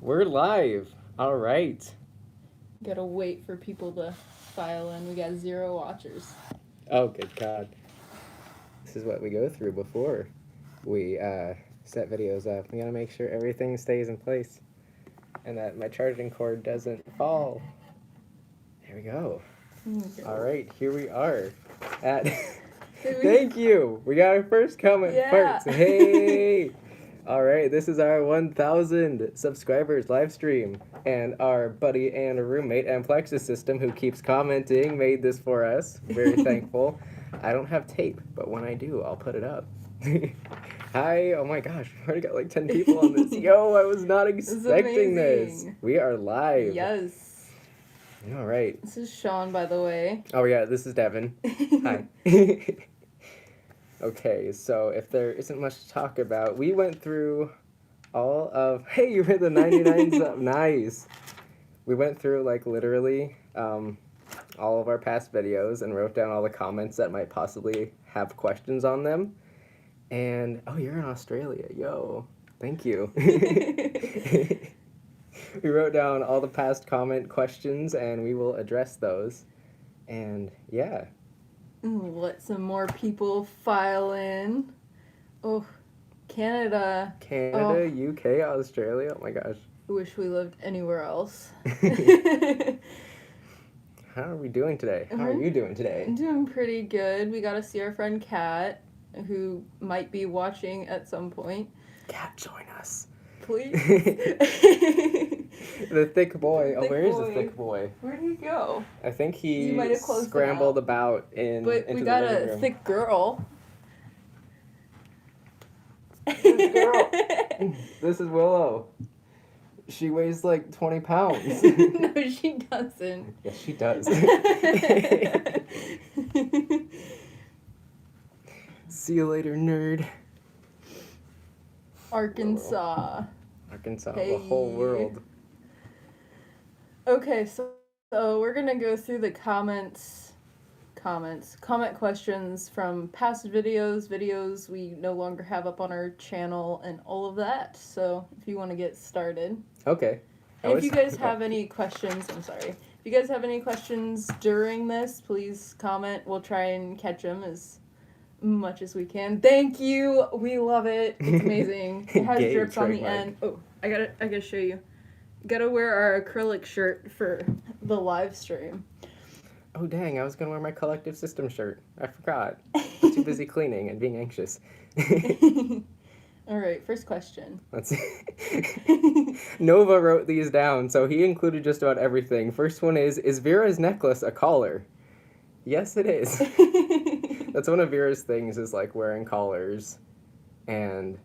We're live. All right. Gotta wait for people to file in. We got 0 watchers. Oh, good God. This is what we go through before we set videos up. We gotta make sure everything stays in place and that my charging cord doesn't fall. There we go. Okay. All right, here we are at. Thank you. We got our first comment first. Hey. All right, this is our 1,000 subscribers live stream, and our buddy and roommate Amplexus System, who keeps commenting, made this for us. Very thankful. I don't have tape, but when I do, I'll put it up. Hi, oh my gosh, we already got like 10 people on this. Yo, I was not expecting this. We are live. Yes. All right. This is Sean, by the way. Oh yeah, this is Devin. Hi. Okay, so if there isn't much to talk about, we went through all of... Hey, you read the 99 sub. Nice. We went through, like, literally all of our past videos and wrote down all the comments that might possibly have questions on them. And, oh, you're in Australia. Yo, thank you. We wrote down all the past comment questions, and we will address those. And, yeah. Let some more people file in. Oh, Canada. UK, Australia. Oh my gosh. I wish we lived anywhere else. How are we doing today? How are you doing today? I'm doing pretty good. We got to see our friend Kat, who might be watching at some point. Kat, join us. Please. The thick boy. Oh, where is the thick boy? Where'd he go? I think he might have closed scrambled about into the living room. But we got a thick girl. This girl. This is Willow. She weighs like 20 pounds. No, she doesn't. Yes, she does. See you later, nerd. Arkansas. Hey. The whole world. Okay, so we're gonna go through the comment questions from past videos we no longer have up on our channel and all of that. So if you want to get started. Okay. And if you guys have any questions, If you guys have any questions during this, please comment. We'll try and catch them as much as we can. Thank you. We love it. It's amazing. It has drips on the end. Oh, I gotta show you. Gotta wear our acrylic shirt for the live stream. Oh dang, I was gonna wear my Collective System shirt. I forgot. I'm too busy cleaning and being anxious. Alright, first question. Let's see. Nova wrote these down, so he included just about everything. First one is Vera's necklace a collar? Yes, it is. That's one of Vera's things, is like wearing collars. And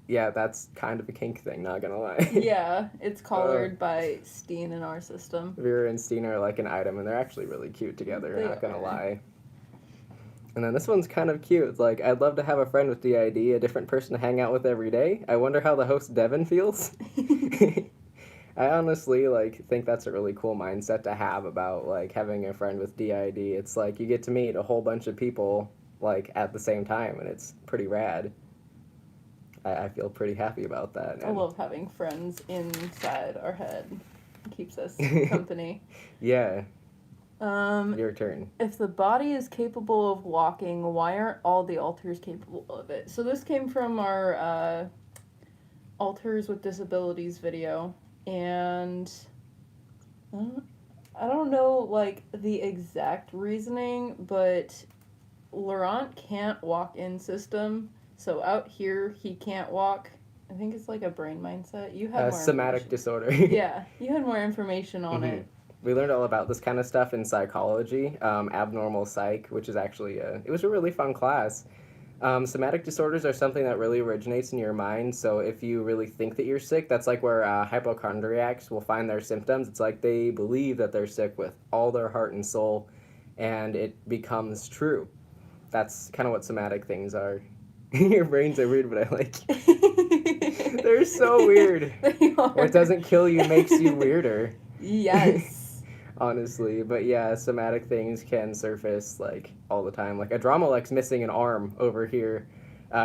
yeah, that's kind of a kink thing, not gonna lie. Yeah, it's collared by Steen in our system. Vera and Steen are like an item, and they're actually really cute together, not gonna lie. And then this one's kind of cute. It's like, I'd love to have a friend with DID, a different person to hang out with every day. I wonder how the host Devin feels. I honestly, like, think that's a really cool mindset to have about, like, having a friend with DID. It's like, you get to meet a whole bunch of people, like, at the same time, and it's pretty rad. I feel pretty happy about that. I love having friends inside our head. It keeps us company. Yeah. Your turn. If the body is capable of walking, why aren't all the altars capable of it? So this came from our Altars with Disabilities video, and I don't know, like, the exact reasoning, but Laurent can't walk in system. So out here, he can't walk. I think it's like a brain mindset. You had more somatic disorder. Yeah, you had more information on it. We learned all about this kind of stuff in psychology, abnormal psych, which is actually, it was a really fun class. Somatic disorders are something that really originates in your mind, so if you really think that you're sick, that's like where hypochondriacs will find their symptoms. It's like they believe that they're sick with all their heart and soul, and it becomes true. That's kind of what somatic things are. Your brains are weird, but I like you. They're so weird. They are. What doesn't kill you makes you weirder. Yes. Honestly, but yeah, somatic things can surface, like, all the time. Like, Adromelec's missing an arm over here.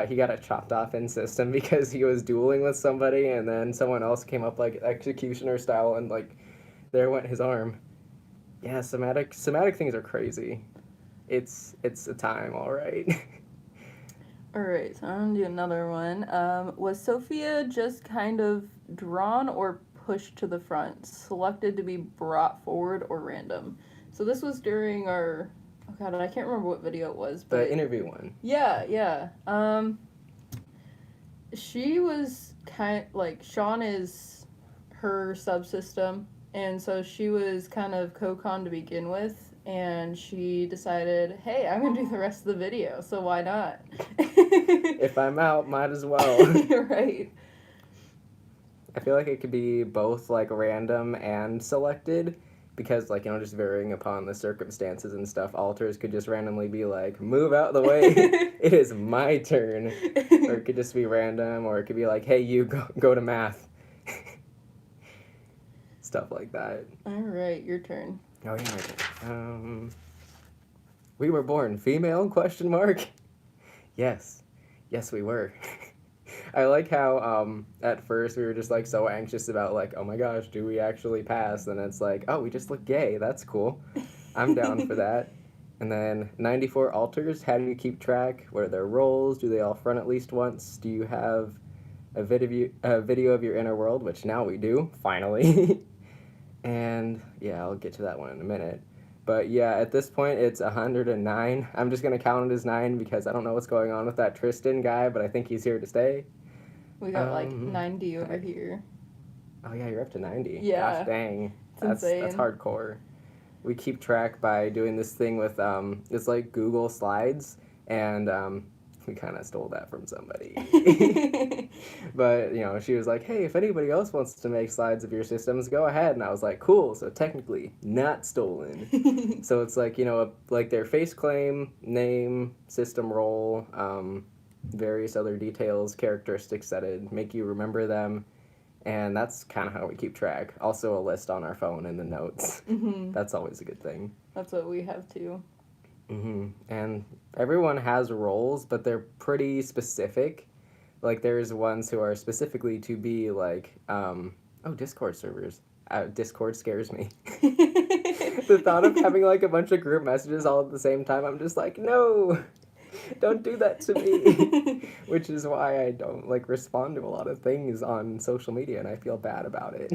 He got it chopped off in system because he was dueling with somebody, and then someone else came up like executioner style, and like there went his arm. Yeah, somatic things are crazy. It's a time, all right. All right, so I'm gonna do another one. Was Sophia just kind of drawn or pushed to the front, selected to be brought forward, or random? So this was during our, oh god, I can't remember what video it was, but The interview one. Yeah. She was like, Sean is her subsystem, and so she was kind of co-con to begin with, and she decided, hey, I'm gonna do the rest of the video, so why not? If I'm out, might as well. Right. I feel like it could be both like random and selected, because like, you know, just varying upon the circumstances and stuff, alters could just randomly be like, move out the way, it is my turn. Or it could just be random, or it could be like, hey, you go to math. Stuff like that. Alright, your turn. Oh yeah, my turn. We were born female, question mark? Yes, we were. I like how at first we were just like so anxious about like, oh my gosh, do we actually pass? And it's like, oh, we just look gay, that's cool. I'm down for that. And then 94 altars, how do you keep track? What are their roles? Do they all front at least once? Do you have a video of your inner world? Which now we do, finally. And yeah, I'll get to that one in a minute. But yeah, at this point, it's 109. I'm just going to count it as 9 because I don't know what's going on with that Tristan guy, but I think he's here to stay. We got like 90 over here. Oh yeah, you're up to 90. Yeah. Gosh dang. That's insane. That's hardcore. We keep track by doing this thing with, it's like Google Slides, and we kind of stole that from somebody. But, you know, she was like, hey, if anybody else wants to make slides of your systems, go ahead. And I was like, cool, so technically not stolen. So it's like, you know, like their face claim, name, system role, various other details, characteristics that'd make you remember them. And that's kind of how we keep track. Also a list on our phone in the notes. Mm-hmm. That's always a good thing. That's what we have too. Mm-hmm. And everyone has roles, but they're pretty specific. Like, there's ones who are specifically to be, like, Discord servers. Discord scares me. The thought of having, like, a bunch of group messages all at the same time, I'm just like, no! Don't do that to me! Which is why I don't, like, respond to a lot of things on social media, and I feel bad about it.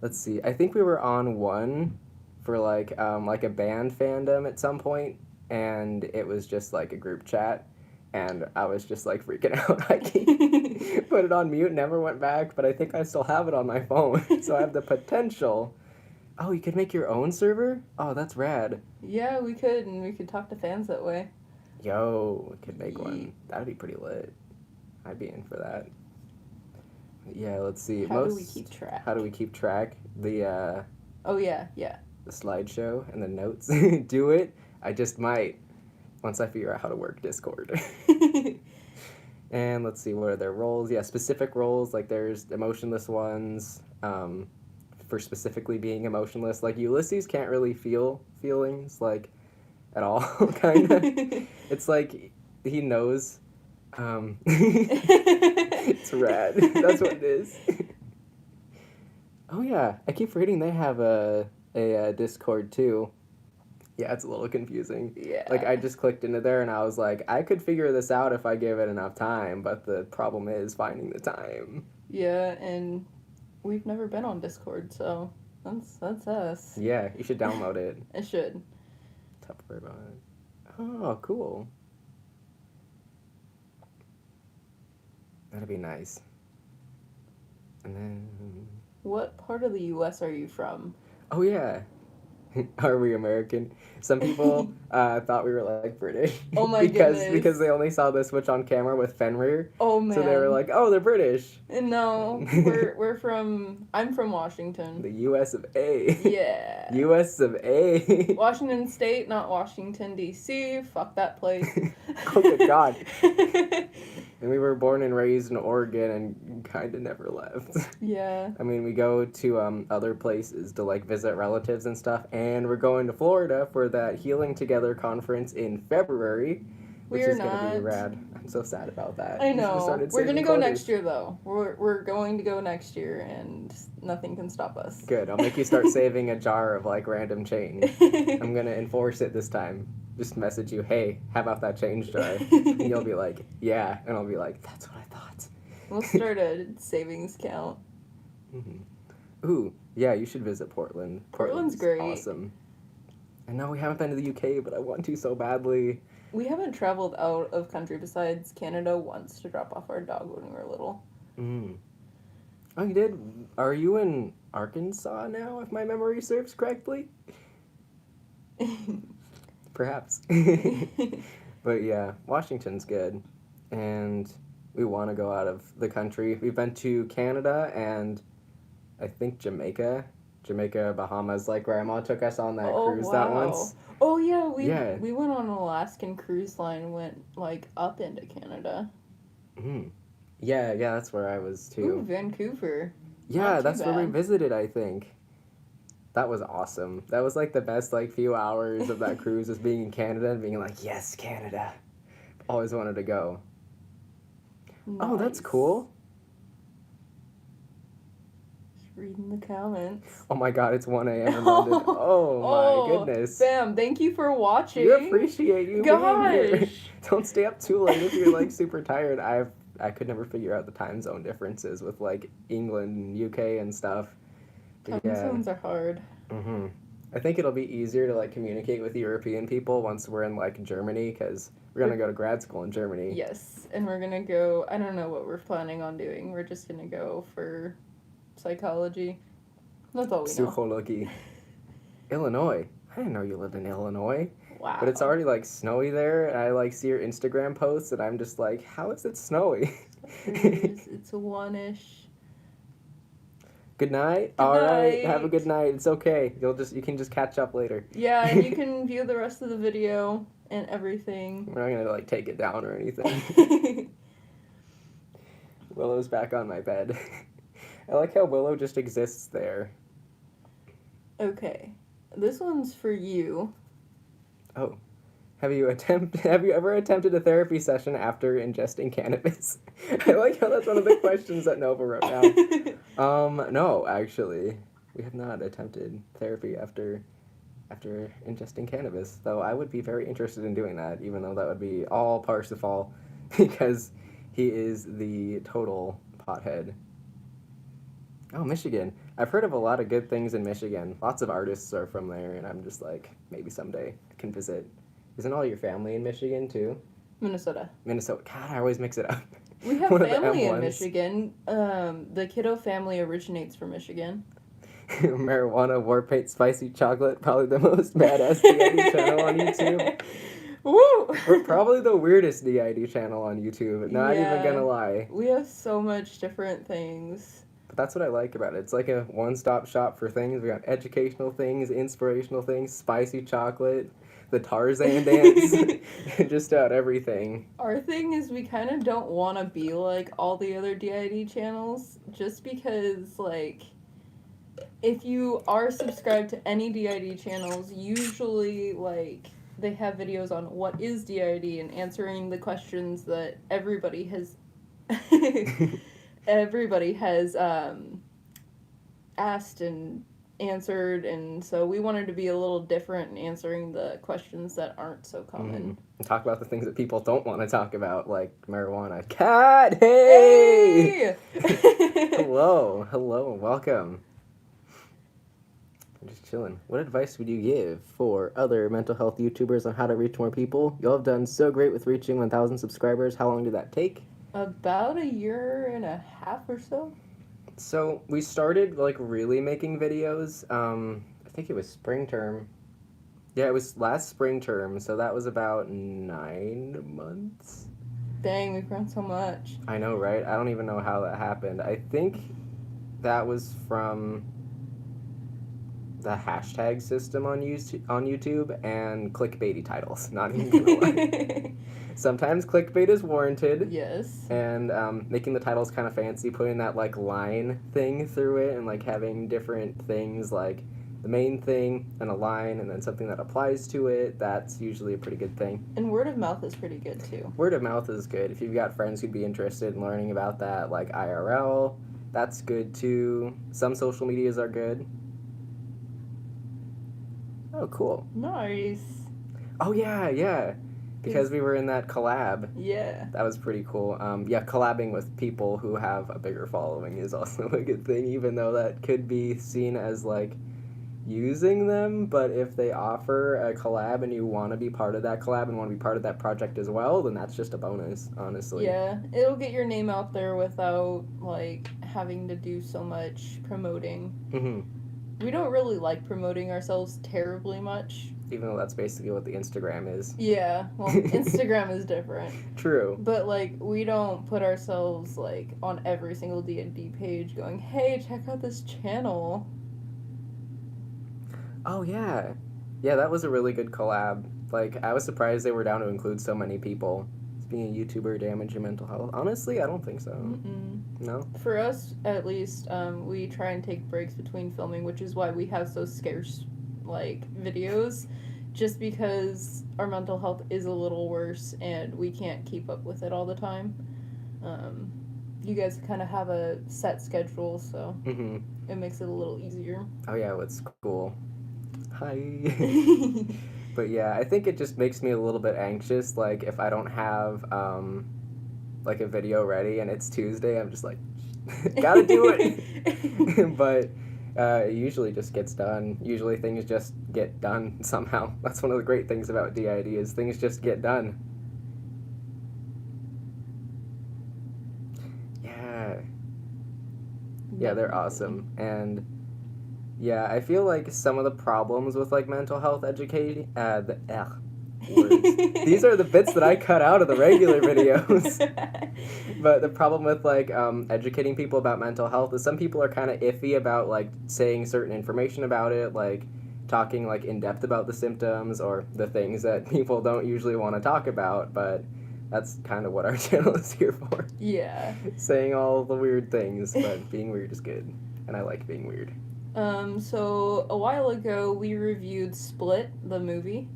Let's see. I think we were on one for, like a band fandom at some point, and it was just, like, a group chat. And I was just, like, freaking out. I put it on mute, never went back, but I think I still have it on my phone. So I have the potential. Oh, you could make your own server? Oh, that's rad. Yeah, we could, and we could talk to fans that way. Yo, we could make one. That'd be pretty lit. I'd be in for that. Yeah, let's see. How do we keep track? How do we keep track? The, Oh, yeah. The slideshow and the notes. Do it. I just might. Once I figure out how to work Discord. And let's see, what are their roles? Yeah, specific roles, like there's emotionless ones, for specifically being emotionless. Like Ulysses can't really feel feelings, like, at all, kind of. It's like, he knows. It's rad. That's what it is. Oh yeah, I keep forgetting they have a Discord too. Yeah, it's a little confusing. Yeah. Like, I just clicked into there and I was like, I could figure this out if I give it enough time, but the problem is finding the time. Yeah, and we've never been on Discord, so that's us. Yeah, you should download it. I should. Tough to worry about it. Oh, cool. That'd be nice. And then... What part of the U.S. are you from? Oh, yeah. Are we American? Some people thought we were like British. Oh my goodness. Because they only saw the switch on camera with Fenrir. Oh man. So they were like, oh, they're British. No, I'm from Washington. The U.S. of A. Yeah. U.S. of A. Washington State, not Washington, D.C. Fuck that place. Oh, good God. And we were born and raised in Oregon and kind of never left. Yeah. I mean, we go to other places to, like, visit relatives and stuff, and we're going to Florida for that Healing Together conference in February, which is going to be rad. so sad about that. I You should've know. started We're gonna saving go quarters. next year though. We're going to go next year, and nothing can stop us. Good. I'll make you start saving a jar of like random change. I'm gonna enforce it this time. Just message you, hey, how about that change jar? And you'll be like, yeah, and I'll be like, that's what I thought. We'll start a savings count. Mm-hmm. Ooh, yeah, you should visit Portland. Portland's great. Awesome. I know we haven't been to the UK, but I want to so badly. We haven't traveled out of country besides Canada once to drop off our dog when we were little. Mm. Oh, you did? Are you in Arkansas now, if my memory serves correctly? Perhaps. But yeah, Washington's good. And we want to go out of the country. We've been to Canada and I think Jamaica, Bahamas. Like Grandma took us on that cruise that once. Oh yeah, we went on an Alaskan cruise line, went like up into Canada. Mm. Yeah, that's where I was too. Ooh, Vancouver. Yeah, that's where we visited, I think. That was awesome. That was like the best like few hours of that cruise, was being in Canada and being like, yes, Canada. Always wanted to go. Nice. Oh, that's cool. Reading the comments. Oh my god, it's 1 a.m. in London. Oh my goodness. Bam, thank you for watching. We appreciate you being here. Don't stay up too late if you're like super tired. I could never figure out the time zone differences with like England and UK and stuff. Time zones are hard. Mm-hmm. I think it'll be easier to like communicate with European people once we're in like Germany, because we're gonna go to grad school in Germany. Yes, and we're gonna go, I don't know what we're planning on doing. We're just gonna go for psychology. That's all we know. Psychology. Illinois. I didn't know you lived in Illinois. Wow. But it's already like snowy there, and I like see your Instagram posts, and I'm just like, how is it snowy? It's a 1-ish. Good night. All right. Have a good night. It's okay. You can just catch up later. Yeah, and you can view the rest of the video and everything. We're not gonna like take it down or anything. Willow's back on my bed. I like how Willow just exists there. This one's for you. Oh. Have you ever attempted a therapy session after ingesting cannabis? I like how that's one of the questions that Nova wrote down. No, actually. We have not attempted therapy after ingesting cannabis, though I would be very interested in doing that, even though that would be all Parsifal, because he is the total pothead. Oh, Michigan. I've heard of a lot of good things in Michigan. Lots of artists are from there, and I'm just like, maybe someday I can visit. Isn't all your family in Michigan, too? Minnesota. God, I always mix it up. We have family in Michigan. The Kiddo family originates from Michigan. Marijuana, war paint, spicy chocolate, probably the most badass DID channel on YouTube. Woo! We're probably the weirdest DID channel on YouTube, not even gonna lie. We have so much different things. But that's what I like about it. It's like a one-stop shop for things. We got educational things, inspirational things, spicy chocolate, the Tarzan dance, just about everything. Our thing is we kind of don't want to be like all the other DID channels, just because, like, if you are subscribed to any DID channels, usually, like, they have videos on what is DID and answering the questions that everybody has asked and answered, and so we wanted to be a little different in answering the questions that aren't so common. And talk about the things that people don't want to talk about, like marijuana. Cat, hey! Hello, welcome. I'm just chilling. What advice would you give for other mental health YouTubers on how to reach more people? Y'all have done so great with reaching 1,000 subscribers. How long did that take? About 1.5 years or so. So we started like really making videos. I think it was spring term. Yeah, it was last spring term. So that was about 9 months. Dang, we've grown so much. I know, right? I don't even know how that happened. I think that was from the hashtag system on YouTube and clickbaity titles. Not even gonna lie. Sometimes clickbait is warranted. Yes. And making the titles kind of fancy, putting that like line thing through it, and like having different things like the main thing and a line and then something that applies to it, that's usually a pretty good thing. And word of mouth is pretty good too. Word of mouth is good. If you've got friends who'd be interested in learning about that, like IRL, that's good too. Some social medias are good. Oh, cool. Nice. Oh, yeah. Because we were in that collab. Yeah. That was pretty cool. Collabing with people who have a bigger following is also a good thing, even though that could be seen as, like, using them. But if they offer a collab and you want to be part of that collab and want to be part of that project as well, then that's just a bonus, honestly. Yeah, it'll get your name out there without, like, having to do so much promoting. Mm-hmm. We don't really like promoting ourselves terribly much. Even though that's basically what the Instagram is. Yeah, well, Instagram is different. True. But, like, we don't put ourselves, like, on every single D&D page going, hey, check out this channel. Oh, yeah. Yeah, that was a really good collab. Like, I was surprised they were down to include so many people. Being a YouTuber damage your mental health? Honestly, I don't think so. Mm-mm. No? For us, at least, we try and take breaks between filming, which is why we have so scarce, like, videos. Just because our mental health is a little worse and we can't keep up with it all the time. You guys kind of have a set schedule, so it makes it a little easier. Oh, yeah, what's cool. Hi. But yeah, I think it just makes me a little bit anxious. Like, if I don't have, like, a video ready and it's Tuesday, I'm just like, gotta do it. But it usually just gets done. Usually things just get done somehow. That's one of the great things about DID is things just get done. Yeah, they're awesome. And yeah, I feel like some of the problems with, like, mental health educating, words. These are the bits that I cut out of the regular videos. But the problem with, like, educating people about mental health is some people are kind of iffy about, like, saying certain information about it, like, talking, like, in depth about the symptoms or the things that people don't usually want to talk about, but that's kind of what our channel is here for. Yeah. Saying all the weird things, but being weird is good. And I like being weird. So a while ago we reviewed Split, the movie,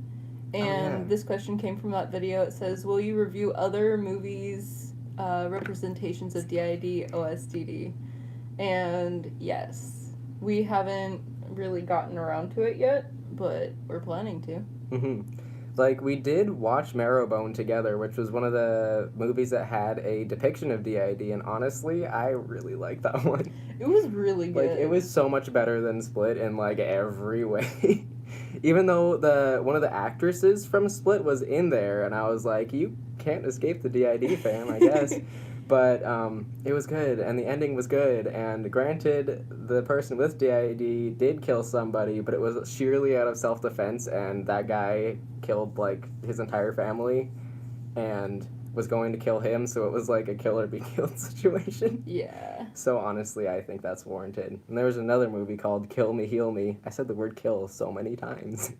and this question came from that video. It says, will you review other movies, representations of DID, OSDD? And yes, we haven't really gotten around to it yet, but we're planning to. Like, we did watch Marrowbone together, which was one of the movies that had a depiction of DID, and honestly, I really liked that one. It was really good. Like, it was so much better than Split in, like, every way. Even though one of the actresses from Split was in there, and I was like, you can't escape the DID fam, I guess. But it was good, and the ending was good, and granted, the person with DID did kill somebody, but it was sheerly out of self-defense, and that guy killed, like, his entire family, and was going to kill him, so it was like a kill-or-be-killed situation. Yeah. So honestly, I think that's warranted. And there was another movie called Kill Me, Heal Me. I said the word kill so many times.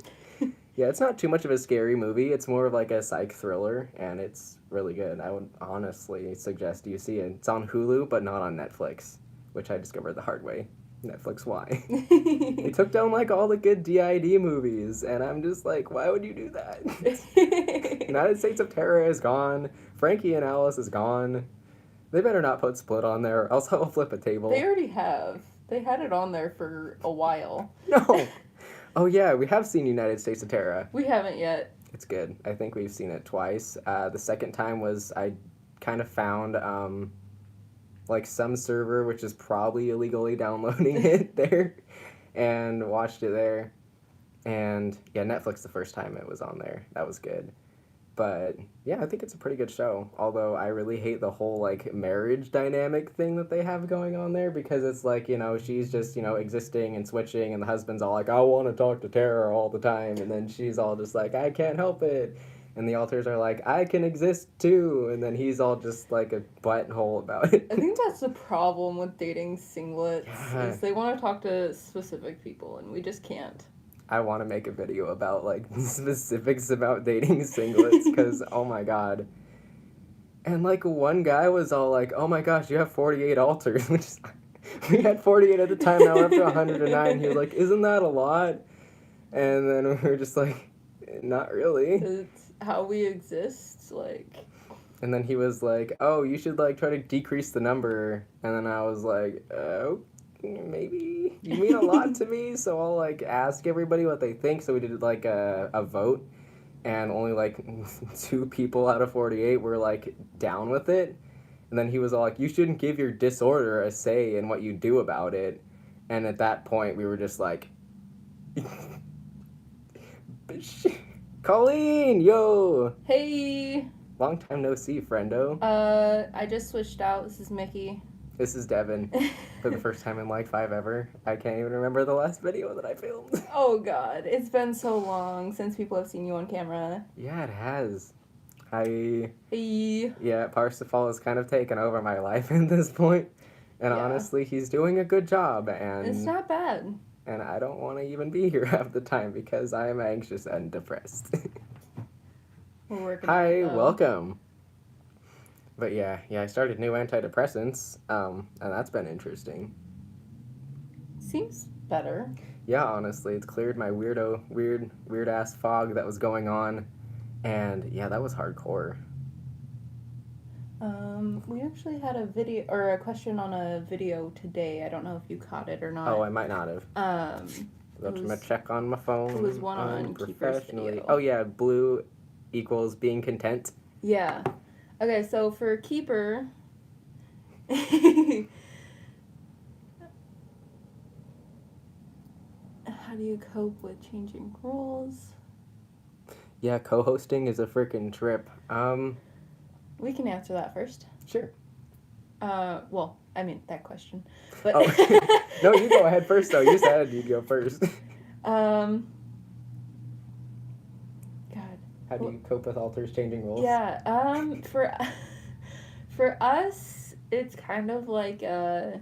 Yeah, it's not too much of a scary movie. It's more of like a psych thriller, and it's really good. I would honestly suggest you see it. It's on Hulu, but not on Netflix, which I discovered the hard way. Netflix, why? They took down, like, all the good DID movies, and I'm just like, why would you do that? United States of Terror is gone. Frankie and Alice is gone. They better not put Split on there, or else I'll flip a table. They already have. They had it on there for a while. No! Oh, yeah, we have seen United States of Terror. We haven't yet. It's good. I think we've seen it twice. The second time was I kind of found, like, some server, which is probably illegally downloading it there, and watched it there. And, yeah, Netflix the first time it was on there. That was good. But, yeah, I think it's a pretty good show. Although I really hate the whole, like, marriage dynamic thing that they have going on there. Because it's like, you know, she's just, you know, existing and switching. And the husband's all like, I want to talk to Tara all the time. And then she's all just like, I can't help it. And the alters are like, I can exist too. And then he's all just like a butthole about it. I think that's the problem with dating singlets. Yeah. Is they want to talk to specific people, and we just can't. I want to make a video about, like, specifics about dating singlets, because, oh my god. And, like, one guy was all like, oh my gosh, you have 48 alters, which is, We had 48 at the time, now we're up to 109. He was like, isn't that a lot? And then we were just like, not really. It's how we exist, like. And then he was like, oh, you should, like, try to decrease the number. And then I was like, oh, maybe. You mean a lot to me, so I'll, like, ask everybody what they think. So we did, like, a vote. And only, like, 2 people out of 48 were, like, down with it. And then he was all like, you shouldn't give your disorder a say in what you do about it. And at that point, we were just like, Colleen, yo! Hey! Long time no see, friendo. I just switched out. This is Mickey. This is Devin. For the first time in like 5 ever. I can't even remember the last video that I filmed. Oh god, it's been so long since people have seen you on camera. Yeah, it has. Hey. Yeah, Parsifal has kind of taken over my life at this point. And honestly, he's doing a good job. And it's not bad. And I don't want to even be here half the time because I am anxious and depressed. We're working Hi, welcome. But yeah, I started new antidepressants, and that's been interesting. Seems better. Yeah, honestly, it's cleared my weird ass fog that was going on, and yeah, that was hardcore. We actually had a video or a question on a video today. I don't know if you caught it or not. Oh, I might not have. I'm gonna check on my phone. It was one on Keeper's video. Oh yeah, blue equals being content. Yeah. Okay, so for Keeper, how do you cope with changing roles? Yeah, co-hosting is a freaking trip. We can answer that first. Sure. Well, I mean that question, but no, you go ahead first. Though you said you'd go first. God. How do you cope with alters changing roles? Yeah. For us, it's kind of like a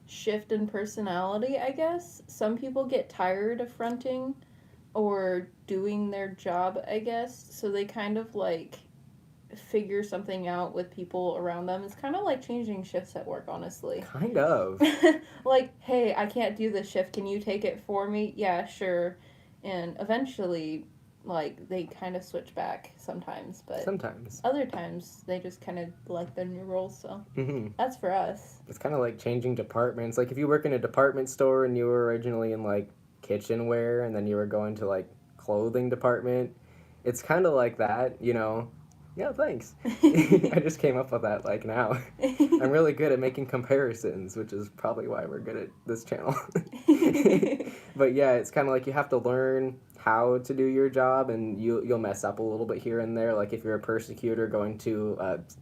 shift in personality, I guess. Some people get tired of fronting or doing their job, I guess. So they kind of like figure something out with people around them. It's kind of like changing shifts at work, honestly. Kind of. Like, hey, I can't do this shift. Can you take it for me? Yeah, sure. And eventually, like, they kind of switch back sometimes, but sometimes. Other times, they just kind of like their new roles, so that's for us. It's kind of like changing departments. Like, if you work in a department store and you were originally in, like, kitchenware and then you were going to, like, clothing department, it's kind of like that, you know? Yeah, thanks. I just came up with that, like, now. I'm really good at making comparisons, which is probably why we're good at this channel. But yeah, it's kind of like you have to learn how to do your job, and you'll mess up a little bit here and there. Like, if you're a persecutor going to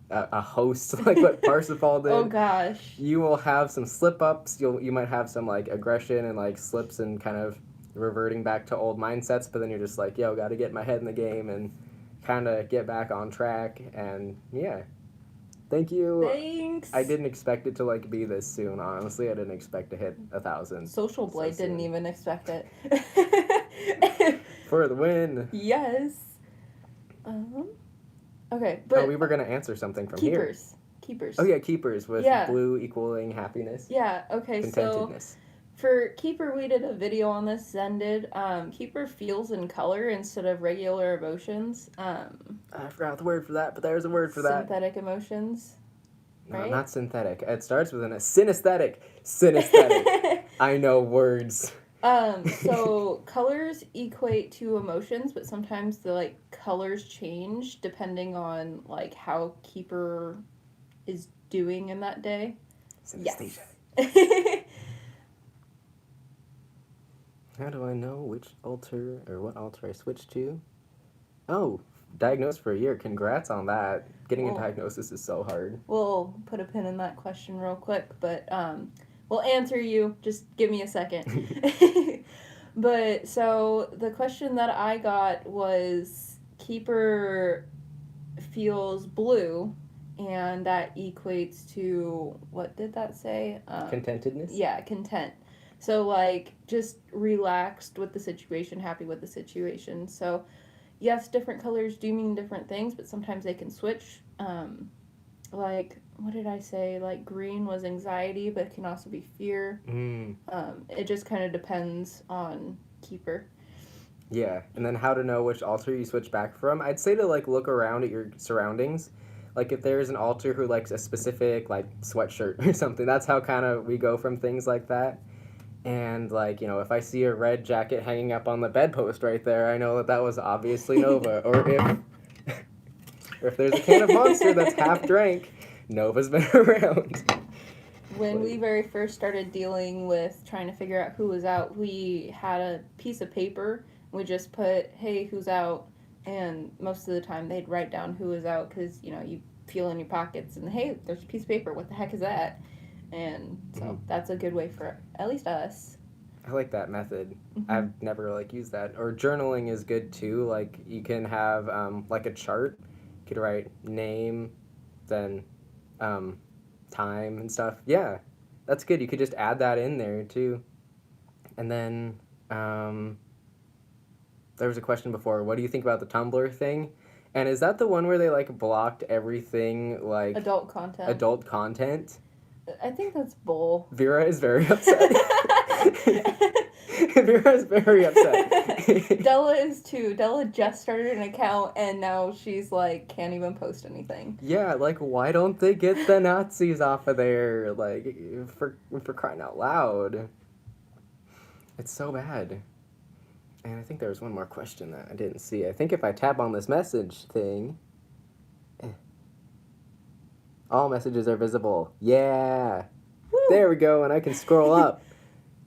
a host, like what Parsifal did. Oh, gosh. You will have some slip-ups. You might have some, like, aggression and, like, slips and kind of reverting back to old mindsets, but then you're just like, yo, gotta get my head in the game and kind of get back on track. And yeah, thank you. Thanks. I didn't expect it to like be this soon, honestly. I didn't expect to hit 1,000 Social Blade didn't even expect it. For the win. Yes. Okay, but we were gonna answer something from Keepers. Oh yeah, Keepers with blue equaling happiness. Yeah, okay, contentedness. So for Keeper, we did a video on this, Zen did. Keeper feels in color instead of regular emotions. I forgot the word for that, but there's a word for that. Synthetic emotions. No, right? not synthetic. It starts with a synesthetic. Synesthetic. I know words. So colors equate to emotions, but sometimes the like colors change depending on like how Keeper is doing in that day. Synesthesia. Yes. How do I know which altar or what altar I switched to? Oh, diagnosed for a year. Congrats on that. Getting a diagnosis is so hard. We'll put a pin in that question real quick, but we'll answer you. Just give me a second. But so the question that I got was Keeper feels blue, and that equates to, what did that say? Contentedness? Yeah, content. So, like, just relaxed with the situation, happy with the situation. So, yes, different colors do mean different things, but sometimes they can switch. Like, what did I say? Like, green was anxiety, but it can also be fear. It just kind of depends on keeper. Yeah, and then how to know which altar you switch back from. I'd say to, like, look around at your surroundings. Like, if there's an altar who likes a specific, like, sweatshirt or something, that's how kind of we go from things like that. And, like, you know, if I see a red jacket hanging up on the bedpost right there, I know that that was obviously Nova. Or if there's a can of Monster that's half drank, Nova's been around. When we very first started dealing with trying to figure out who was out, we had a piece of paper. We just put, hey, who's out? And most of the time they'd write down who was out because, you know, you feel in your pockets and, hey, there's a piece of paper. What the heck is that? And so that's a good way for at least us. I like that method. I've never, like, used that. Or journaling is good, too. Like, you can have, like, a chart. You could write name, then time and stuff. Yeah, that's good. You could just add that in there, too. And then there was a question before. What do you think about the Tumblr thing? And is that the one where they, like, blocked everything, like... Adult content. Adult content? I think that's bull. Vera is very upset. Vera is very upset. Della is too. Della just started an account and now she's like, can't even post anything. Yeah, like, why don't they get the Nazis off of there? Like, for crying out loud. It's so bad. And I think there was one more question that I didn't see. I think if I tap on this message thing... All messages are visible. Yeah. Woo. There we go, and I can scroll up.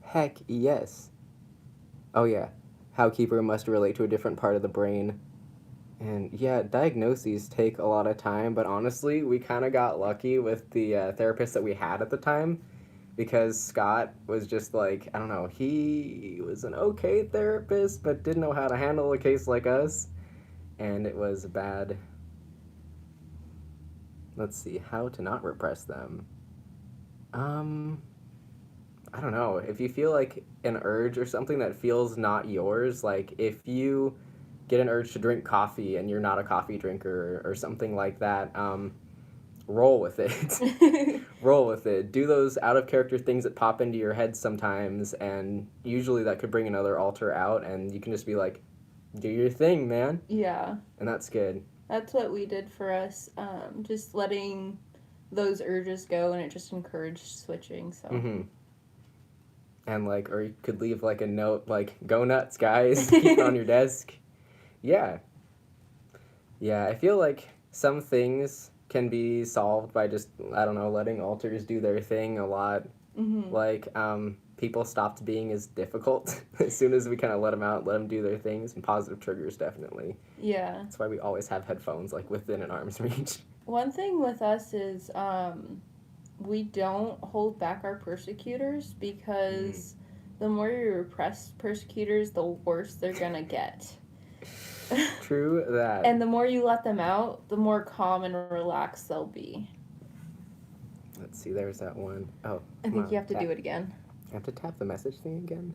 Heck yes. Oh yeah. How keeper must relate to a different part of the brain. And yeah, diagnoses take a lot of time, but honestly, we kind of got lucky with the therapist that we had at the time, because Scott was just like, I don't know, he was an okay therapist, but didn't know how to handle a case like us, and it was bad. Let's see, how to not repress them. I don't know. If you feel like an urge or something that feels not yours, like if you get an urge to drink coffee and you're not a coffee drinker or something like that, roll with it. Roll with it. Do those out-of-character things that pop into your head sometimes, and usually that could bring another alter out, and you can just be like, do your thing, man. Yeah. And that's good. That's what we did for us, just letting those urges go, and it just encouraged switching, so. Mm-hmm. And, like, or you could leave, like, a note, like, go nuts, guys. Keep it on your desk. Yeah. Yeah, I feel like some things can be solved by just, I don't know, letting alters do their thing a lot. Mm-hmm. Like, people stopped being as difficult as soon as we kind of let them out, let them do their things, and positive triggers, definitely. Yeah. That's why we always have headphones, like, within an arm's reach. One thing with us is we don't hold back our persecutors, because the more you repress persecutors, the worse they're gonna get. True that. And the more you let them out, the more calm and relaxed they'll be. Let's see, there's that one. Oh, I think you have to do it again. I have to tap the message thing again?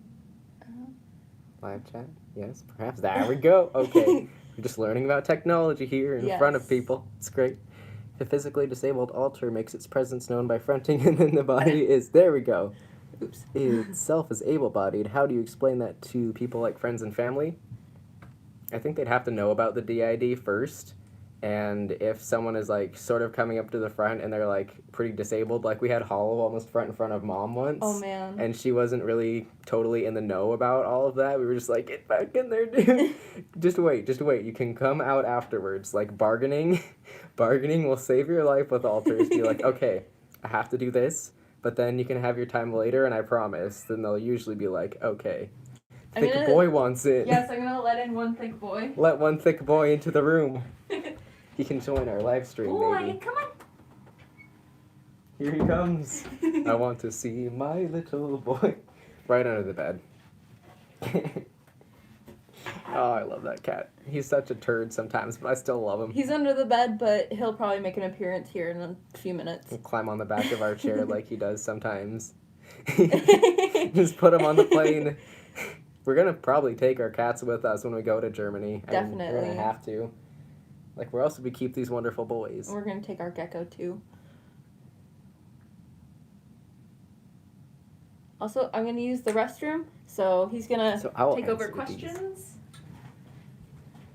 Live chat? Yes, perhaps. There we go. Okay. We're just learning about technology here in front of people. It's great. The physically disabled alter makes its presence known by fronting, and then the body is... There we go. Oops. Itself is able-bodied. How do you explain that to people like friends and family? I think they'd have to know about the DID first. And if someone is, like, sort of coming up to the front and they're, like, pretty disabled, like we had Hollow almost front in front of Mom once. Oh, man. And she wasn't really totally in the know about all of that. We were just like, get back in there, dude. Just wait. You can come out afterwards. Like, bargaining will save your life with alters. Be like, okay, I have to do this, but then you can have your time later, and I promise. Then they'll usually be like, okay. Thick boy wants it. Yes, I'm gonna let in one thick boy. Let one thick boy into the room. He can join our live stream, boy, come on. Here he comes. I want to see my little boy. Right under the bed. Oh, I love that cat. He's such a turd sometimes, but I still love him. He's under the bed, but he'll probably make an appearance here in a few minutes. He'll climb on the back of our chair like he does sometimes. Just put him on the plane. We're going to probably take our cats with us when we go to Germany. Definitely. We're going to have to. Like, where else would we keep these wonderful boys? We're going to take our gecko, too. Also, I'm going to use the restroom, so he's going to take over questions. These.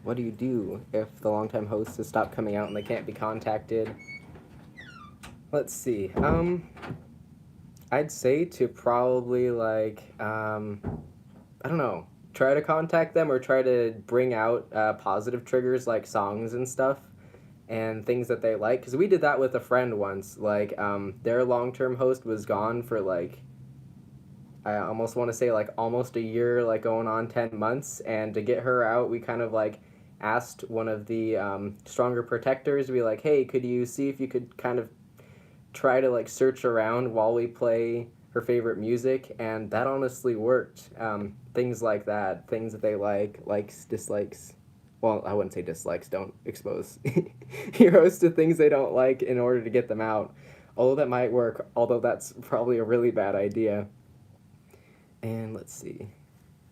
What do you do if the longtime host has stopped coming out and they can't be contacted? Let's see. I'd say to probably, like, I don't know, try to contact them or try to bring out positive triggers like songs and stuff and things that they like. Because we did that with a friend once. Like, their long-term host was gone for, like, I almost want to say, like, almost a year, like, going on 10 months. And to get her out, we kind of, like, asked one of the stronger protectors to be like, hey, could you see if you could kind of try to, like, search around while we play her favorite music, and that honestly worked. Things like that, things that they like, likes, dislikes. Well, I wouldn't say dislikes, don't expose your host to things they don't like in order to get them out. Although that might work, although that's probably a really bad idea. And let's see.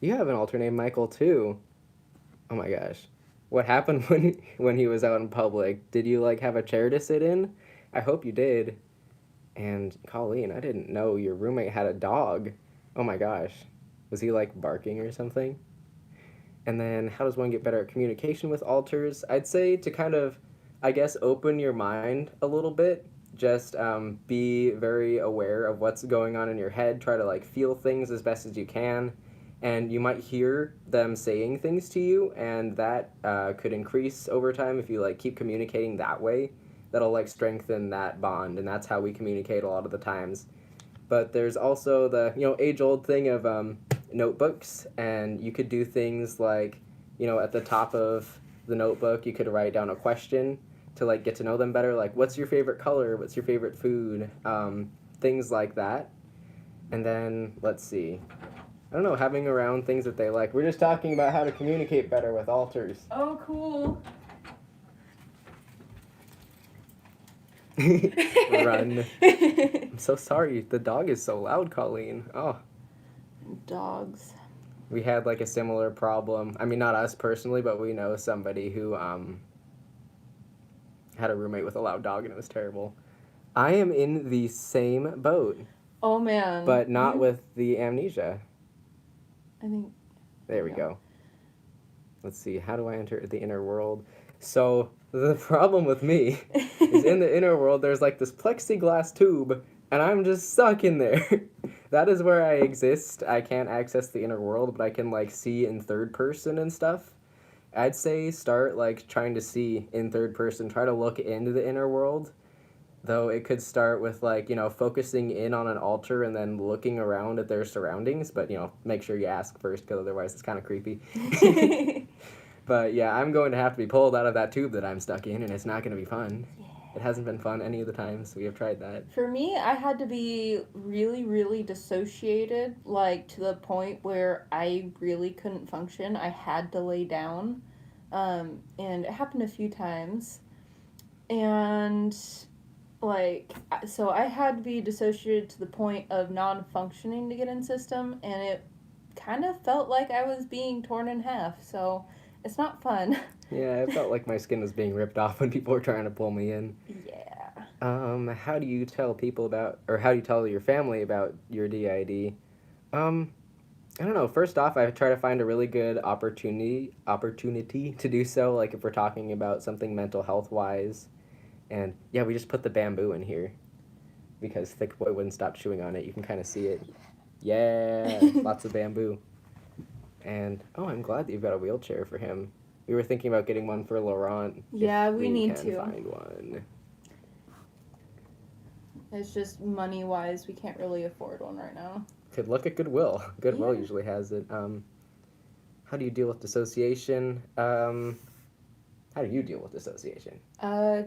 You have an alter named Michael, too. Oh my gosh. What happened when he was out in public? Did you, like, have a chair to sit in? I hope you did. And Colleen, I didn't know your roommate had a dog. Oh my gosh. Was he, like, barking or something? And then how does one get better at communication with alters? I'd say to kind of, I guess, open your mind a little bit. Just be very aware of what's going on in your head. Try to, like, feel things as best as you can. And you might hear them saying things to you, and that could increase over time if you, like, keep communicating that way. That'll, like, strengthen that bond, and that's how we communicate a lot of the times. But there's also the, age-old thing of notebooks, and you could do things like, at the top of the notebook, you could write down a question to, like, get to know them better, like, what's your favorite color, what's your favorite food, things like that. And then, let's see, I don't know, having around things that they like. We're just talking about how to communicate better with alters. Oh, cool. Run. I'm so sorry. The dog is so loud, Colleen. Oh. Dogs. We had, like, a similar problem. I mean, not us personally, but we know somebody who had a roommate with a loud dog, and it was terrible. I am in the same boat. Oh, man. But not with the amnesia. I think... There we go. Let's see. How do I enter the inner world? So... The problem with me is in the inner world, there's, like, this plexiglass tube, and I'm just stuck in there. That is where I exist. I can't access the inner world, but I can, like, see in third person and stuff. I'd say start, like, trying to see in third person. Try to look into the inner world. Though it could start with, like, focusing in on an altar and then looking around at their surroundings. But, make sure you ask first, because otherwise it's kind of creepy. But, yeah, I'm going to have to be pulled out of that tube that I'm stuck in, and it's not going to be fun. Yeah. It hasn't been fun any of the times we have tried that. For me, I had to be really, really dissociated, like, to the point where I really couldn't function. I had to lay down, and it happened a few times. And, like, so I had to be dissociated to the point of non-functioning to get in system, and it kind of felt like I was being torn in half, so... It's not fun. Yeah, it felt like my skin was being ripped off when people were trying to pull me in. Yeah. How do you tell people about, or how do you tell your family about your DID? I don't know. First off, I try to find a really good opportunity to do so, like if we're talking about something mental health-wise. And, yeah, we just put the bamboo in here because Thick Boy wouldn't stop chewing on it. You can kind of see it. Yeah, lots of bamboo. And, I'm glad that you've got a wheelchair for him. We were thinking about getting one for Laurent. Yeah, we need to. Find one. It's just money-wise, we can't really afford one right now. Could look at Goodwill. Goodwill usually has it. How do you deal with dissociation? How do you deal with dissociation?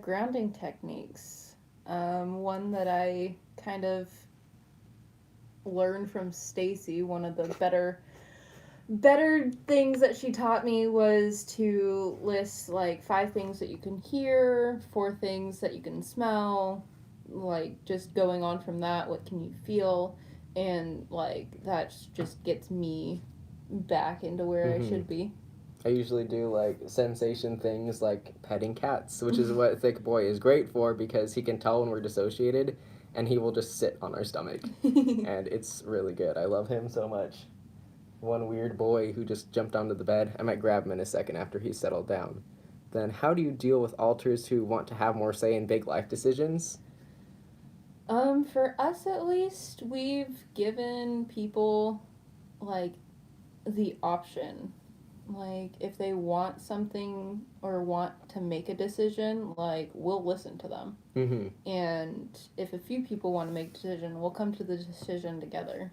Grounding techniques. One that I kind of learned from Stacy, one of the better things that she taught me was to list, like, 5 things that you can hear, 4 things that you can smell, like, just going on from that, what can you feel, and, like, that just gets me back into where I should be. I usually do, like, sensation things like petting cats, which is what Thick Boy is great for because he can tell when we're dissociated, and he will just sit on our stomach. And it's really good. I love him so much. One weird boy who just jumped onto the bed. I might grab him in a second after he's settled down. Then how do you deal with alters who want to have more say in big life decisions? For us at least, we've given people, like, the option. Like, if they want something or want to make a decision, like, we'll listen to them. Mm-hmm. And if a few people want to make a decision, we'll come to the decision together.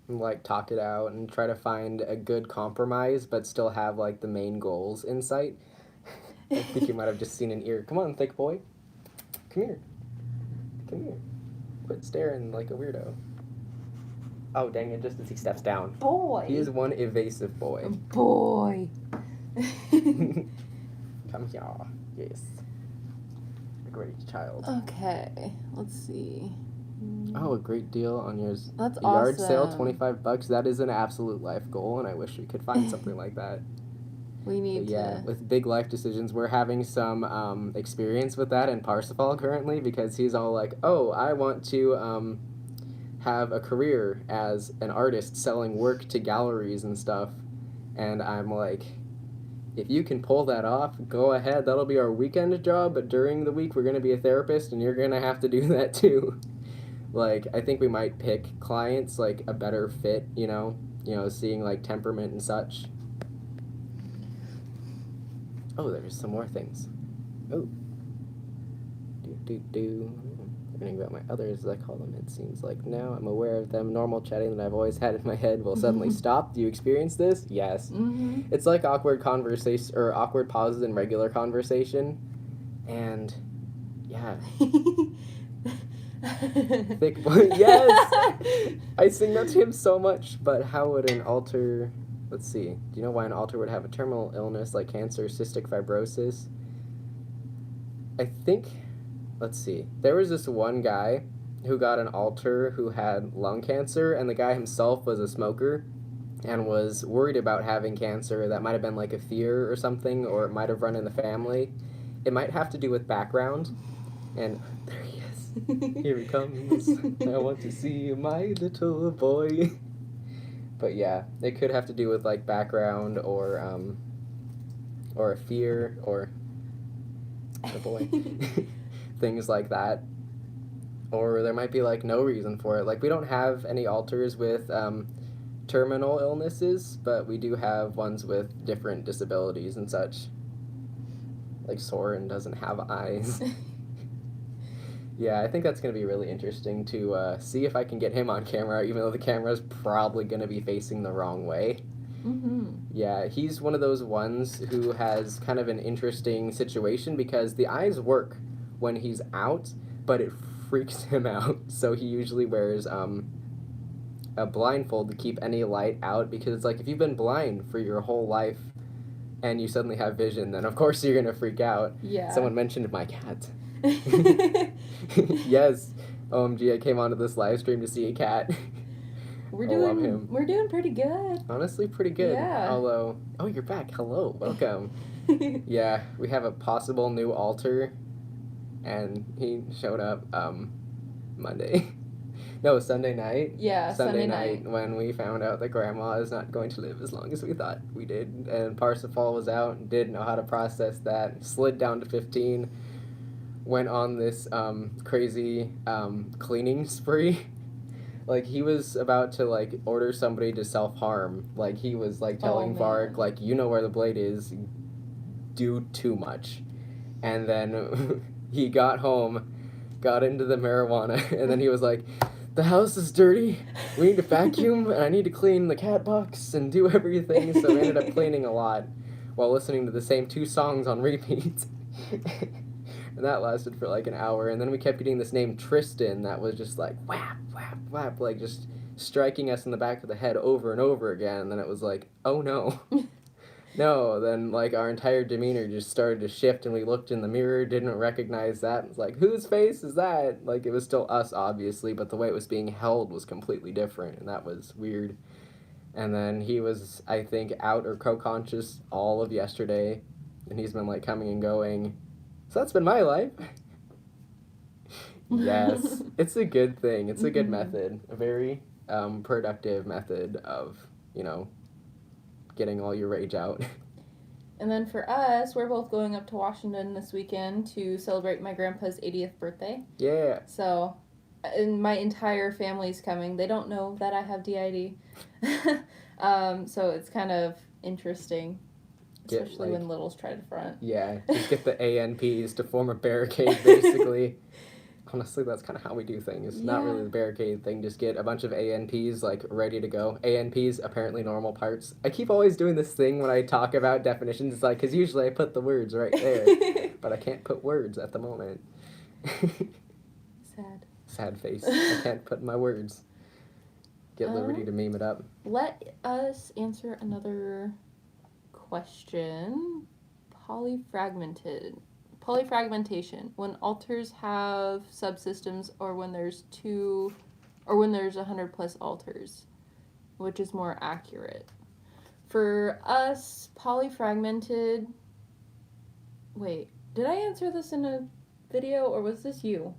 Like, talk it out and try to find a good compromise, but still have, like, the main goals in sight. I think you might have just seen an ear. Come on, thick boy. Come here. Come here. Quit staring like a weirdo. Oh, dang it, just as he steps down. Boy. He is one evasive boy. Boy. Come here. Yes. A great child. Okay, let's see. Oh, a great deal on yours. That's Yard awesome. sale, $25. That is an absolute life goal, and I wish we could find something like that. We need But yeah, to. with big life decisions, we're having some experience with that in Parsifal currently, because he's all like, oh, I want to have a career as an artist selling work to galleries and stuff. And I'm like, if you can pull that off, go ahead. That'll be our weekend job, but during the week we're going to be a therapist and you're going to have to do that too. Like, I think we might pick clients like a better fit, you know, seeing like temperament and such. Oh, there's some more things. Oh. I'm gonna grab my others, as I call them. It seems like now I'm aware of them. Normal chatting that I've always had in my head will suddenly stop. Do you experience this? Yes. Mm-hmm. It's like awkward conversation or awkward pauses in regular conversation, and yeah. Thick boy. Yes. I sing that to him so much. But how would an alter? Let's see. Do you know why an alter would have a terminal illness like cancer, cystic fibrosis? I think. Let's see. There was this one guy who got an alter who had lung cancer, and the guy himself was a smoker and was worried about having cancer. That might have been like a fear or something, or it might have run in the family. It might have to do with background. And there he is. Here he comes. I want to see my little boy. But yeah, it could have to do with like background or a fear or the boy. Things like that. Or there might be like no reason for it. Like, we don't have any alters with terminal illnesses, but we do have ones with different disabilities and such. Like Soren doesn't have eyes. Yeah, I think that's going to be really interesting to see if I can get him on camera, even though the camera's probably going to be facing the wrong way. Mm-hmm. Yeah, he's one of those ones who has kind of an interesting situation because the eyes work when he's out, but it freaks him out. So he usually wears a blindfold to keep any light out, because it's like if you've been blind for your whole life and you suddenly have vision, then of course you're going to freak out. Yeah. Someone mentioned my cat. Yes. OMG, I came onto this live stream to see a cat. We're love him. We're doing pretty good. Honestly, pretty good. Yeah. Although, oh, you're back. Hello. Welcome. Yeah, we have a possible new alter, and he showed up Monday. No, Sunday night. Yeah, Sunday night when we found out that Grandma is not going to live as long as we thought we did. And Parsifal was out and didn't know how to process that. Slid down to 15. Went on this crazy cleaning spree. Like, he was about to, like, order somebody to self-harm. Like, he was, like, telling Varg, like, you know where the blade is. Do too much. And then he got home, got into the marijuana, and then he was like, the house is dirty. We need to vacuum, and I need to clean the cat box and do everything. So we ended up cleaning a lot while listening to the same 2 songs on repeat. And that lasted for like an hour. And then we kept getting this name Tristan that was just like whap, whap, whap, like just striking us in the back of the head over and over again. And then it was like, oh no. No, then like our entire demeanor just started to shift, and we looked in the mirror, didn't recognize that. It was like, whose face is that? Like, it was still us, obviously, but the way it was being held was completely different, and that was weird. And then he was, I think, out or co-conscious all of yesterday, and he's been like coming and going. So that's been my life. Yes, it's a good thing. It's a good method. A very productive method of, getting all your rage out. And then for us, we're both going up to Washington this weekend to celebrate my grandpa's 80th birthday. Yeah. So, and my entire family's coming. They don't know that I have DID. So it's kind of interesting. Especially when littles try to front. Yeah, just get the ANPs to form a barricade, basically. Honestly, that's kind of how we do things. It's not really the barricade thing. Just get a bunch of ANPs, ready to go. ANPs, apparently normal parts. I keep always doing this thing when I talk about definitions. It's because usually I put the words right there. But I can't put words at the moment. Sad. Sad face. I can't put my words. Get Liberty to meme it up. Let us answer another question. Polyfragmentation. When altars have subsystems, or when there's 100 plus altars, which is more accurate? For us, polyfragmented. Wait, did I answer this in a video, or was this you?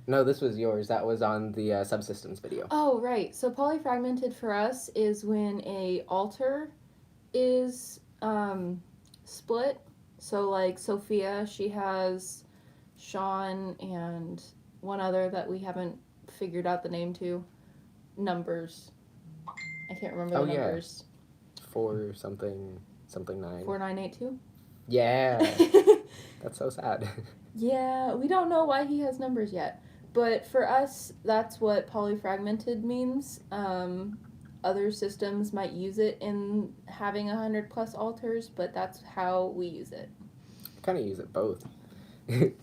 No, this was yours. That was on the subsystems video. Oh, right. So polyfragmented for us is when a altar is split. So like Sophia, she has Sean and one other that we haven't figured out the name to. Numbers. I can't remember the numbers. 4 something 9. 4982? Yeah. That's so sad. Yeah, we don't know why he has numbers yet. But for us, that's what polyfragmented means. Other systems might use it in having 100 plus altars, but that's how we use it. I kind of use it both. There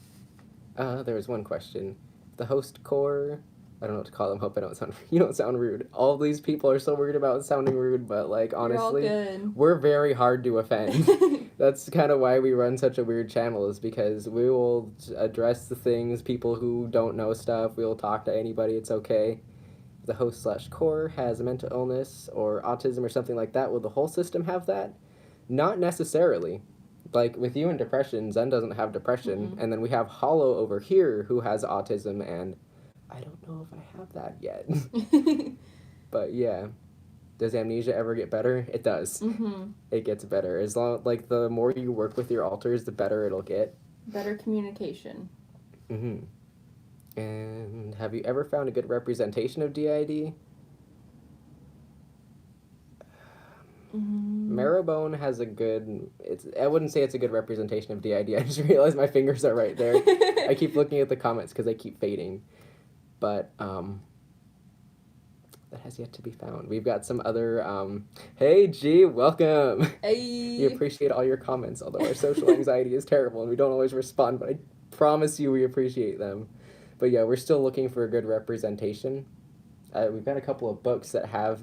was one question. The host core, I don't know what to call them. Hope I don't sound. You don't sound rude. All these people are so worried about sounding rude, but honestly, we're very hard to offend. That's kind of why we run such a weird channel, is because we will address the things, people who don't know stuff. We will talk to anybody. It's okay. If the host/core has a mental illness or autism or something like that, will the whole system have that? Not necessarily. Like with you and depression, Zen doesn't have depression, and then we have Hollow over here who has autism, and I don't know if I have that yet. But yeah. Does amnesia ever get better? It does. It gets better. As long the more you work with your altars, the better it'll get. Better communication. And have you ever found a good representation of DID? Marrowbone has a good... I wouldn't say it's a good representation of DID. I just realized my fingers are right there. I keep looking at the comments because they keep fading. But, that has yet to be found. We've got some other, hey, G, welcome. Hey. We appreciate all your comments, although our social anxiety is terrible and we don't always respond, but I promise you we appreciate them. But yeah, we're still looking for a good representation. We've got a couple of books that have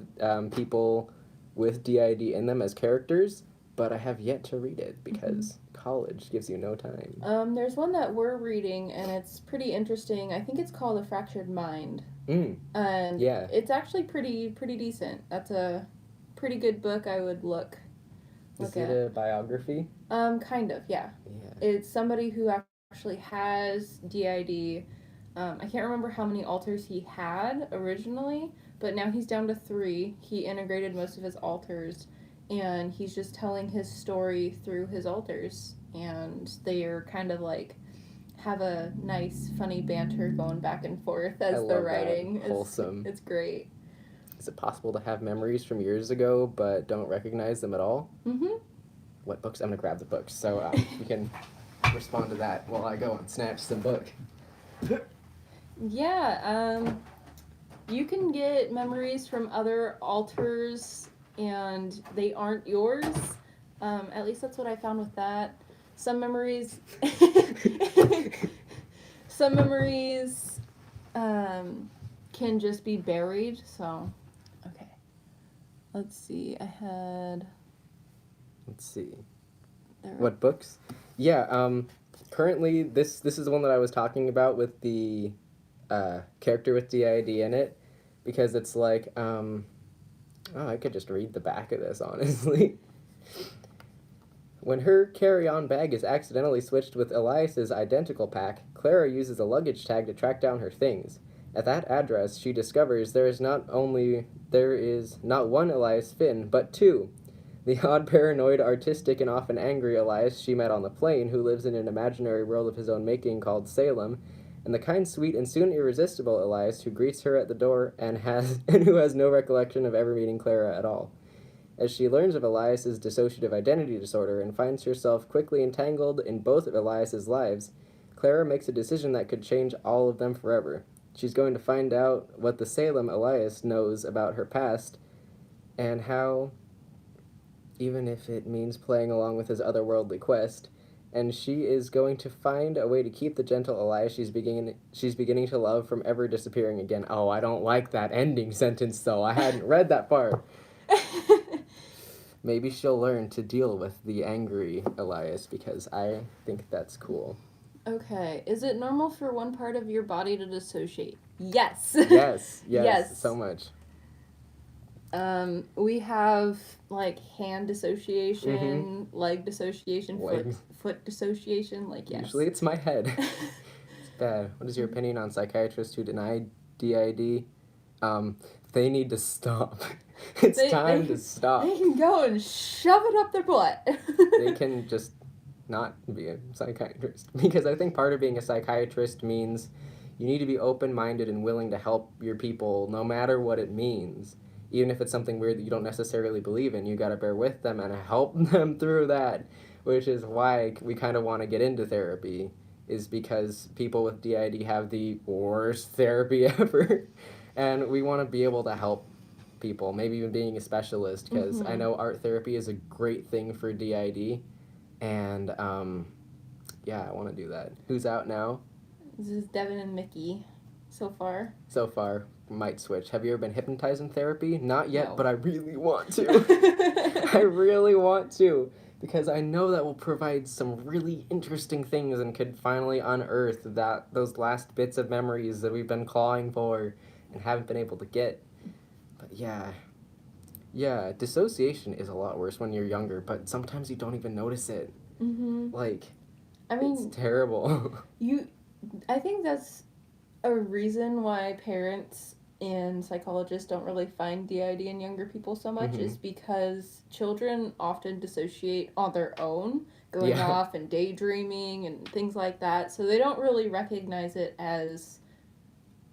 people with DID in them as characters, but I have yet to read it because college gives you no time. There's one that we're reading, and it's pretty interesting. I think it's called A Fractured Mind. And it's actually pretty decent. That's a pretty good book. I would look Is it a biography? Kind of, yeah. It's somebody who actually has DID. I can't remember how many altars he had originally, but now he's down to 3. He integrated most of his altars, and he's just telling his story through his altars, and they are kind of have a nice, funny banter going back and forth as they're writing. Wholesome. It's great. Is it possible to have memories from years ago but don't recognize them at all? What books? I'm going to grab the books so you can respond to that while I go and snatch some book. Yeah, you can get memories from other altars and they aren't yours. At least that's what I found with that. Some memories can just be buried, so okay. Let's see. Let's see. What books? Yeah, currently this is the one that I was talking about with the character with DID in it, because it's I could just read the back of this, honestly. When her carry-on bag is accidentally switched with Elias's identical pack, Clara uses a luggage tag to track down her things. At that address, she discovers there is not one Elias Finn, but two. The odd, paranoid, artistic, and often angry Elias she met on the plane, who lives in an imaginary world of his own making called Salem, and the kind, sweet, and soon irresistible Elias who greets her at the door and who has no recollection of ever meeting Clara at all. As she learns of Elias's dissociative identity disorder and finds herself quickly entangled in both of Elias's lives, Clara makes a decision that could change all of them forever. She's going to find out what the Salem Elias knows about her past and how, even if it means playing along with his otherworldly quest, and she is going to find a way to keep the gentle Elias she's beginning to love from ever disappearing again. Oh, I don't like that ending sentence, though. I hadn't read that part. Maybe she'll learn to deal with the angry Elias, because I think that's cool. Okay. Is it normal for one part of your body to dissociate? Yes. Yes, so much. We have, like, hand dissociation, leg dissociation, foot dissociation, like, yes. Usually it's my head. It's bad. What is your opinion on psychiatrists who deny DID? They need to stop. It's time to stop. They can go and shove it up their butt. They can just not be a psychiatrist. Because I think part of being a psychiatrist means you need to be open-minded and willing to help your people no matter what it means. Even if it's something weird that you don't necessarily believe in, you gotta bear with them and help them through that. Which is why we kind of want to get into therapy, is because people with DID have the worst therapy ever. And we want to be able to help people, maybe even being a specialist, because I know art therapy is a great thing for DID. And, yeah, I want to do that. Who's out now? This is Devin and Mickey, so far. So far. Might switch. Have you ever been hypnotized in therapy? Not yet, No. but I really want to. I really want to, because I know that will provide some really interesting things and could finally unearth those last bits of memories that we've been clawing for and haven't been able to get. But yeah, dissociation is a lot worse when you're younger, but sometimes you don't even notice it. Like, I mean, it's terrible. I think that's a reason why parents and psychologists don't really find DID in younger people so much, is because children often dissociate on their own, going off and daydreaming and things like that, so they don't really recognize it as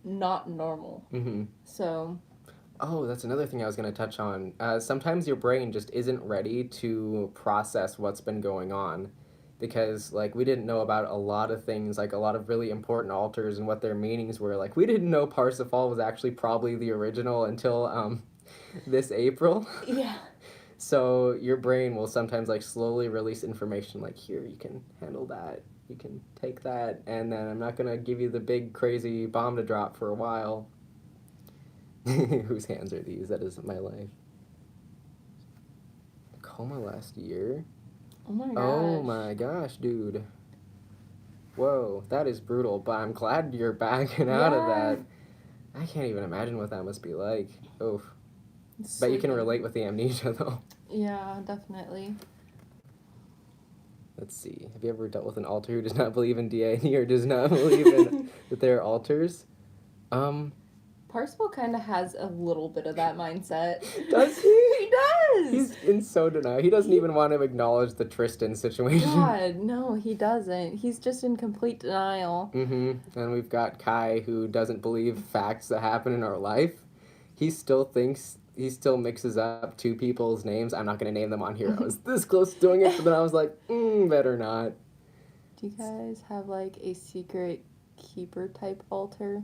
not normal. So... Oh, that's another thing I was going to touch on. Sometimes your brain just isn't ready to process what's been going on. Because, like, we didn't know about a lot of things, like a lot of really important altars and what their meanings were. Like, we didn't know Parsifal was actually probably the original until this April. Yeah. So your brain will sometimes, like, slowly release information, like, here, you can handle that. You can take that, and then I'm not going to give you the big, crazy bomb to drop for a while. Whose hands are these? That isn't my life. Coma last year? Oh my gosh. Oh my gosh, dude. Whoa, that is brutal, but I'm glad you're backing out of that. I can't even imagine what that must be like. Oof. Bet you can relate with the amnesia, though. Yeah, definitely. Let's see. Have you ever dealt with an alter who does not believe in DID or does not believe in that they're alters? Parsifal kind of has a little bit of that mindset. Does he? He does! He's in so denial. He doesn't even want to acknowledge the Tristan situation. God, no, he doesn't. He's just in complete denial. And we've got Kai, who doesn't believe facts that happen in our life. He still mixes up two people's names. I'm not going to name them on here. I was this close to doing it, but then I was like, better not. Do you guys have, like, a secret keeper type altar?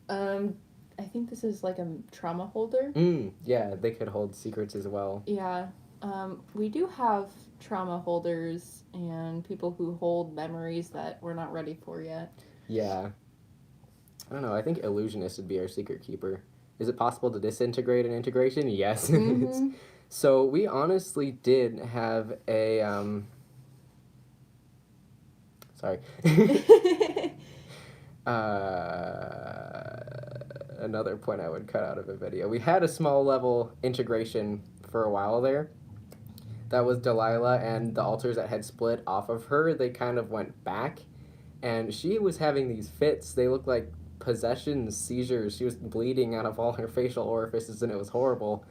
I think this is like a trauma holder. Yeah, they could hold secrets as well. Yeah. We do have trauma holders and people who hold memories that we're not ready for yet. Yeah. I don't know. I think illusionist would be our secret keeper. Is it possible to disintegrate an integration? Yes, it is. So we honestly did have a, sorry. Another point I would cut out of a video. We had a small level integration for a while there. That was Delilah, and the altars that had split off of her, they kind of went back. and she was having these fits. They looked like possessions, seizures. She was bleeding out of all her facial orifices, and it was horrible.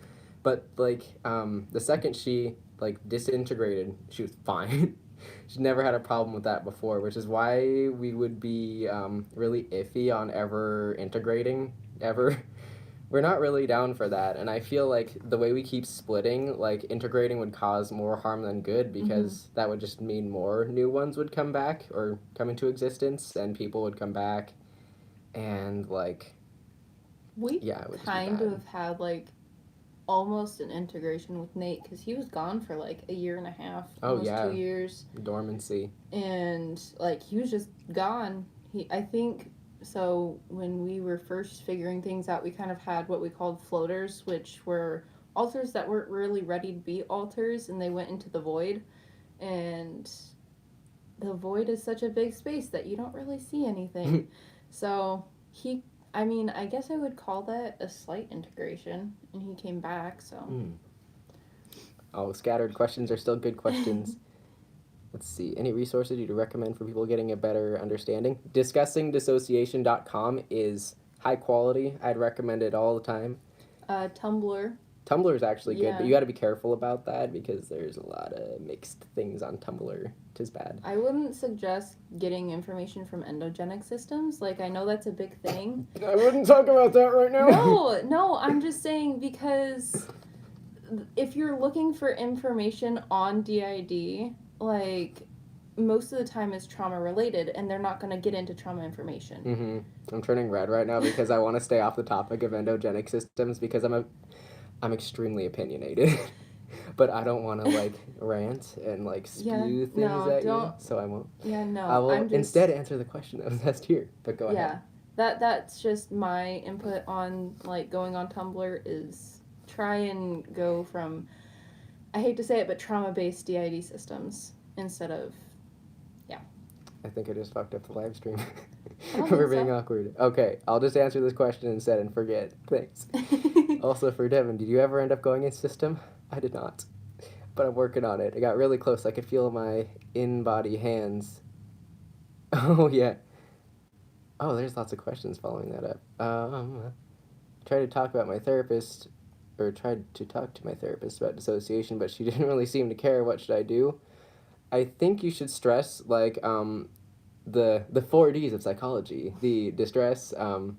But like the second she like disintegrated, she was fine. She'd never had a problem with that before, which is why we would be really iffy on ever integrating ever. We're not really down for that, and I feel like the way we keep splitting, like integrating would cause more harm than good, because that would just mean more new ones would come back or come into existence, and people would come back, and like we yeah, it would just be kind bad. of had like almost an integration with Nate because he was gone for like a year and a half, almost 2 years. Dormancy. And like he was just gone. I think so when we were first figuring things out, we kind of had what we called floaters, which were altars that weren't really ready to be altars, and they went into the void. And the void is such a big space that you don't really see anything. So I guess I would call that a slight integration, and he came back, so. Oh, scattered questions are still good questions. Let's see. Any resources you'd recommend for people getting a better understanding? DiscussingDissociation.com is high quality. I'd recommend it all the time. Tumblr. Tumblr is actually good, but you got to be careful about that because there's a lot of mixed things on Tumblr. Tis bad. I wouldn't suggest getting information from endogenic systems. Like, I know that's a big thing. I wouldn't talk about that right now. No, I'm just saying because if you're looking for information on DID, like, most of the time is trauma related, and they're not going to get into trauma information. I'm turning red right now because I want to stay off the topic of endogenic systems because I'm extremely opinionated. But I don't want to like rant and like spew things at you, so I won't. Yeah, no. I will instead answer the question that was asked here. But go ahead. Yeah, that's just my input on like going on Tumblr is try and go from, I hate to say it, but trauma-based DID systems instead of, I think I just fucked up the live stream. We're being awkward. Okay, I'll just answer this question instead and forget. Thanks. Also for Devin, did you ever end up going in system? I did not, but I'm working on it. I got really close. I could feel my in-body hands. Oh, yeah. Oh, there's lots of questions following that up. Tried to talk to my therapist about dissociation, but she didn't really seem to care. What should I do? I think you should stress, like, the 4 Ds of psychology. The distress, and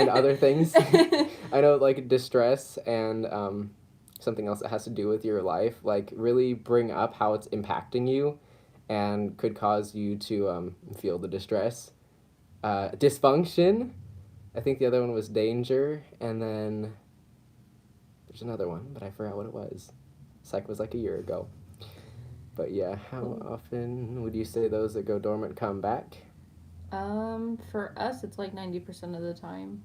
other things. I know, like, distress and something else that has to do with your life, like, really bring up how it's impacting you and could cause you to feel the distress. Dysfunction, I think the other one was danger, and then there's another one, but I forgot what it was. Psych was like a year ago. But yeah, how often would you say those that go dormant come back? For us, it's like 90% of the time.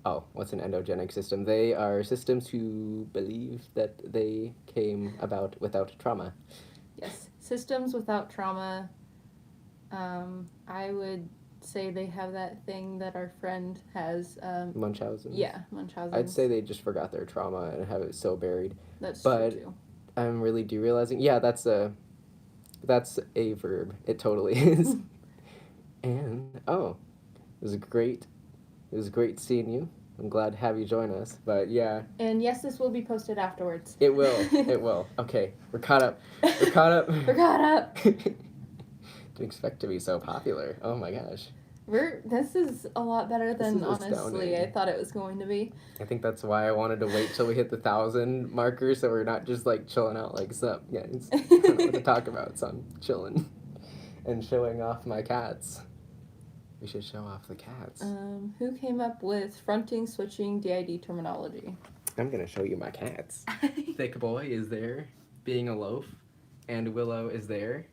Oh, what's an endogenic system? They are systems who believe that they came about without trauma. Yes, systems without trauma. I would say they have that thing that our friend has. Munchausen. Yeah, Munchausen. I'd say they just forgot their trauma and have it so buried. That's true too. I'm really derealizing. Yeah, that's a verb. It totally is. And it was great seeing you. I'm glad to have you join us. But yeah. And yes, this will be posted afterwards. It will. It will. Okay, we're caught up. We're caught up. We're caught up. Didn't expect to be so popular. Oh my gosh. This is a lot better than honestly I thought it was going to be. I think that's why I wanted to wait till we hit the 1,000 marker so we're not just like chilling out like sup guys. I don't know what to talk about, so I'm chilling and showing off my cats. We should show off the cats. Who came up with fronting switching DID terminology? I'm gonna show you my cats. Thick Boy is there, being a loaf, and Willow is there.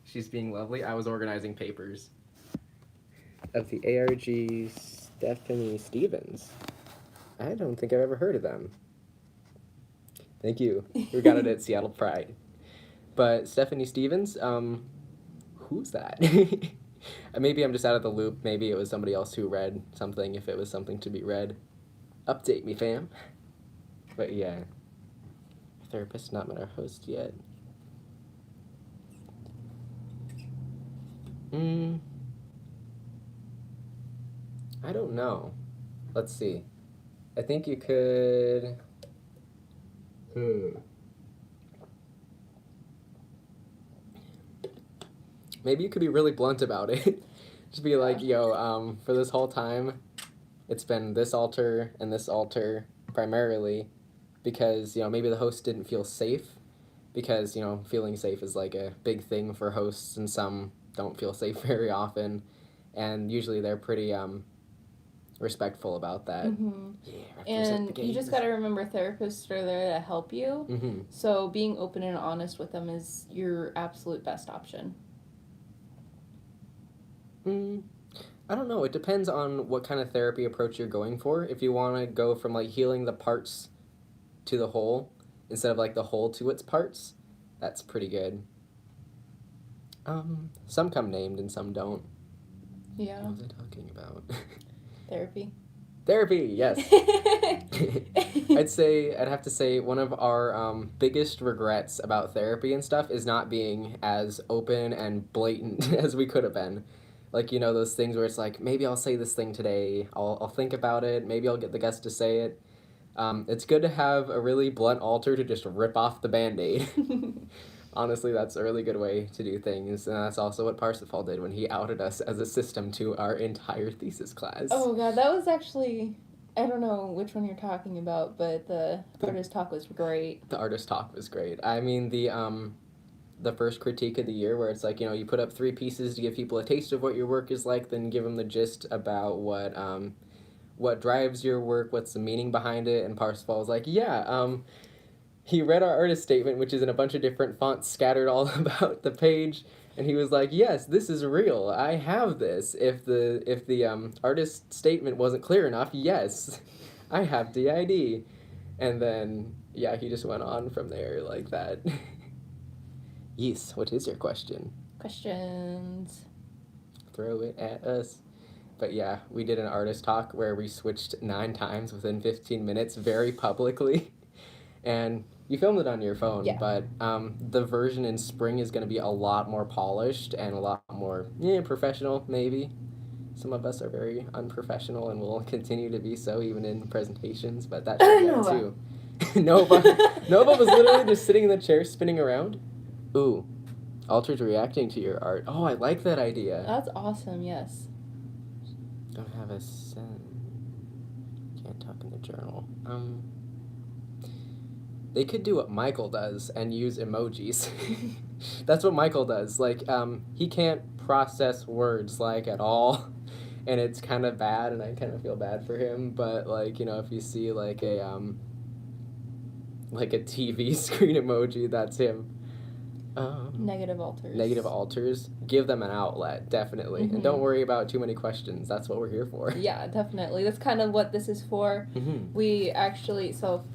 She's being lovely. I was organizing papers. Of the ARG Stephanie Stevens. I don't think I've ever heard of them. Thank you. We got it at Seattle Pride. But Stephanie Stevens, who's that? Maybe I'm just out of the loop. Maybe it was somebody else who read something, if it was something to be read. Update me, fam. But yeah. Therapist, not met our host yet. I don't know. Let's see. I think you could... Maybe you could be really blunt about it. Just be like, yo, for this whole time, it's been this altar and this altar primarily because, maybe the host didn't feel safe because, feeling safe is like a big thing for hosts and some don't feel safe very often. And usually they're pretty respectful about that. Mm-hmm. And you just got to remember therapists are there to help you. Mm-hmm. So being open and honest with them is your absolute best option. I don't know. It depends on what kind of therapy approach you're going for. If you want to go from like healing the parts to the whole instead of like the whole to its parts, that's pretty good. Some come named and some don't. Yeah. What was I talking about? Therapy. Therapy, yes. I'd have to say one of our biggest regrets about therapy and stuff is not being as open and blatant as we could have been. Like, those things where it's like, maybe I'll say this thing today, I'll think about it, maybe I'll get the guest to say it. It's good to have a really blunt altar to just rip off the Band-Aid. Honestly, that's a really good way to do things, and that's also what Parsifal did when he outed us as a system to our entire thesis class. Oh god, that was actually... I don't know which one you're talking about, but the artist talk was great. The artist talk was great. I mean, the first critique of the year where it's like, you put up 3 pieces to give people a taste of what your work is like, then give them the gist about what drives your work, what's the meaning behind it, and Parsifal was like, he read our artist statement, which is in a bunch of different fonts scattered all about the page, and he was like, yes, this is real, I have this. If the artist statement wasn't clear enough, yes, I have DID. And then, he just went on from there like that. Yes, what is your question? Questions. Throw it at us. But yeah, we did an artist talk where we switched 9 times within 15 minutes very publicly. And you filmed it on your phone, but the version in spring is going to be a lot more polished and a lot more professional, maybe. Some of us are very unprofessional and will continue to be so even in presentations, but that's too. Nova was literally just sitting in the chair spinning around. Ooh, Alter's reacting to your art. Oh, I like that idea. That's awesome, yes. Don't have a can't talk in the journal. They could do what Michael does and use emojis. That's what Michael does. Like, he can't process words, like, at all. And it's kind of bad, and I kind of feel bad for him. But, like, if you see, like, a TV screen emoji, that's him. Negative altars. Negative altars. Give them an outlet, definitely. Mm-hmm. And don't worry about too many questions. That's what we're here for. Yeah, definitely. That's kind of what this is for. Mm-hmm. We actually, so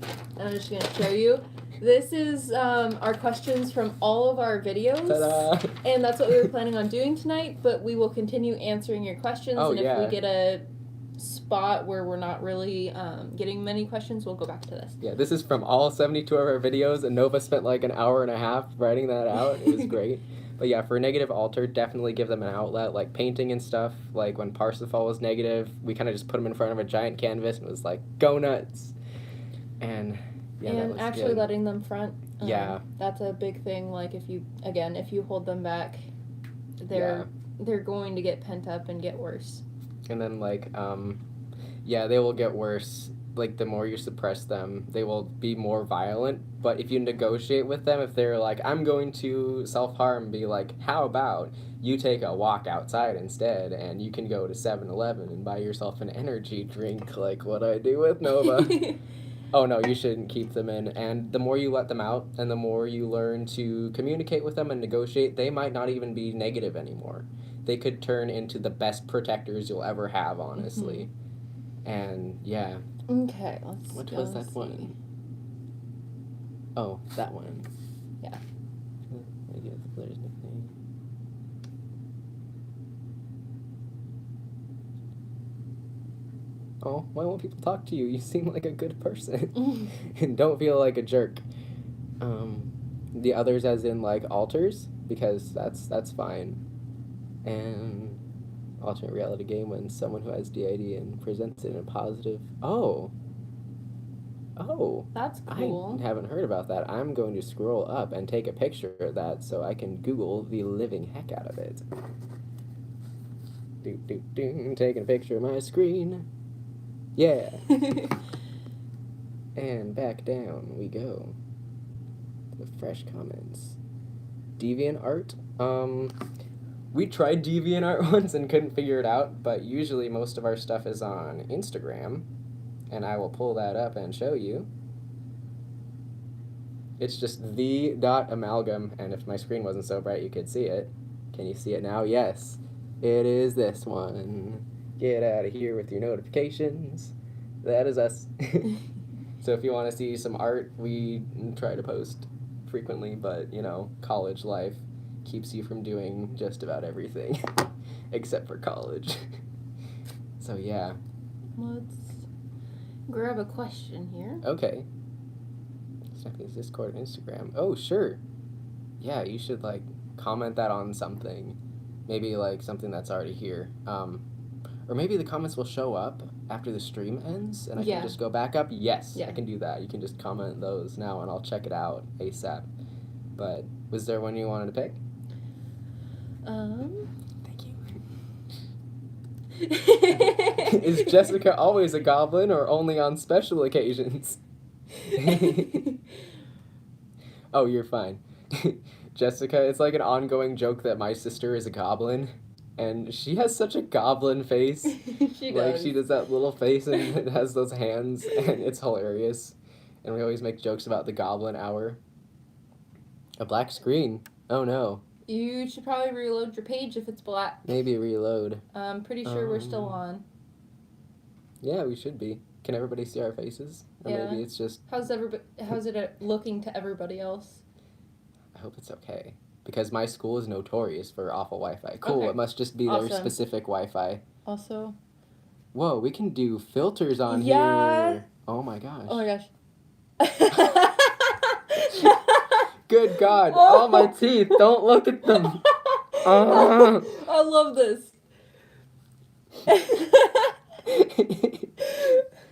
I'm just going to show you. This is our questions from all of our videos. Ta-da! And that's what we were planning on doing tonight, but we will continue answering your questions. Oh, and if we get a spot where we're not really getting many questions, we'll go back to this. Yeah, this is from all 72 of our videos, and Nova spent like an hour and a half writing that out. It was great. But yeah, for a negative altar, definitely give them an outlet, like painting and stuff. Like when Parsifal was negative, we kind of just put him in front of a giant canvas and was like, go nuts. And yeah, and that was actually good. Letting them front. Yeah. That's a big thing. Like if you hold them back, they're going to get pent up and get worse. And then, like, they will get worse. Like, the more you suppress them, they will be more violent. But if you negotiate with them, if they're like, I'm going to self-harm, be like, how about you take a walk outside instead, and you can go to 7-Eleven and buy yourself an energy drink, like what I do with Nova. Oh, no, you shouldn't keep them in. And the more you let them out, and the more you learn to communicate with them and negotiate, they might not even be negative anymore. They could turn into the best protectors you'll ever have, honestly. Mm-hmm. And, yeah. Okay, let's What was that one? Oh, that one. Yeah. Maybe that's the player's nickname. Oh, why won't people talk to you? You seem like a good person. And don't feel like a jerk. The others as in, like, altars? Because that's fine. And alternate reality game when someone who has DID and presents it in a positive. Oh. That's cool. I haven't heard about that. I'm going to scroll up and take a picture of that so I can Google the living heck out of it. Taking a picture of my screen. Yeah. And back down we go. The fresh comments. DeviantArt. We tried DeviantArt once and couldn't figure it out, but usually most of our stuff is on Instagram, and I will pull that up and show you. It's just the.amalgam, and if my screen wasn't so bright, you could see it. Can you see it now? Yes. It is this one. Get out of here with your notifications. That is us. So if you want to see some art, we try to post frequently, but, you know, college life keeps you from doing just about everything, except for college. So, yeah. Let's grab a question here. Okay. Stephanie's Discord and Instagram. Oh, sure. Yeah, you should, like, comment that on something. Maybe, like, something that's already here. Or maybe the comments will show up after the stream ends, and I can just go back up. Yes, I can do that. You can just comment those now, and I'll check it out ASAP. But was there one you wanted to pick? Thank you. Is Jessica always a goblin, or only on special occasions? Oh, you're fine. Jessica, it's like an ongoing joke that my sister is a goblin. And she has such a goblin face. She does. Like, she does that little face and it has those hands, and it's hilarious. And we always make jokes about the goblin hour. A black screen. Oh, no. You should probably reload your page if it's black. Maybe reload. I'm pretty sure we're still on. Yeah, we should be. Can everybody see our faces? Or maybe it's just... How's it looking to everybody else? I hope it's okay. Because my school is notorious for awful Wi-Fi. Cool, okay. It must just be their specific Wi-Fi. Also... Whoa, we can do filters on here. Oh my gosh. Oh my gosh. Good God. Oh, my teeth. Don't look at them. I love this.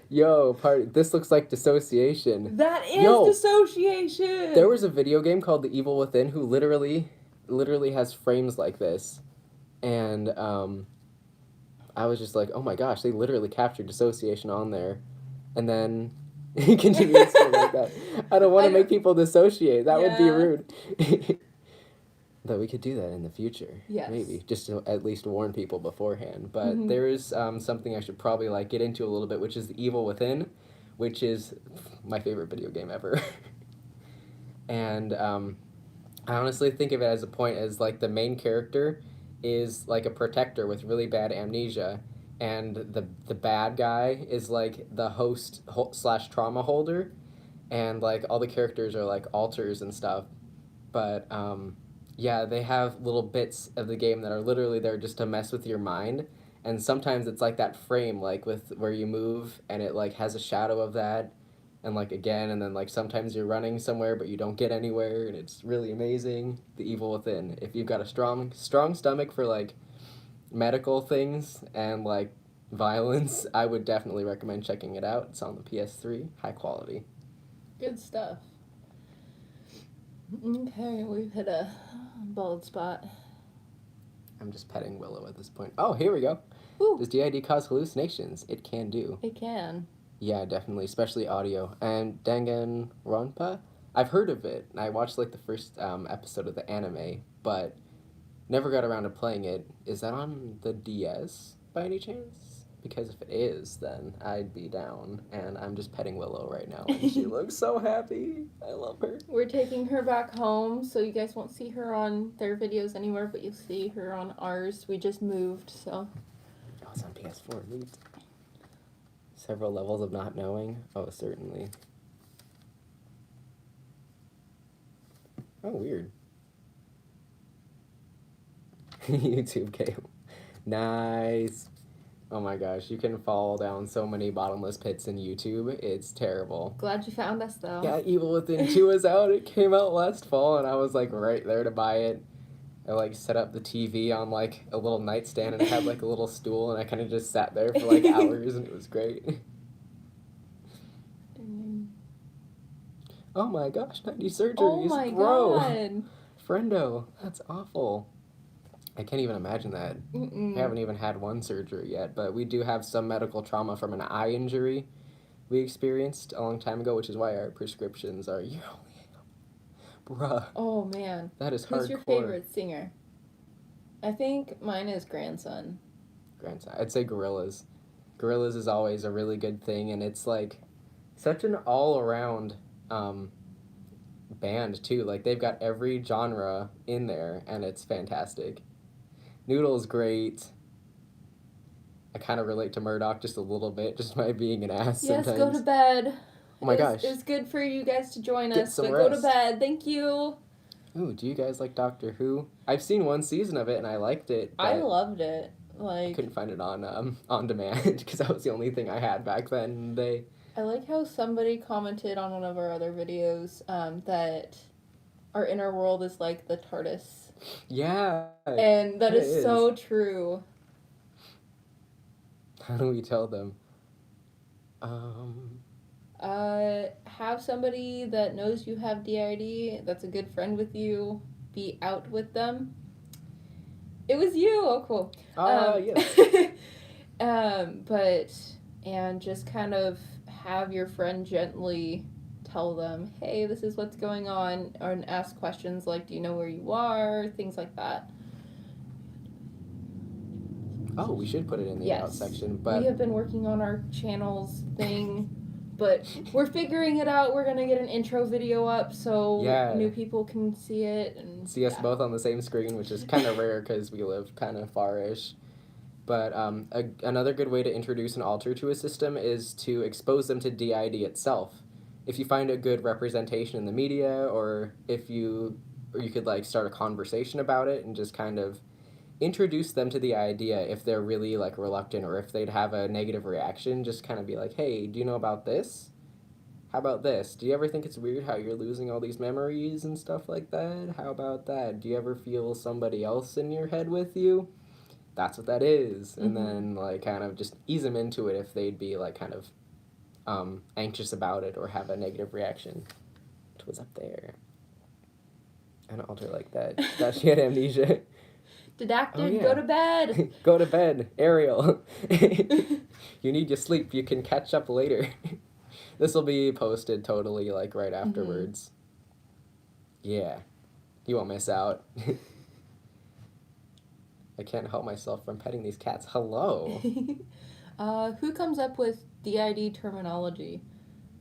Yo, this looks like dissociation. That is dissociation. There was a video game called The Evil Within who literally has frames like this. And I was just like, oh my gosh, they literally captured dissociation on there. And then he continues to like that. I don't want to make people dissociate. That would be rude. Though we could do that in the future. Yes. Maybe. Just to at least warn people beforehand. But there is something I should probably like get into a little bit, which is The Evil Within, which is my favorite video game ever. And I honestly think of it as a point as like the main character is like a protector with really bad amnesia. And the bad guy is like the host / trauma holder. And like all the characters are like alters and stuff. But yeah, they have little bits of the game that are literally there just to mess with your mind. And sometimes it's like that frame, like with where you move and it like has a shadow of that. And like again, and then like sometimes you're running somewhere but you don't get anywhere, and it's really amazing. The Evil Within. If you've got a strong stomach for like medical things and like violence, I would definitely recommend checking it out. It's on the PS3, high quality. Good stuff. Okay, we've hit a bald spot. I'm just petting Willow at this point. Oh, here we go. Woo. Does DID cause hallucinations? It can do. It can. Yeah, definitely, especially audio. And Danganronpa? I've heard of it. I watched like the first episode of the anime, but never got around to playing it. Is that on the DS by any chance? Because if it is, then I'd be down. And I'm just petting Willow right now, and she looks so happy. I love her. We're taking her back home, so you guys won't see her on their videos anywhere, but you'll see her on ours. We just moved, so. Oh, it's on PS4. Neat. Several levels of not knowing. Oh, certainly. Oh, weird. YouTube cable. Nice. Oh my gosh, you can fall down so many bottomless pits in YouTube. It's terrible. Glad you found us, though. Yeah, Evil Within 2 is out. It came out last fall, and I was like right there to buy it. I like set up the TV on like a little nightstand, and I had like a little stool, and I kind of just sat there for like hours, and it was great. Oh my gosh, 90 surgeries, oh my bro. God. Friendo, that's awful. I can't even imagine that. Mm-mm. I haven't even had one surgery yet, but we do have some medical trauma from an eye injury we experienced a long time ago, which is why our prescriptions are yearly. Bruh. Oh man. That is Who's hardcore. your favorite singer? I think mine is Grandson. Grandson. I'd say Gorillaz. Gorillaz is always a really good thing, and it's like such an all-around band too. Like they've got every genre in there, and it's fantastic. Noodle's great. I kind of relate to Murdoch just a little bit, just by being an ass Yes, sometimes. go to bed. Oh my gosh. It's good for you guys to join Get us, some but go to rest. bed. Thank you. Ooh, do you guys like Doctor Who? I've seen one season of it and I liked it. I loved it. Like I couldn't find it on demand because that was the only thing I had back then in the day. I like how somebody commented on one of our other videos that our inner world is like the TARDIS. Yeah. And that is so true. How do we tell them? Have somebody that knows you have DID, that's a good friend with you, be out with them. It was you. Oh, cool. Yes. And just kind of have your friend gently tell them, hey, this is what's going on, and ask questions like, do you know where you are? Things like that. Oh, we should put it in the about section. But we have been working on our channels thing, but we're figuring it out. We're gonna get an intro video up so new people can see it and see us both on the same screen, which is kind of rare because we live kind of far-ish. But another good way to introduce an alter to a system is to expose them to DID itself. If you find a good representation in the media, or you could like start a conversation about it and just kind of introduce them to the idea if they're really like reluctant or if they'd have a negative reaction, just kind of be like, hey, do you know about this? How about this? Do you ever think it's weird how you're losing all these memories and stuff like that? How about that? Do you ever feel somebody else in your head with you? That's what that is. And then like kind of just ease them into it if they'd be like kind of anxious about it or have a negative reaction. It was up there. An alter like that. That she had amnesia. Didactic, go to bed. Go to bed, Ariel. You need your sleep. You can catch up later. This will be posted totally like right afterwards. Yeah. You won't miss out. I can't help myself from petting these cats. Hello. Who comes up with DID terminology?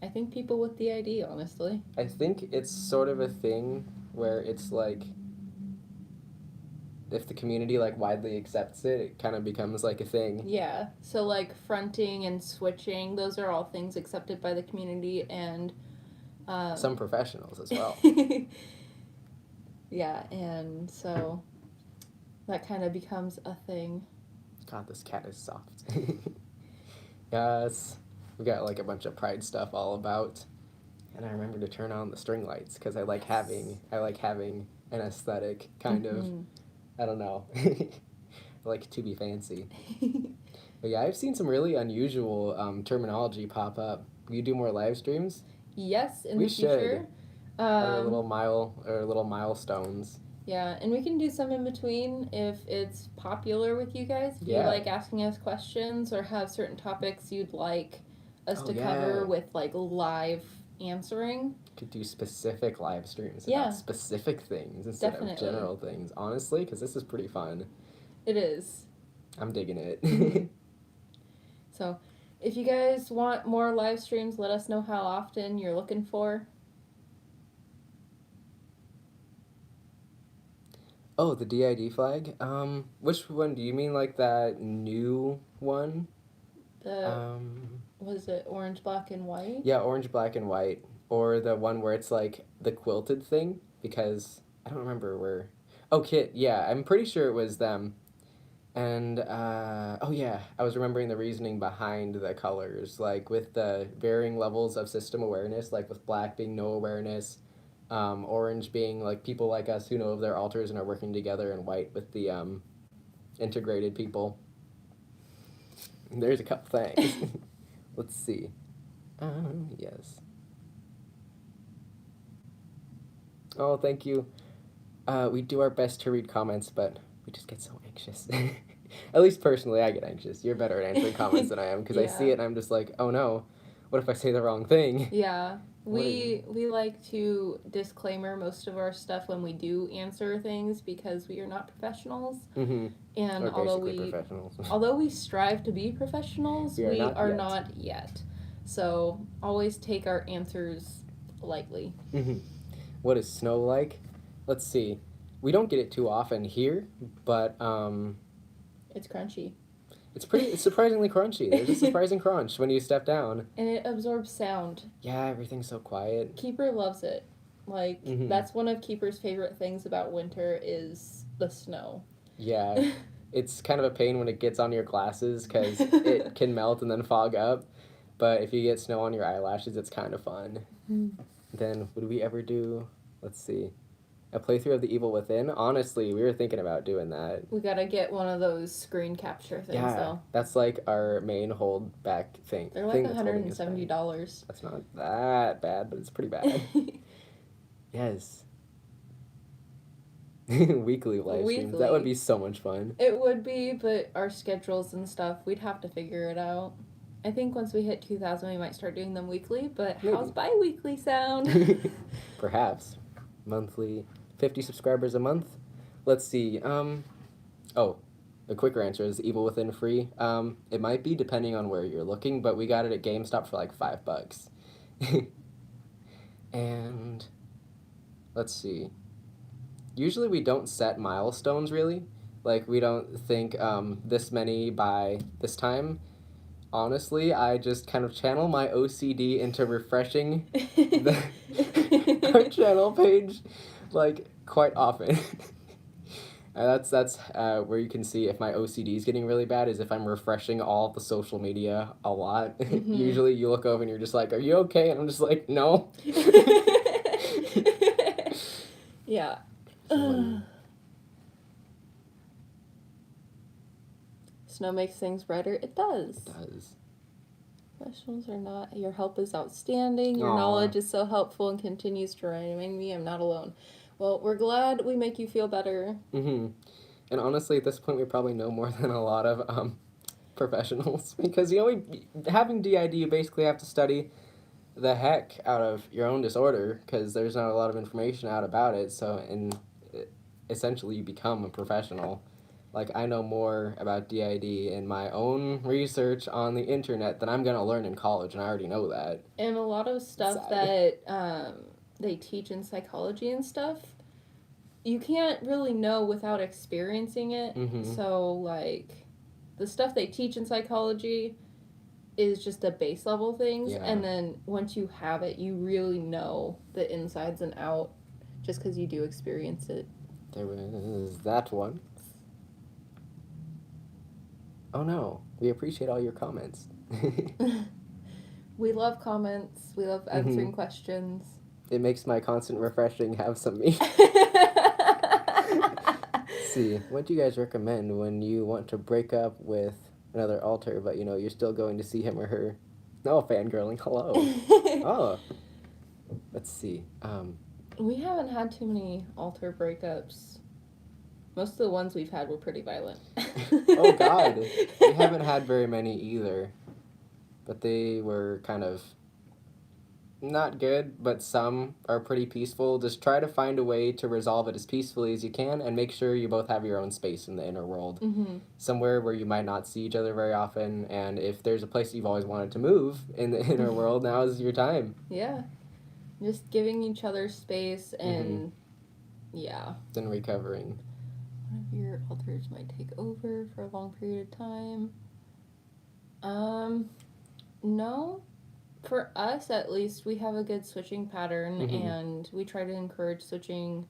I think people with DID, honestly. I think it's sort of a thing where it's like if the community like widely accepts it, it kind of becomes like a thing. Yeah. So like fronting and switching, those are all things accepted by the community and some professionals as well. Yeah, and so that kind of becomes a thing. God, this cat is soft. Yes. We got like a bunch of pride stuff all about. And I remember to turn on the string lights because I like having an aesthetic kind of. I don't know. I like to be fancy. But yeah, I've seen some really unusual terminology pop up. Will you do more live streams? Yes, in the future. Our little milestones. Yeah, and we can do some in between if it's popular with you guys. If you like asking us questions or have certain topics you'd like us to cover with like live answering. Could do specific live streams about specific things instead of general things, honestly, because this is pretty fun. It is. I'm digging it. So, if you guys want more live streams, let us know how often you're looking for. Oh, the DID flag? Which one do you mean, like that new one? Was it orange, black, and white? Yeah, orange, black, and white. Or the one where it's like the quilted thing, because I don't remember where. Oh, Kit, yeah, I'm pretty sure it was them. And, oh yeah, I was remembering the reasoning behind the colors, like with the varying levels of system awareness, like with black being no awareness, Orange being like people like us who know of their altars and are working together, and white with the integrated people. There's a couple things. Let's see. Yes. Oh, thank you. We do our best to read comments, but we just get so anxious. At least personally, I get anxious. You're better at answering comments than I am, because I see it and I'm just like, oh no, what if I say the wrong thing? Yeah. We like to disclaimer most of our stuff when we do answer things, because we are not professionals. Mm-hmm. And Professionals. although we strive to be professionals, we are not yet. So always take our answers lightly. Mm-hmm. What is snow like? Let's see. We don't get it too often here, but it's crunchy. It's surprisingly crunchy. There's a surprising crunch when you step down. And it absorbs sound. Yeah, everything's so quiet. Keeper loves it. Like, that's one of Keeper's favorite things about winter is the snow. Yeah. It's kind of a pain when it gets on your glasses, because it can melt and then fog up. But if you get snow on your eyelashes, it's kind of fun. Then, would we ever do, let's see, a playthrough of The Evil Within? Honestly, we were thinking about doing that. We gotta get one of those screen capture things, though. That's like our main hold back thing. They're like $170. That's not that bad, but it's pretty bad. Yes. Weekly live streams. That would be so much fun. It would be, but our schedules and stuff, we'd have to figure it out. I think once we hit 2,000, we might start doing them weekly, but maybe. How's bi-weekly sound? Perhaps. Monthly. 50 subscribers a month? Let's see. Oh, the quicker answer is Evil Within free. It might be, depending on where you're looking, but we got it at GameStop for like $5. And let's see. Usually we don't set milestones, really. Like, we don't think this many by this time. Honestly, I just kind of channel my OCD into refreshing our channel page, like, quite often. That's where you can see if my OCD is getting really bad, is if I'm refreshing all the social media a lot. Usually you look over and you're just like, are you okay? And I'm just like, no. Yeah. Snow makes things brighter. It does. It does. Professionals are not. Your help is outstanding. Your knowledge is so helpful and continues to remind me I'm not alone. Well, we're glad we make you feel better. And honestly, at this point, we probably know more than a lot of professionals, because, having DID, you basically have to study the heck out of your own disorder, because there's not a lot of information out about it. So, essentially, you become a professional. Like, I know more about DID in my own research on the internet than I'm going to learn in college, and I already know that. And a lot of stuff that they teach in psychology and stuff, you can't really know without experiencing it. So, like, the stuff they teach in psychology is just the base level things, and then once you have it, you really know the insides and out, just because you do experience it. There was that one. Oh no, we appreciate all your comments. We love comments. We love answering questions. It makes my constant refreshing have some meaning. See, what do you guys recommend when you want to break up with another altar, but you're still going to see him or her? No, fangirling. Hello. Oh. Let's see. We haven't had too many altar breakups. Most of the ones we've had were pretty violent. Oh, God. We haven't had very many either. But they were kind of not good, but some are pretty peaceful. Just try to find a way to resolve it as peacefully as you can, and make sure you both have your own space in the inner world. Somewhere where you might not see each other very often, and if there's a place you've always wanted to move in the inner world, now is your time. Yeah. Just giving each other space and, Then recovering. One of your altars might take over for a long period of time. No. For us, at least, we have a good switching pattern, and we try to encourage switching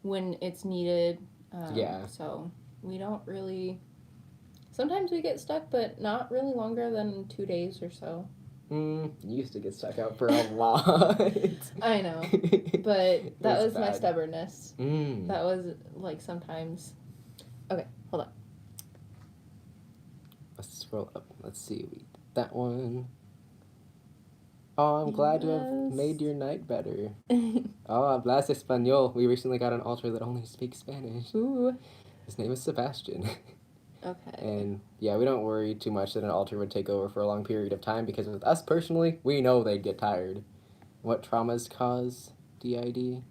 when it's needed. So we don't really... Sometimes we get stuck, but not really longer than 2 days or so. Used to get stuck out for a lot. I know, but that was my bad. stubbornness. That was, like, sometimes... Okay, hold on. Let's scroll up. Let's see. We did that one. Oh, I'm glad to have made your night better. Oh, hablas español. We recently got an altar that only speaks Spanish. Ooh. His name is Sebastian. Okay. And yeah, we don't worry too much that an altar would take over for a long period of time, because with us personally, we know they'd get tired. What traumas cause DID?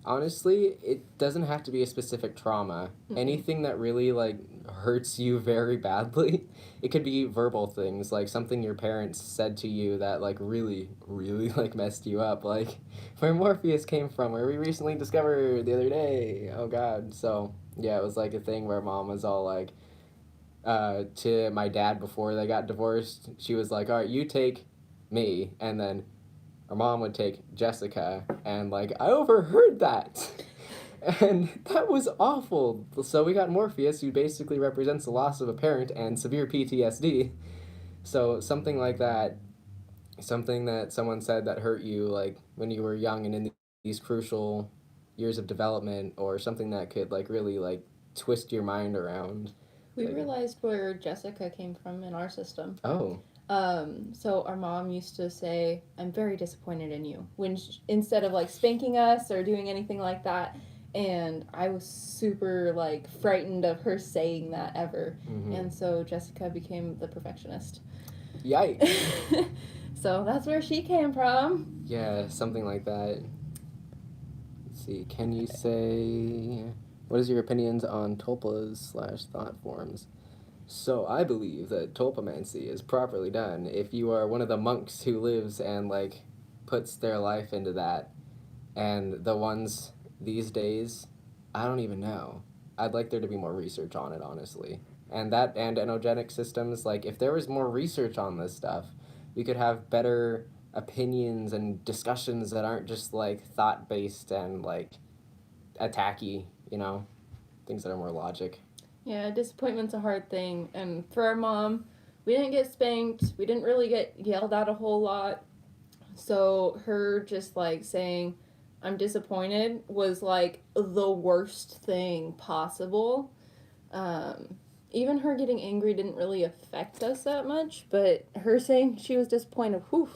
Honestly, it doesn't have to be a specific trauma. Anything that really, like, hurts you very badly. It could be verbal things, like something your parents said to you that, like, really, really, like, messed you up. Like, where Morpheus came from, where we recently discovered the other day. Oh, God. So, yeah, it was, like, a thing where Mom was all, like, to my dad before they got divorced. She was like, all right, you take me, and then our mom would take Jessica, and, like, I overheard that. And that was awful. So we got Morpheus, who basically represents the loss of a parent and severe PTSD. So something like that, something that someone said that hurt you, like, when you were young and in these crucial years of development, or something that could, like, really, like, twist your mind around. We realized where Jessica came from in our system. Oh. So our mom used to say, I'm very disappointed in you, when instead of, like, spanking us or doing anything like that. And I was super, like, frightened of her saying that ever. And so Jessica became the perfectionist. Yikes. So that's where she came from. Yeah, something like that. Let's see, can you say, what is your opinions on tulpas / thought forms? So I believe that tulpamancy is properly done if you are one of the monks who lives and, like, puts their life into that. And the ones these days, I don't even know. I'd like there to be more research on it, honestly. And that, and energetic systems, like, if there was more research on this stuff, we could have better opinions and discussions that aren't just, like, thought-based and, like, attacky, you know? Things that are more logic. Yeah, disappointment's a hard thing. And for our mom, we didn't get spanked. We didn't really get yelled at a whole lot. So her just, like, saying, I'm disappointed was, like, the worst thing possible. Even her getting angry didn't really affect us that much, but her saying she was disappointed, whew.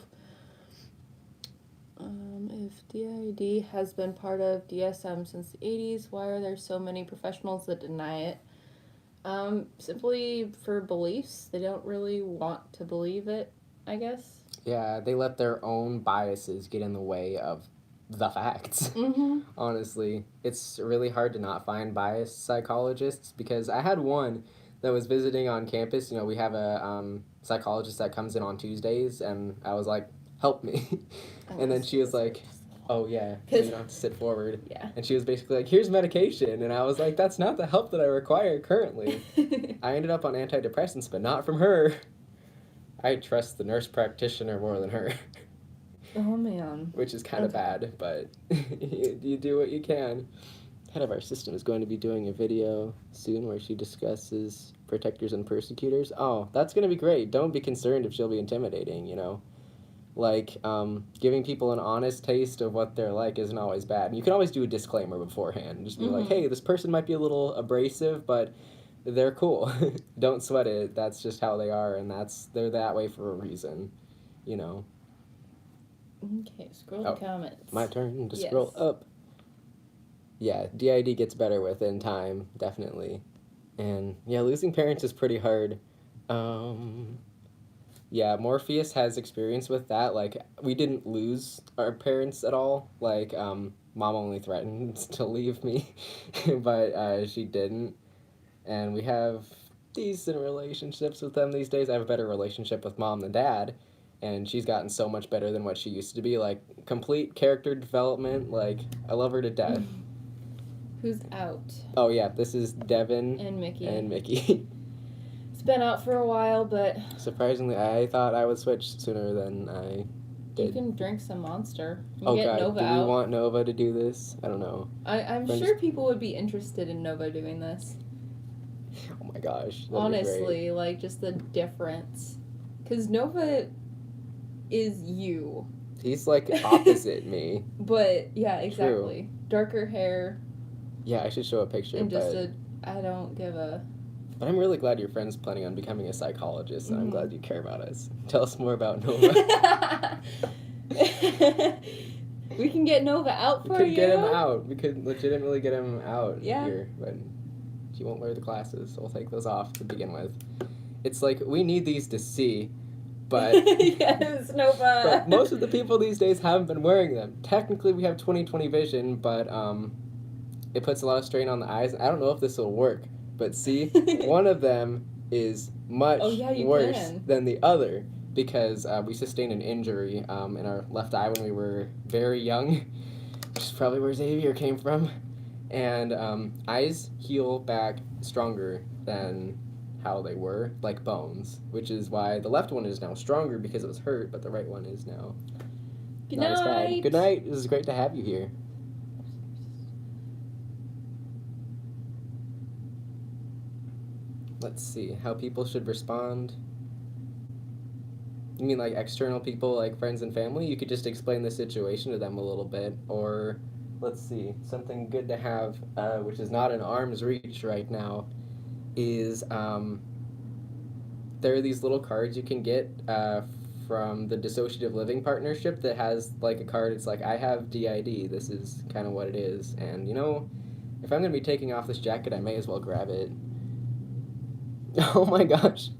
If DID has been part of DSM since the 80s, why are there so many professionals that deny it? Simply for beliefs. They don't really want to believe it, I guess. Yeah, they let their own biases get in the way of the facts. Honestly, it's really hard to not find biased psychologists, because I had one that was visiting on campus. You know, we have a psychologist that comes in on Tuesdays, and I was like, help me. And then she was like, oh yeah, you don't have to sit forward. Yeah. And she was basically like, here's medication. And I was like, that's not the help that I require currently. I ended up on antidepressants, but not from her. I trust the nurse practitioner more than her. Oh, man. Which is kind of bad, but you do what you can. Head of our system is going to be doing a video soon where she discusses protectors and persecutors. Oh, that's going to be great. Don't be concerned if she'll be intimidating, you know. Like, giving people an honest taste of what they're like isn't always bad. And you can always do a disclaimer beforehand. Just be like, hey, this person might be a little abrasive, but they're cool. Don't sweat it. That's just how they are, and they're that way for a reason, you know. Okay, scroll the comments. My turn to scroll up. Yeah, DID gets better within time, definitely. And, yeah, losing parents is pretty hard. Yeah, Morpheus has experience with that. Like, we didn't lose our parents at all. Like, Mom only threatened to leave me, but she didn't. And we have decent relationships with them these days. I have a better relationship with Mom than Dad, and she's gotten so much better than what she used to be. Like, complete character development. Like, I love her to death. Who's out? Oh, yeah, this is Devin. And Mickey. It's been out for a while, but... Surprisingly, I thought I would switch sooner than I did. You can drink some Monster. You oh, get God, Nova do we out. want Nova to do this? I don't know. I'm sure people would be interested in Nova doing this. Oh, my gosh. Honestly, like, just the difference. Because Nova is you. He's like opposite me. But, yeah, exactly. True. Darker hair. Yeah, I should show a picture. And just I don't give a... But I'm really glad your friend's planning on becoming a psychologist, and I'm glad you care about us. Tell us more about Nova. We can get Nova out for you. We could get him out. We could legitimately get him out here, but he won't wear the glasses, so we'll take those off to begin with. It's like, we need these to see, but... Yes, Nova. But most of the people these days haven't been wearing them. Technically, we have 20/20 vision, but it puts a lot of strain on the eyes. I don't know if this will work, but see, one of them is much worse than the other because we sustained an injury in our left eye when we were very young, which is probably where Xavier came from. And eyes heal back stronger than how they were, like bones, which is why the left one is now stronger because it was hurt, but the right one is now not as bad. Good night. It was great to have you here. Let's see how people should respond. You mean like external people, like friends and family? You could just explain the situation to them a little bit. Or, let's see, something good to have, which is not in arm's reach right now, is there are these little cards you can get from the Dissociative Living Partnership that has like a card. It's like, I have DID. This is kind of what it is. And, you know, if I'm going to be taking off this jacket, I may as well grab it. Oh my gosh.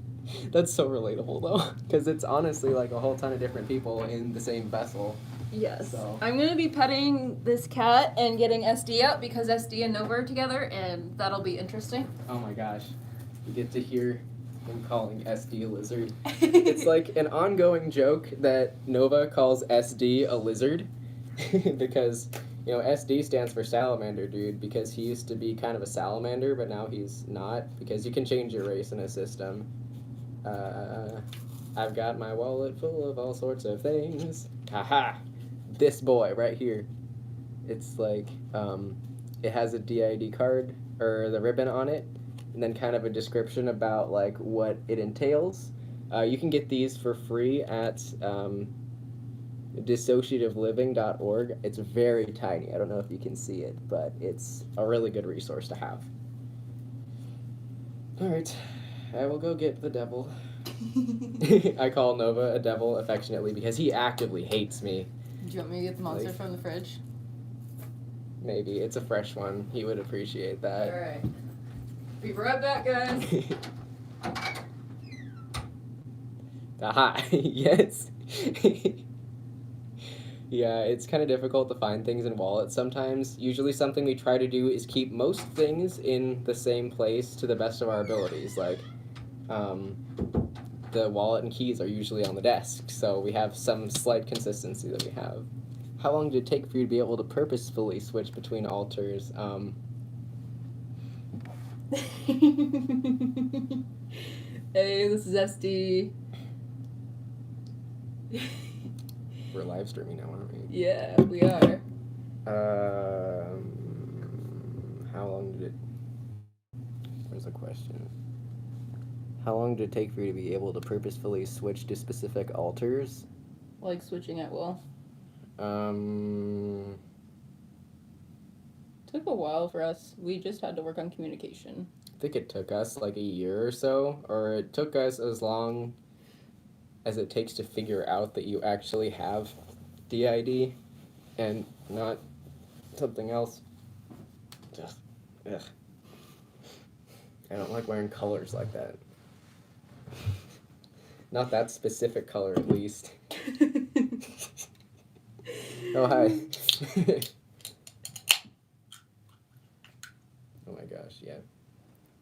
That's so relatable, though, because it's honestly like a whole ton of different people in the same vessel. Yes. So. I'm going to be petting this cat and getting SD out because SD and Nova are together, and that'll be interesting. Oh my gosh. You get to hear him calling SD a lizard. It's like an ongoing joke that Nova calls SD a lizard because, you know, SD stands for salamander dude because he used to be kind of a salamander, but now he's not because you can change your race in a system. I've got my wallet full of all sorts of things. Haha! This boy right here. It's like, it has a DID card, or the ribbon on it, and then kind of a description about, like, what it entails. You can get these for free at dissociativeliving.org. It's very tiny. I don't know if you can see it, but it's a really good resource to have. Alright. I will go get the devil. I call Nova a devil affectionately because he actively hates me. Do you want me to get the monster from the fridge? Maybe. It's a fresh one. He would appreciate that. Alright. Be right back, guys. Aha! Yes! Yeah, it's kind of difficult to find things in wallets sometimes. Usually something we try to do is keep most things in the same place to the best of our abilities. Like, the wallet and keys are usually on the desk, so we have some slight consistency that we have. How long did it take for you to be able to purposefully switch between altars? Hey, this is SD. We're live streaming now, aren't we? Yeah, we are. How long did it... Where's the question? How long did it take for you to be able to purposefully switch to specific altars? Like switching at will. Took a while for us. We just had to work on communication. I think it took us like a year or so, or it took us as long as it takes to figure out that you actually have DID and not something else. Ugh. I don't like wearing colors like that. Not that specific color, at least. Oh, hi. Oh my gosh, yeah.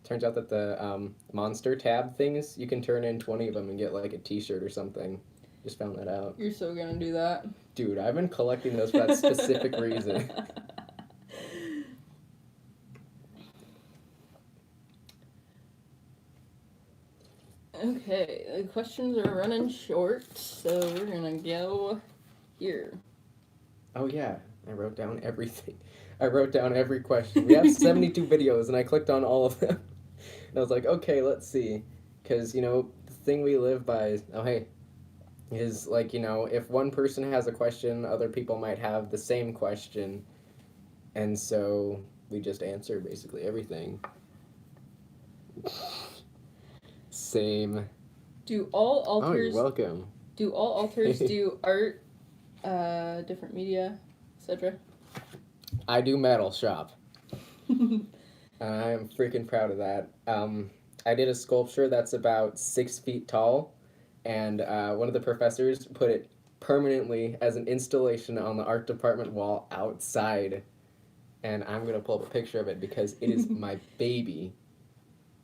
Turns out that the monster tab things, you can turn in 20 of them and get like a t-shirt or something. Just found that out. You're so gonna do that? Dude, I've been collecting those for that specific reason. Okay, the questions are running short, so we're gonna go here. Oh yeah, I wrote down everything. I wrote down every question. We have 72 videos, and I clicked on all of them. And I was like, okay, let's see. Because, you know, the thing we live by is, is like, you know, if one person has a question, other people might have the same question, and so we just answer basically everything. Same. Do all altars... Oh, you're welcome. Do all altars do art, different media, etc.? I do metal shop. I'm freaking proud of that. I did a sculpture that's about 6 feet tall, and one of the professors put it permanently as an installation on the art department wall outside. And I'm going to pull up a picture of it because it is my baby.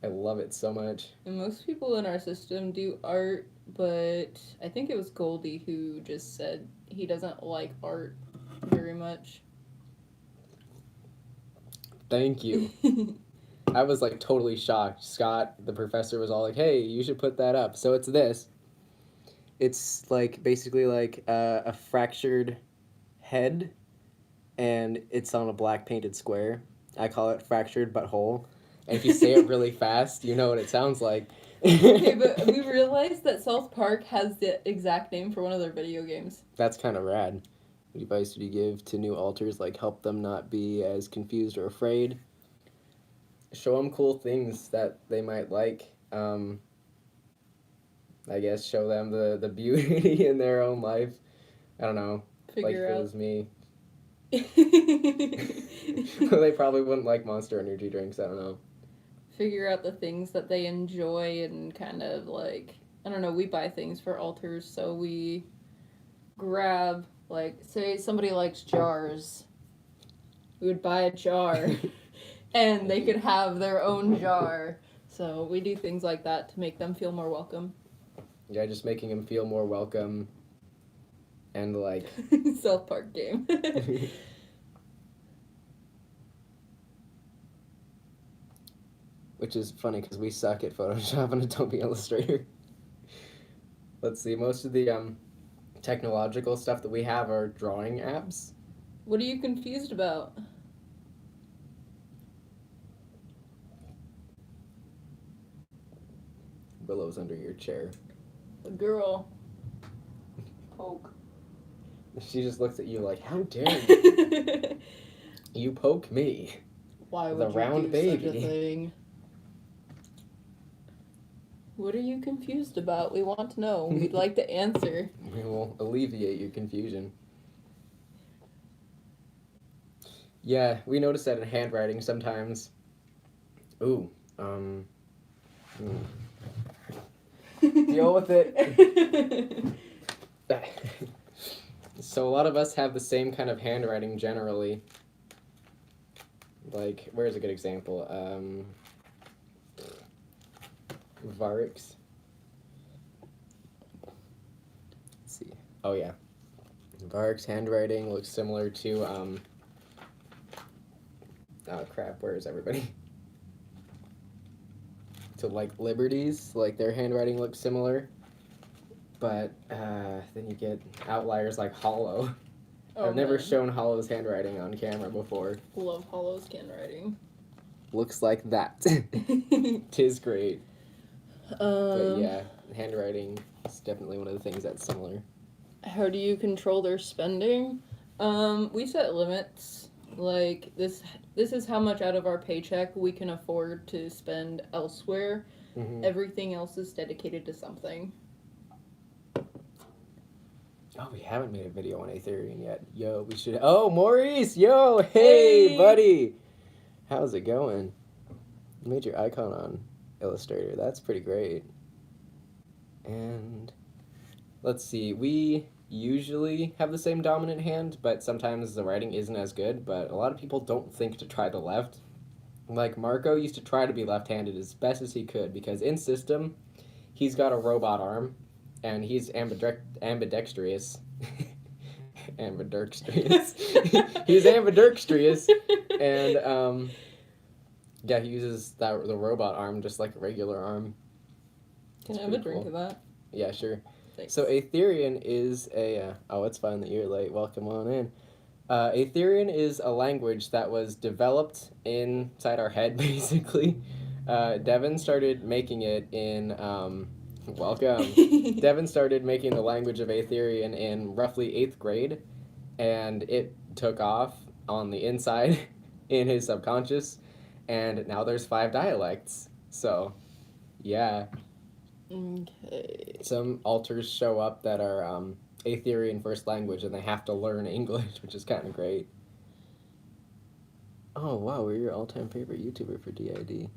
I love it so much. And most people in our system do art, but I think it was Goldie who just said he doesn't like art very much. Thank you. I was like totally shocked. Scott, the professor, was all like, hey, you should put that up. So it's this. It's like basically like a fractured head, and it's on a black painted square. I call it fractured but whole. And if you say it really fast, you know what it sounds like. Okay, but we realized that South Park has the exact name for one of their video games. That's kind of rad. What advice would you give to new alters? Like, help them not be as confused or afraid? Show them cool things that they might like. I guess show them the beauty in their own life. I don't know. Figure like, out. If it was me. They probably wouldn't like Monster Energy drinks. I don't know. Figure out the things that they enjoy and kind of like, I don't know, we buy things for altars, so we grab, like, say somebody likes jars. We would buy a jar and they could have their own jar. So we do things like that to make them feel more welcome. Yeah, just making them feel more welcome and like... South Park game. Which is funny because we suck at Photoshop and Adobe Illustrator. Let's see, most of the technological stuff that we have are drawing apps. What are you confused about? Willow's under your chair. The girl. Poke. She just looks at you like, how dare you? You poke me. Why would the you round do baby. such a thing? What are you confused about? We want to know. We'd like to answer. We will alleviate your confusion. Yeah, we notice that in handwriting sometimes. Ooh, Deal with it. So a lot of us have the same kind of handwriting generally. Like, where's a good example? Varrick's. Let's see. Oh yeah. Varrick's handwriting looks similar to oh crap, where is everybody? To like Liberty's, like their handwriting looks similar. But then you get outliers like Hollow. Oh, I've never man. shown Hollow's handwriting on camera before. Love Hollow's handwriting. Looks like that. Tis great. But yeah, handwriting is definitely one of the things that's similar. How do you control their spending? We set limits. Like, this is how much out of our paycheck we can afford to spend elsewhere. Mm-hmm. Everything else is dedicated to something. Oh, we haven't made a video on Aetherian yet. Yo, we should... Oh, Maurice! Yo! Hey, buddy! How's it going? You made your icon on Illustrator. That's pretty great. And... let's see. We usually have the same dominant hand, but sometimes the writing isn't as good. But a lot of people don't think to try the left. Like, Marco used to try to be left-handed as best as he could, because in system, he's got a robot arm. And he's ambidextrous. Ambidextrous. He's ambidextrous. And, yeah, he uses the robot arm just like a regular arm. Can I have a drink of that? Yeah, sure. Thanks. So Aetherian is a... oh, it's fine that you're late. Welcome on in. Aetherian is a language that was developed inside our head, basically. Devin started making it in... Welcome. Devin started making the language of Aetherian in roughly 8th grade, and it took off on the inside in his subconscious, and now there's 5 dialects. So, yeah. Okay. Some alters show up that are Aetherian first language, and they have to learn English, which is kind of great. Oh, wow, we're your all-time favorite YouTuber for DID.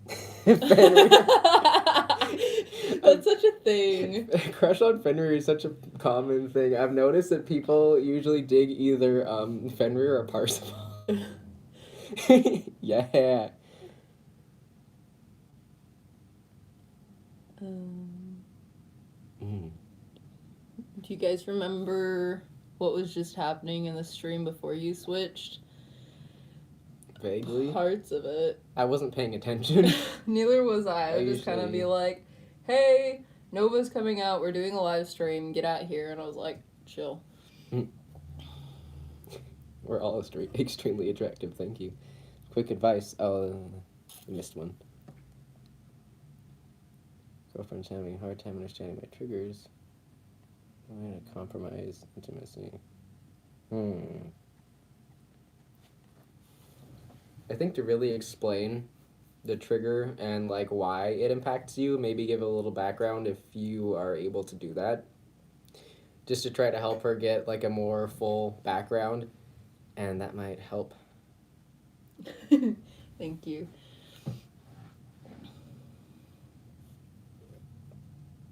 That's such a thing. Crush on Fenrir is such a common thing. I've noticed that people usually dig either Fenrir or Parsifal. Yeah. Do you guys remember what was just happening in the stream before you switched? Vaguely. Parts of it. I wasn't paying attention. Neither was I. I would just kind of be like, hey, Nova's coming out. We're doing a live stream. Get out here. And I was like, chill. We're all extremely attractive. Thank you. Quick advice. Oh, I missed one. Girlfriend's having a hard time understanding my triggers. I'm going to compromise intimacy. I think to really explain the trigger and like why it impacts you, maybe give a little background if you are able to do that. Just to try to help her get like a more full background, and that might help. Thank you.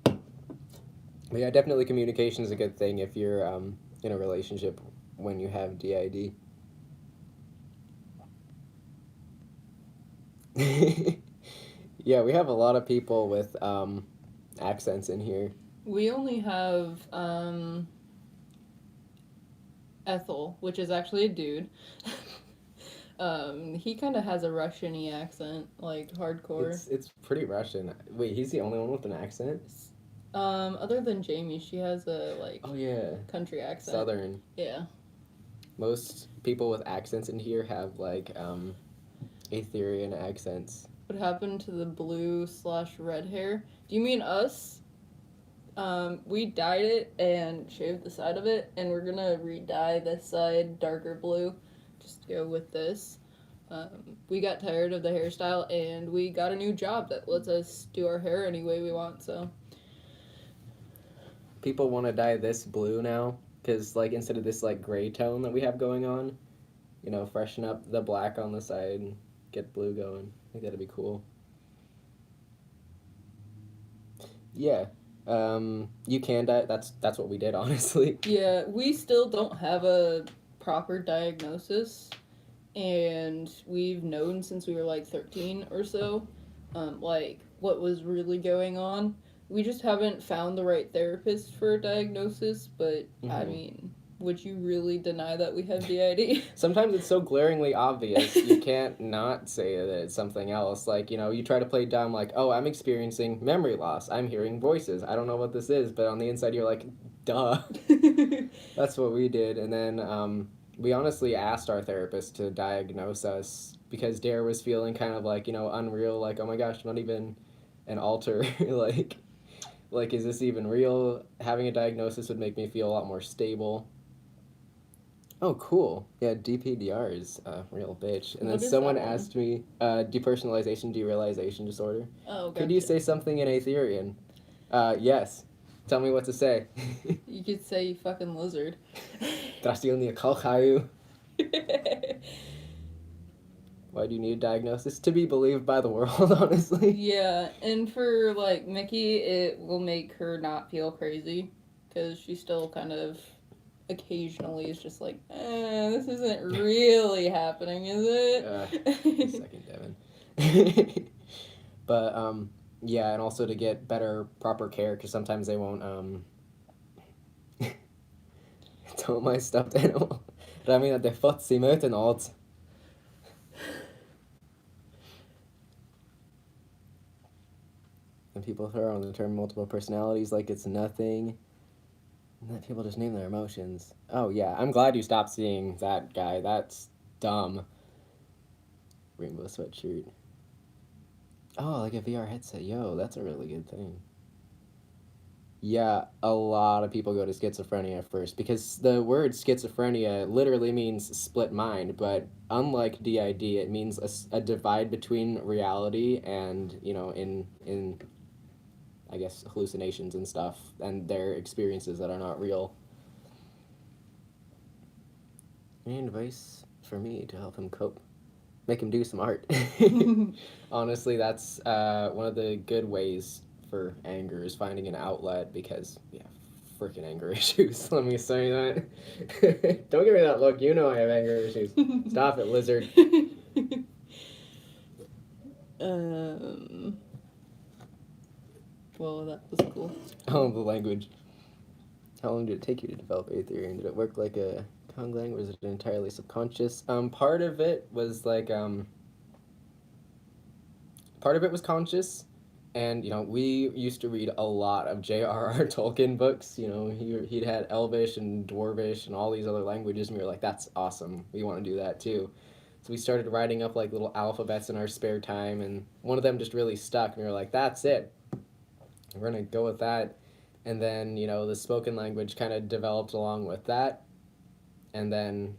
But yeah, definitely communication is a good thing if you're in a relationship when you have DID. Yeah, we have a lot of people with accents in here. We only have Ethel, which is actually a dude. He kind of has a Russian-y accent, like hardcore. It's pretty Russian. Wait, he's the only one with an accent? Other than Jamie, she has a country accent. Southern. Yeah. Most people with accents in here have like Aetherian accents. What happened to the blue/red hair? Do you mean us? We dyed it and shaved the side of it, and we're gonna re-dye this side darker blue, just to go with this. We got tired of the hairstyle, and we got a new job that lets us do our hair any way we want, so. People want to dye this blue now, because like instead of this like gray tone that we have going on, you know, freshen up the black on the side and get blue going. I think that'd be cool. Yeah. You can dye. That's what we did, honestly. Yeah, we still don't have a proper diagnosis, and we've known since we were like 13 or so, like what was really going on. We just haven't found the right therapist for a diagnosis, but I mean, would you really deny that we have DID? Sometimes it's so glaringly obvious, you can't not say that it's something else. Like, you know, you try to play dumb, like, oh, I'm experiencing memory loss. I'm hearing voices. I don't know what this is, but on the inside you're like, duh. That's what we did. And then we honestly asked our therapist to diagnose us because Dare was feeling kind of like, you know, unreal, like, oh my gosh, not even an alter, like, is this even real? Having a diagnosis would make me feel a lot more stable. Oh, cool. Yeah, DPDR is a real bitch. And then someone asked me, depersonalization, derealization disorder. Oh, gotcha. Could you say something in Aetherian? Yes. Tell me what to say. You could say you fucking lizard. Why do you need a diagnosis? To be believed by the world, honestly. Yeah, and for, like, Mickey, it will make her not feel crazy, because she still kind of occasionally is just like, this isn't really happening, is it? Second, Devin. But, yeah, and also to get better, proper care, because sometimes they won't, tell my stuffed animal. I mean, det är fotsig möten allt. And people throw around the term multiple personalities like it's nothing. And that people just name their emotions. Oh, yeah. I'm glad you stopped seeing that guy. That's dumb. Rainbow sweatshirt. Oh, like a VR headset. Yo, that's a really good thing. Yeah, a lot of people go to schizophrenia first because the word schizophrenia literally means split mind, but unlike DID, it means a divide between reality and, in I guess hallucinations and stuff and their experiences that are not real. Any advice for me to help him cope? Make him do some art. Honestly, that's one of the good ways for anger is finding an outlet because, yeah, freaking anger issues. Let me say that. Don't give me that look. You know I have anger issues. Stop it, lizard. Well, that was cool. Oh, the language. How long did it take you to develop Aether? And did it work like a tongue language? Was it entirely subconscious? Part of it was like, part of it was conscious. And, we used to read a lot of J.R.R. Tolkien books. He'd had Elvish and Dwarvish and all these other languages, and we were like, that's awesome. We want to do that too. So we started writing up like little alphabets in our spare time, and one of them just really stuck, and we were like, that's it. We're going to go with that. And then, the spoken language kind of developed along with that. And then,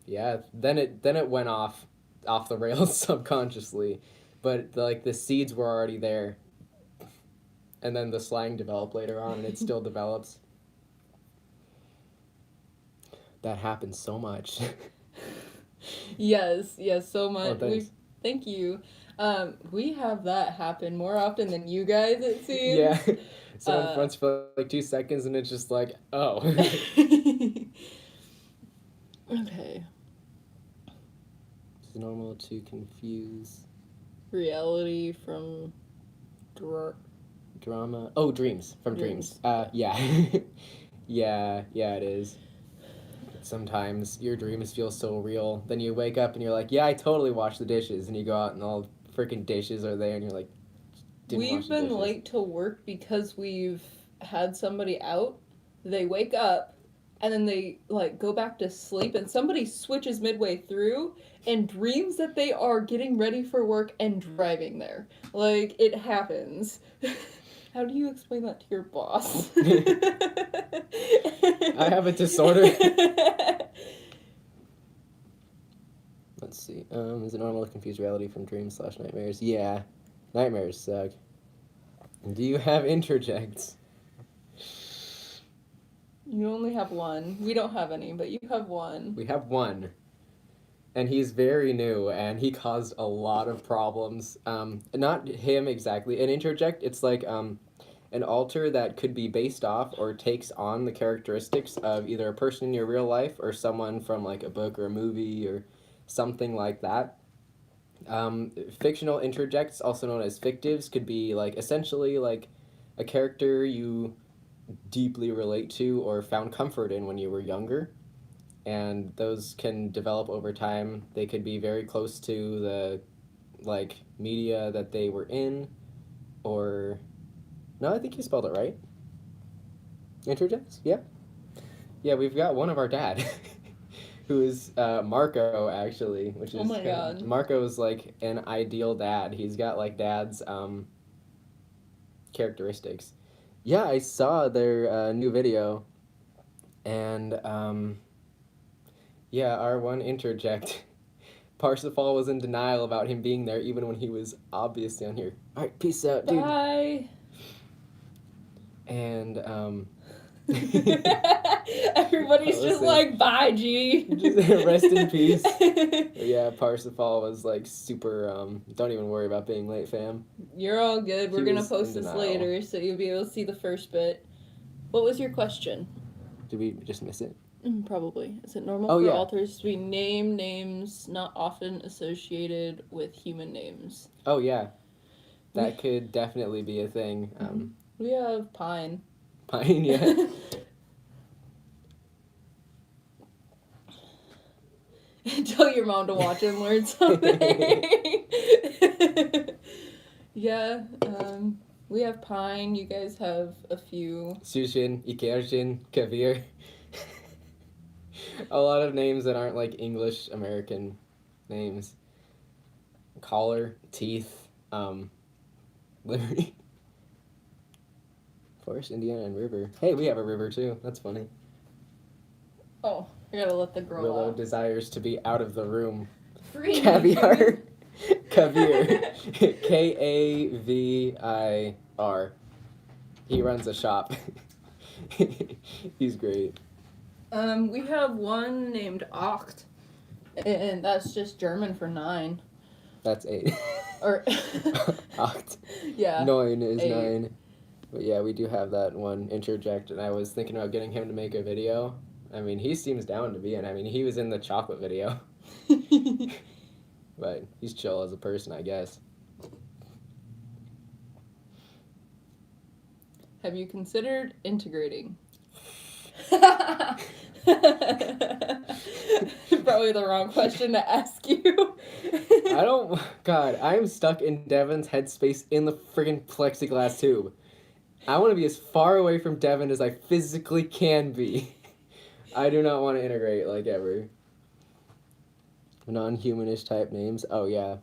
yeah, then it went off the rails subconsciously. But the seeds were already there. And then the slang developed later on, and it still develops. That happens so much. Yes, so much. Oh, thanks. Thank you. We have that happen more often than you guys, it seems. Yeah. Someone fronts for like 2 seconds, and it's just like, oh. Okay. It's normal to confuse reality from drama. Oh, dreams from dreams. Yeah. yeah, it is. Sometimes your dreams feel so real. Then you wake up and you're like, yeah, I totally washed the dishes. And you go out and all freaking dishes are there and you're like, we've been late to work because we've had somebody out. They wake up and then they go back to sleep and somebody switches midway through and dreams that they are getting ready for work and driving there. It happens. How do you explain that to your boss? I have a disorder. Let's see. Is it normal to confuse reality from dreams/nightmares? Yeah. Nightmares suck. Do you have interjects? You only have one. We don't have any, but you have one. We have one. And he's very new, and he caused a lot of problems. Not him exactly. An interject, it's like an alter that could be based off or takes on the characteristics of either a person in your real life or someone from like a book or a movie or something like that. Fictional interjects, also known as fictives, could be essentially a character you deeply relate to or found comfort in when you were younger. And those can develop over time. They could be very close to the media that they were in, or no, I think you spelled it right. Interjects? Yeah. Yeah, we've got one of our dad, who is Marco, actually, which is... Oh my god. Marco's an ideal dad. He's got dad's characteristics. Yeah, I saw their new video, and yeah, our one interject. Parsifal was in denial about him being there even when he was obviously on here. Alright, peace out, dude. Bye. And, everybody's just like, bye, G. Just rest in peace. Yeah, Parsifal was super, don't even worry about being late, fam. You're all good. We're gonna post this later, so you'll be able to see the first bit. What was your question? Did we just miss it? Probably. Is it normal for authors to be name names not often associated with human names? Oh, yeah. That could definitely be a thing. We have Pine. Pine, yeah. Tell your mom to watch and learn something. Yeah, we have Pine. You guys have a few. Sushin, Ikershin, Kavir. A lot of names that aren't English American names. Collar, Teeth, Liberty. Forest, Indiana, and river. Hey, we have a river too. That's funny. Oh, I gotta let the girl Willow out. desires to be out of the room. Free. Caviar. Kavir. Kavir. He runs a shop. He's great. We have one named Oct, and that's just German for 9. That's 8. Or Oct. Yeah. 9 is 8. 9. But yeah, we do have that one interject, and I was thinking about getting him to make a video. I mean, he seems down to be in. I mean, he was in the chocolate video. But he's chill as a person, I guess. Have you considered integrating? Probably the wrong question to ask you. God, I'm stuck in Devin's headspace in the friggin' plexiglass tube. I want to be as far away from Devin as I physically can be. I do not want to integrate, like, ever. Non-humanish type names. Oh, yeah.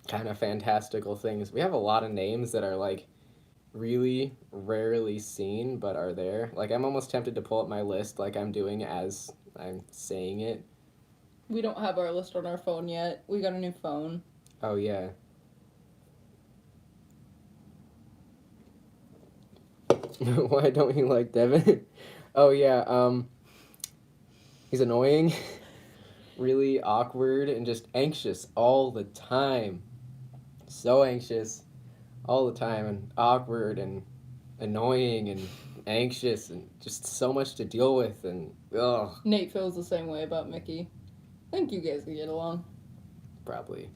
Kind of fantastical things. We have a lot of names that are, like, really rarely seen, but are there. Like, I'm almost tempted to pull up my list like I'm doing as I'm saying it. We don't have our list on our phone yet. We got a new phone. Oh, yeah. Why don't you like Devin? Oh, yeah, he's annoying. Really awkward and just anxious all the time. So anxious all the time, and awkward and annoying and anxious and just so much to deal with, and ugh. Nate feels the same way about Mickey. I think you guys can get along. Probably.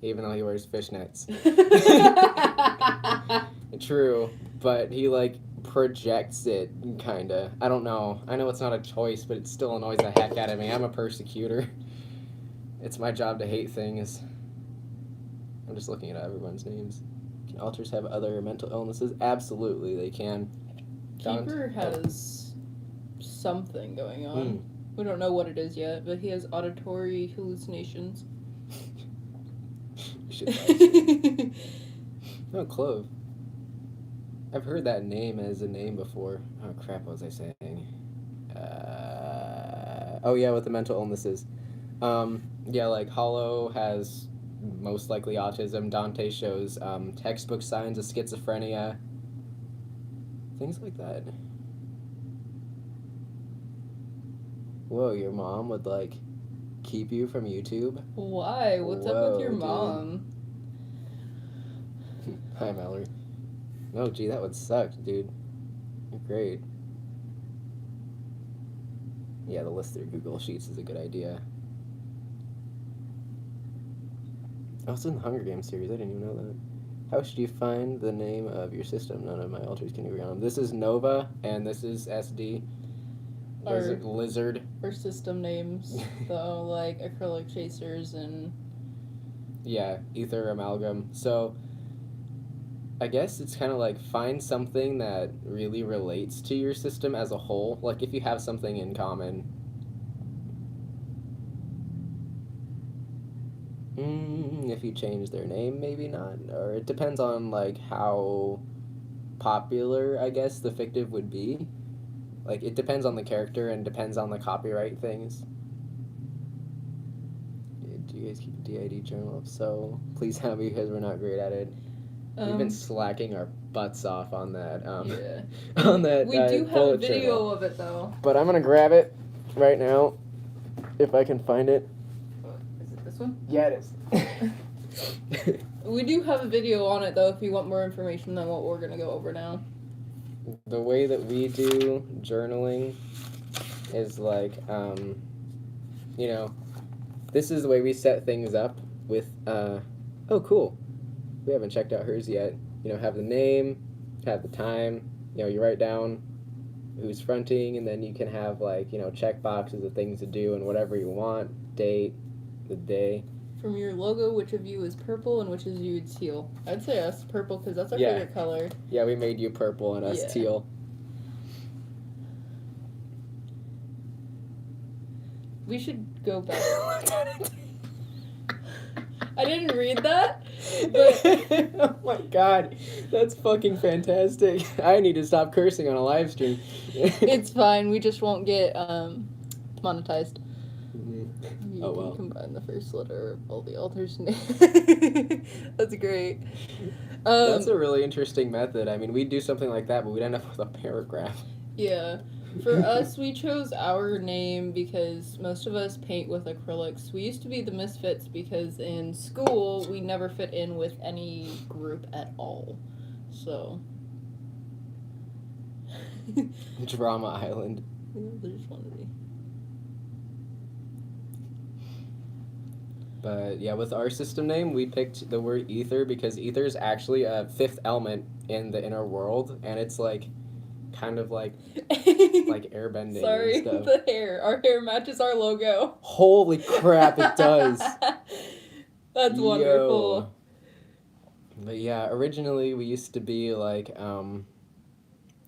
Even though he wears fishnets. True, but he, like, projects it, kinda. I don't know. I know it's not a choice, but it still annoys the heck out of me. I'm a persecutor. It's my job to hate things. I'm just looking at everyone's names. Can alters have other mental illnesses? Absolutely, they can. Keeper has something going on. We don't know what it is yet, but he has auditory hallucinations. No, Clove. I've heard that name as a name before. Oh, crap, what was I saying? Oh, yeah, with the mental illnesses. Yeah, like, Hollow has most likely autism. Dante shows textbook signs of schizophrenia. Things like that. Whoa, your mom would, like, keep you from YouTube? Why? What's up with your mom? Hi, Mallory. Oh, gee, that would suck, dude. You're great. Yeah, the list through Google Sheets is a good idea. Oh, it's in the Hunger Games series. I didn't even know that. How should you find the name of your system? None of my alters can agree on them. This is Nova, and this is SD. Lizard. Our system names, though, like Acrylic Chasers and... Yeah, Aether, Amalgam. So, I guess it's kind of like find something that really relates to your system as a whole. Like, if you have something in common. If you change their name, maybe not. Or it depends on, like, how popular, I guess, the fictive would be. Like, it depends on the character and depends on the copyright things. Do you guys keep a DID journal? If so, please help me because we're not great at it. We've been slacking our butts off on that. Yeah. On that. We do have a video journal. of it, though. But I'm gonna grab it right now, if I can find it. Is it this one? Yeah, it is. We do have a video on it, though, if you want more information than what we're gonna go over now. The way that we do journaling is like, you know, this is the way we set things up with, oh, cool. We haven't checked out hers yet. You know, have the name, have the time, you know, you write down who's fronting, and then you can have, like, you know, check boxes of things to do and whatever you want, date, the day. From your logo, which of you is purple and which of you is teal? I'd say us, purple, because that's our favorite color. Yeah, we made you purple and us teal. We should go back. I didn't read that, but... Oh my god, that's fucking fantastic. I need to stop cursing on a live stream. It's fine, we just won't get monetized. Mm-hmm. You can combine the first letter of all the authors' names. That's great. That's a really interesting method. I mean, we'd do something like that, but we'd end up with a paragraph. Yeah. For us, we chose our name because most of us paint with acrylics. We used to be the Misfits because in school, we never fit in with any group at all. So. Drama Island. They just want to be. But yeah, with our system name, we picked the word Aether because Aether is actually a fifth element in the inner world, and it's like kind of like airbending. Sorry, and stuff. The hair. Our hair matches our logo. Holy crap, it does. That's wonderful. But yeah, originally we used to be like, the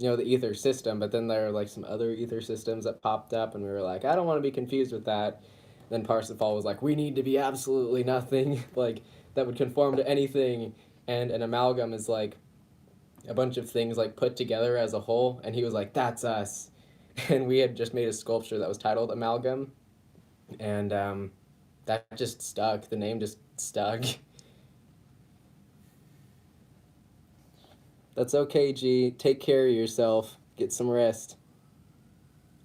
Aether system, but then there were like some other Aether systems that popped up, and we were like, I don't want to be confused with that. Then Parsifal was like, we need to be absolutely nothing, like, that would conform to anything, and an amalgam is like a bunch of things like put together as a whole, and he was like, that's us. And we had just made a sculpture that was titled Amalgam, and that just stuck. The name just stuck. That's okay, G. Take care of yourself. Get some rest.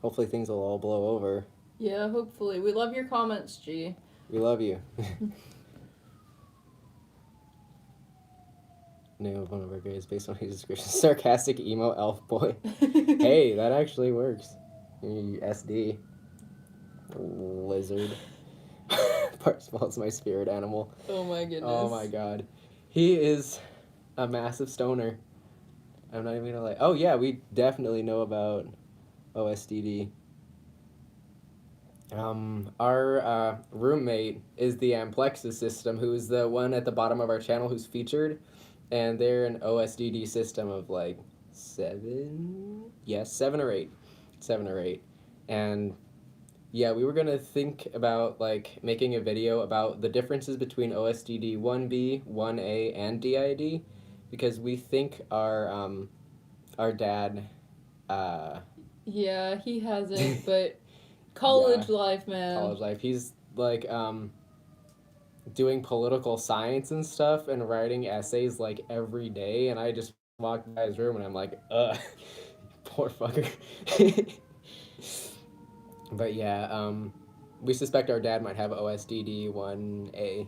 Hopefully things will all blow over. Yeah, hopefully. We love your comments, G. We love you. Name of one of our grades based on his description. Sarcastic emo elf boy. Hey, that actually works. SD. Lizard. Parsifal's my spirit animal. Oh my goodness. Oh my god. He is a massive stoner. I'm not even gonna lie. Oh yeah, we definitely know about OSDD. Our roommate is the Amplexus system, who's the one at the bottom of our channel who's featured, and they're an OSDD system of like 7 or 8. 7 or 8. And yeah, we were gonna think about like making a video about the differences between OSDD 1B, 1A, and DID, because we think our dad yeah, he hasn't, but college life, man. College life. He's like doing political science and stuff and writing essays like every day, and I just walked by his room and I'm like, poor fucker. But yeah, we suspect our dad might have OSDD 1A.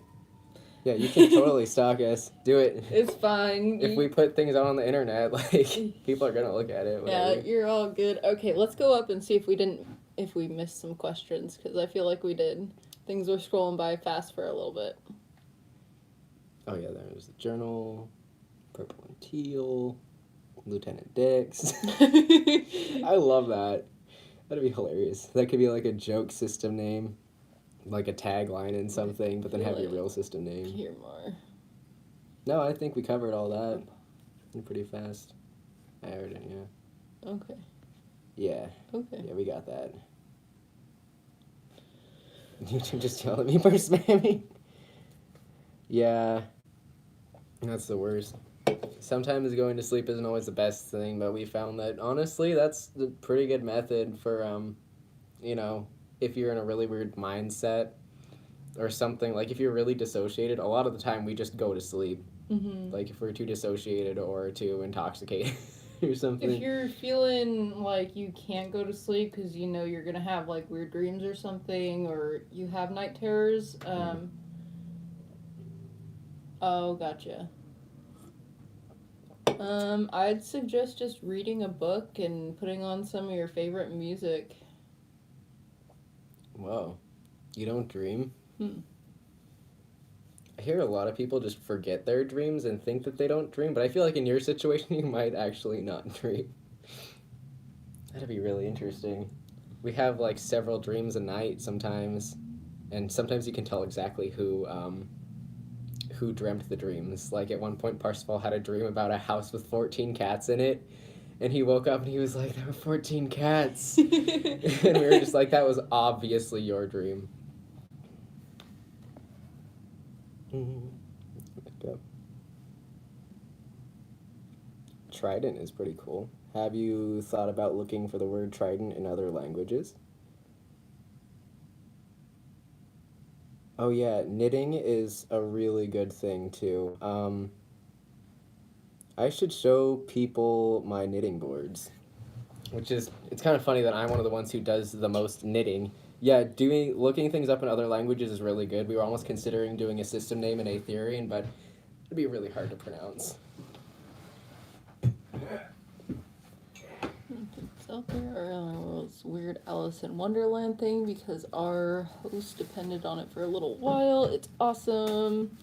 Yeah, you can totally stalk us. Do it. It's fine. If we put things out on the internet, like, people are gonna look at it. Whatever. Yeah, you're all good. Okay, let's go up and see if we missed some questions, because I feel like we did. Things were scrolling by fast for a little bit. Oh yeah, there's the journal, purple and teal, Lieutenant Dix. I love that. That'd be hilarious. That could be like a joke system name. Like a tagline in something, but then have your real system name. Hear more. No, I think we covered all that pretty fast. I heard it, yeah. Okay. Yeah. Okay. Yeah, we got that. YouTube just yelled at me for spamming. Yeah. That's the worst. Sometimes going to sleep isn't always the best thing, but we found that, honestly, that's a pretty good method for, if you're in a really weird mindset or something, like if you're really dissociated, a lot of the time we just go to sleep. Mm-hmm. Like if we're too dissociated or too intoxicated or something. If you're feeling like you can't go to sleep because you know you're going to have like weird dreams or something, or you have night terrors, oh, gotcha. I'd suggest just reading a book and putting on some of your favorite music. Whoa. You don't dream? Hmm. I hear a lot of people just forget their dreams and think that they don't dream, but I feel like in your situation you might actually not dream. That'd be really interesting. We have like several dreams a night sometimes, and sometimes you can tell exactly who dreamt the dreams. Like at one point Parsifal had a dream about a house with 14 cats in it, and he woke up and he was like, there were 14 cats. And we were just like, that was obviously your dream. Go. Trident is pretty cool. Have you thought about looking for the word trident in other languages? Oh yeah, knitting is a really good thing too. I should show people my knitting boards, which is, it's kind of funny that I'm one of the ones who does the most knitting. Yeah, looking things up in other languages is really good. We were almost considering doing a system name in Aetherian, but it'd be really hard to pronounce. It's out there, or this weird Alice in Wonderland thing because our host depended on it for a little while. It's awesome.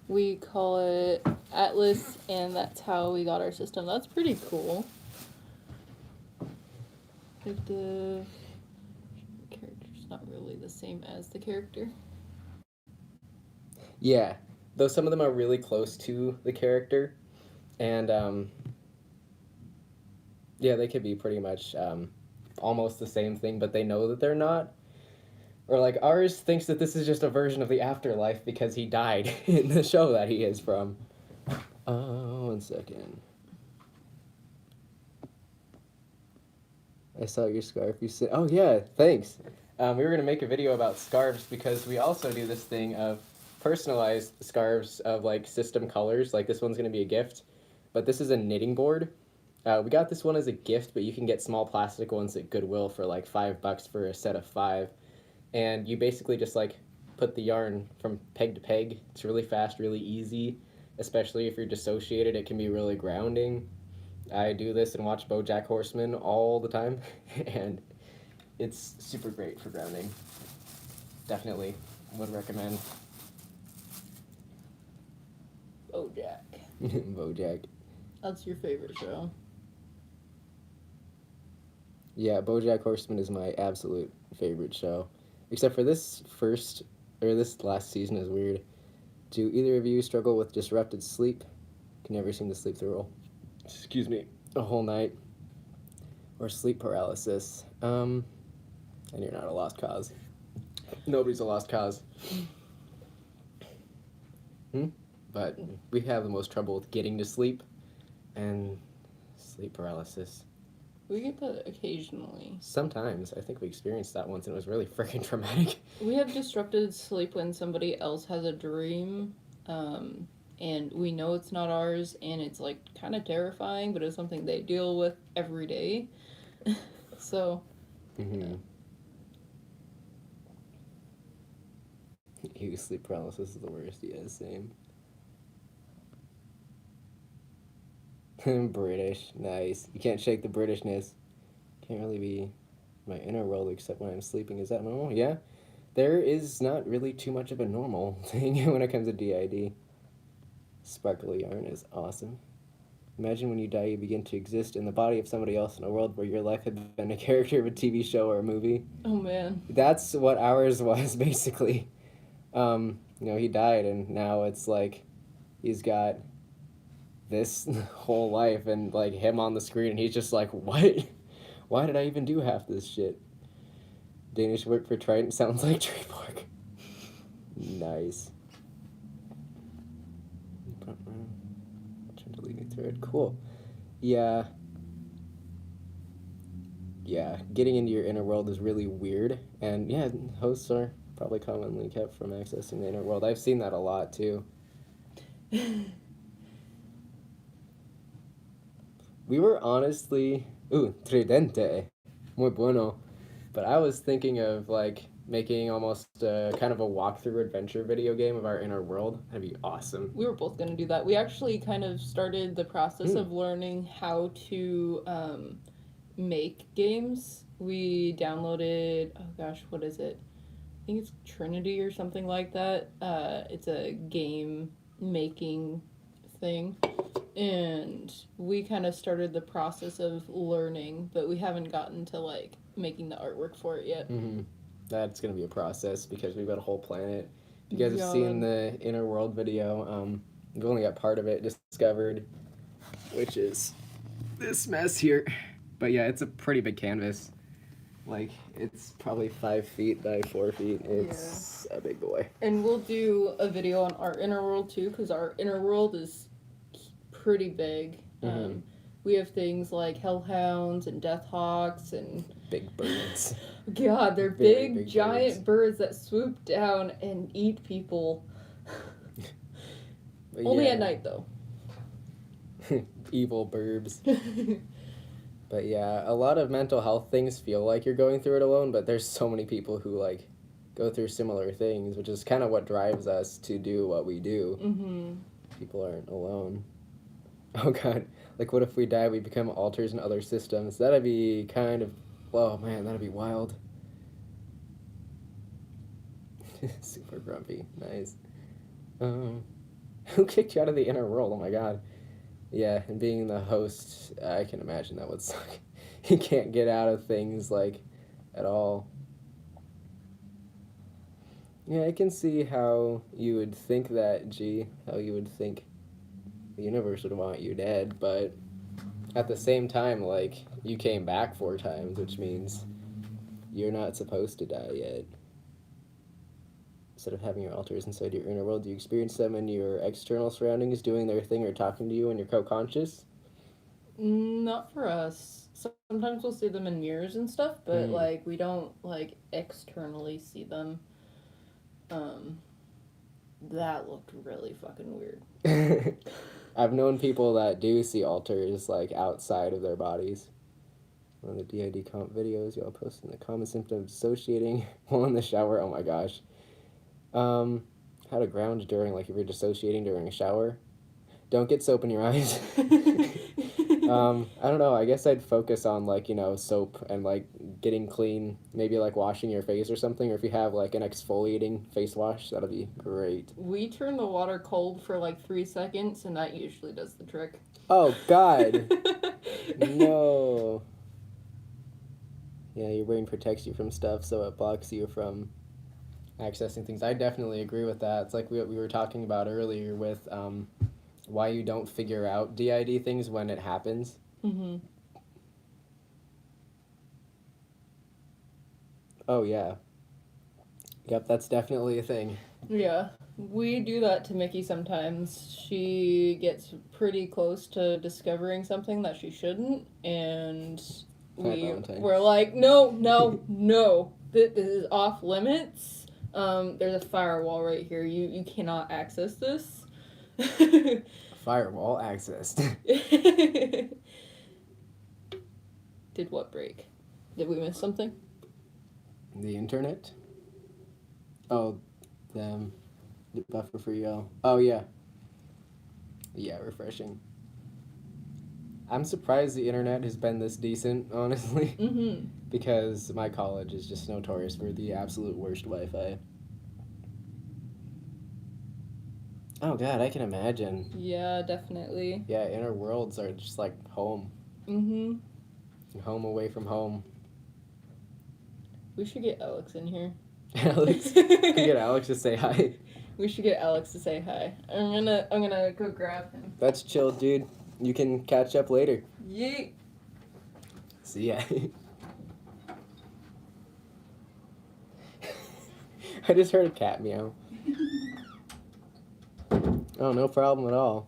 We call it Atlas, and that's how we got our system. That's pretty cool. If the character's not really the same as the character. Yeah, though some of them are really close to the character, and yeah, they could be pretty much almost the same thing, but they know that they're not. Or like ours thinks that this is just a version of the afterlife because he died in the show that he is from. One second. I saw your scarf. You said, oh yeah, thanks. We were gonna make a video about scarves because we also do this thing of personalized scarves of like system colors. Like this one's gonna be a gift, but this is a knitting board. We got this one as a gift, but you can get small plastic ones at Goodwill for like $5 for a set of 5. And you basically just like put the yarn from peg to peg. It's really fast, really easy, especially if you're dissociated. It can be really grounding. I do this and watch BoJack Horseman all the time, and it's super great for grounding. Definitely would recommend. BoJack. BoJack. That's your favorite show. Yeah, BoJack Horseman is my absolute favorite show. Except for this last season is weird. Do either of you struggle with disrupted sleep? Can never seem to sleep through a whole night. Or sleep paralysis. And you're not a lost cause. Nobody's a lost cause. But we have the most trouble with getting to sleep and sleep paralysis. We get that occasionally. Sometimes. I think we experienced that once and it was really freaking traumatic. We have disrupted sleep when somebody else has a dream, and we know it's not ours, and it's like kind of terrifying, but it's something they deal with every day. So. Mm-hmm. You sleep paralysis is the worst. Yeah, same. British, nice. You can't shake the Britishness. Can't really be my inner world except when I'm sleeping. Is that normal? Yeah. There is not really too much of a normal thing when it comes to DID. Sparkly yarn is awesome. Imagine when you die, you begin to exist in the body of somebody else in a world where your life had been a character of a TV show or a movie. Oh man. That's what ours was basically. He died, and now it's like he's got this whole life and like him on the screen, and he's just like, what? Why did I even do half this shit? Danish work for Trident sounds like trademark. Nice. Trying to lead me through it. Cool. Yeah. Getting into your inner world is really weird, and yeah, hosts are probably commonly kept from accessing the inner world. I've seen that a lot too. We were honestly, tridente, muy bueno. But I was thinking of like making almost kind of a walkthrough adventure video game of our inner world. That'd be awesome. We were both going to do that. We actually kind of started the process of learning how to make games. We downloaded, oh gosh, what is it? I think it's Trinity or something like that. It's a game making thing. And we kind of started the process of learning, but we haven't gotten to like making the artwork for it yet. Mm-hmm. That's gonna be a process because we've got a whole planet. If you guys have seen the Inner World video, we've only got part of it discovered, which is this mess here. But yeah, it's a pretty big canvas. Like, it's probably 5 feet by 4 feet. It's a big boy. And we'll do a video on our inner world too, because our inner world is pretty big. Mm-hmm. We have things like hellhounds and deathhawks and big birds. God, they're big giant birds that swoop down and eat people. Only at night though. Evil burbs. But yeah, a lot of mental health things feel like you're going through it alone, but there's so many people who like go through similar things, which is kind of what drives us to do what we do. Mm-hmm. People aren't alone. Oh God, like what if we die, we become alters in other systems? That'd be kind of, oh man, that'd be wild. Super grumpy, nice. Who kicked you out of the inner world? Oh my God. Yeah, and being the host, I can imagine that would suck. You can't get out of things, like, at all. Yeah, I can see how you would think that, G, how you would think the universe would want you dead, but at the same time, like, you came back 4 times, which means you're not supposed to die yet. Instead of having your alters inside your inner world, do you experience them in your external surroundings doing their thing or talking to you when you're co-conscious? Not for us. Sometimes we'll see them in mirrors and stuff, but like we don't like externally see them. That looked really fucking weird. I've known people that do see alters like outside of their bodies. One of the DID comp videos y'all posted the common symptom of dissociating while in the shower. Oh my gosh. How to ground during, like, if you're dissociating during a shower. Don't get soap in your eyes. I don't know, I guess I'd focus on, like, you know, soap and, like, getting clean. Maybe, like, washing your face or something, or if you have, like, an exfoliating face wash, that'll be great. We turn the water cold for, like, 3 seconds, and that usually does the trick. Oh, God. No. Yeah, your brain protects you from stuff, so it blocks you from accessing things. I definitely agree with that. It's like we were talking about earlier with why you don't figure out DID things when it happens. Mm-hmm. Oh, yeah. Yep, that's definitely a thing. Yeah, we do that to Mickey sometimes. She gets pretty close to discovering something that she shouldn't, and we're like, no, this is off limits. There's a firewall right here. You cannot access this. Firewall accessed. Did what break? Did we miss something? The internet? Oh, the buffer for y'all. Oh, yeah. Yeah, refreshing. I'm surprised the internet has been this decent, honestly. Mm-hmm. Because my college is just notorious for the absolute worst Wi-Fi. Oh God, I can imagine. Yeah, definitely. Yeah, inner worlds are just like home. Mm-hmm. Home away from home. We should get Alex in here. Alex? Can we get Alex to say hi? We should get Alex to say hi. I'm gonna go grab him. That's chill, dude. You can catch up later. Yeet. See ya. I just heard a cat meow. Oh, no problem at all.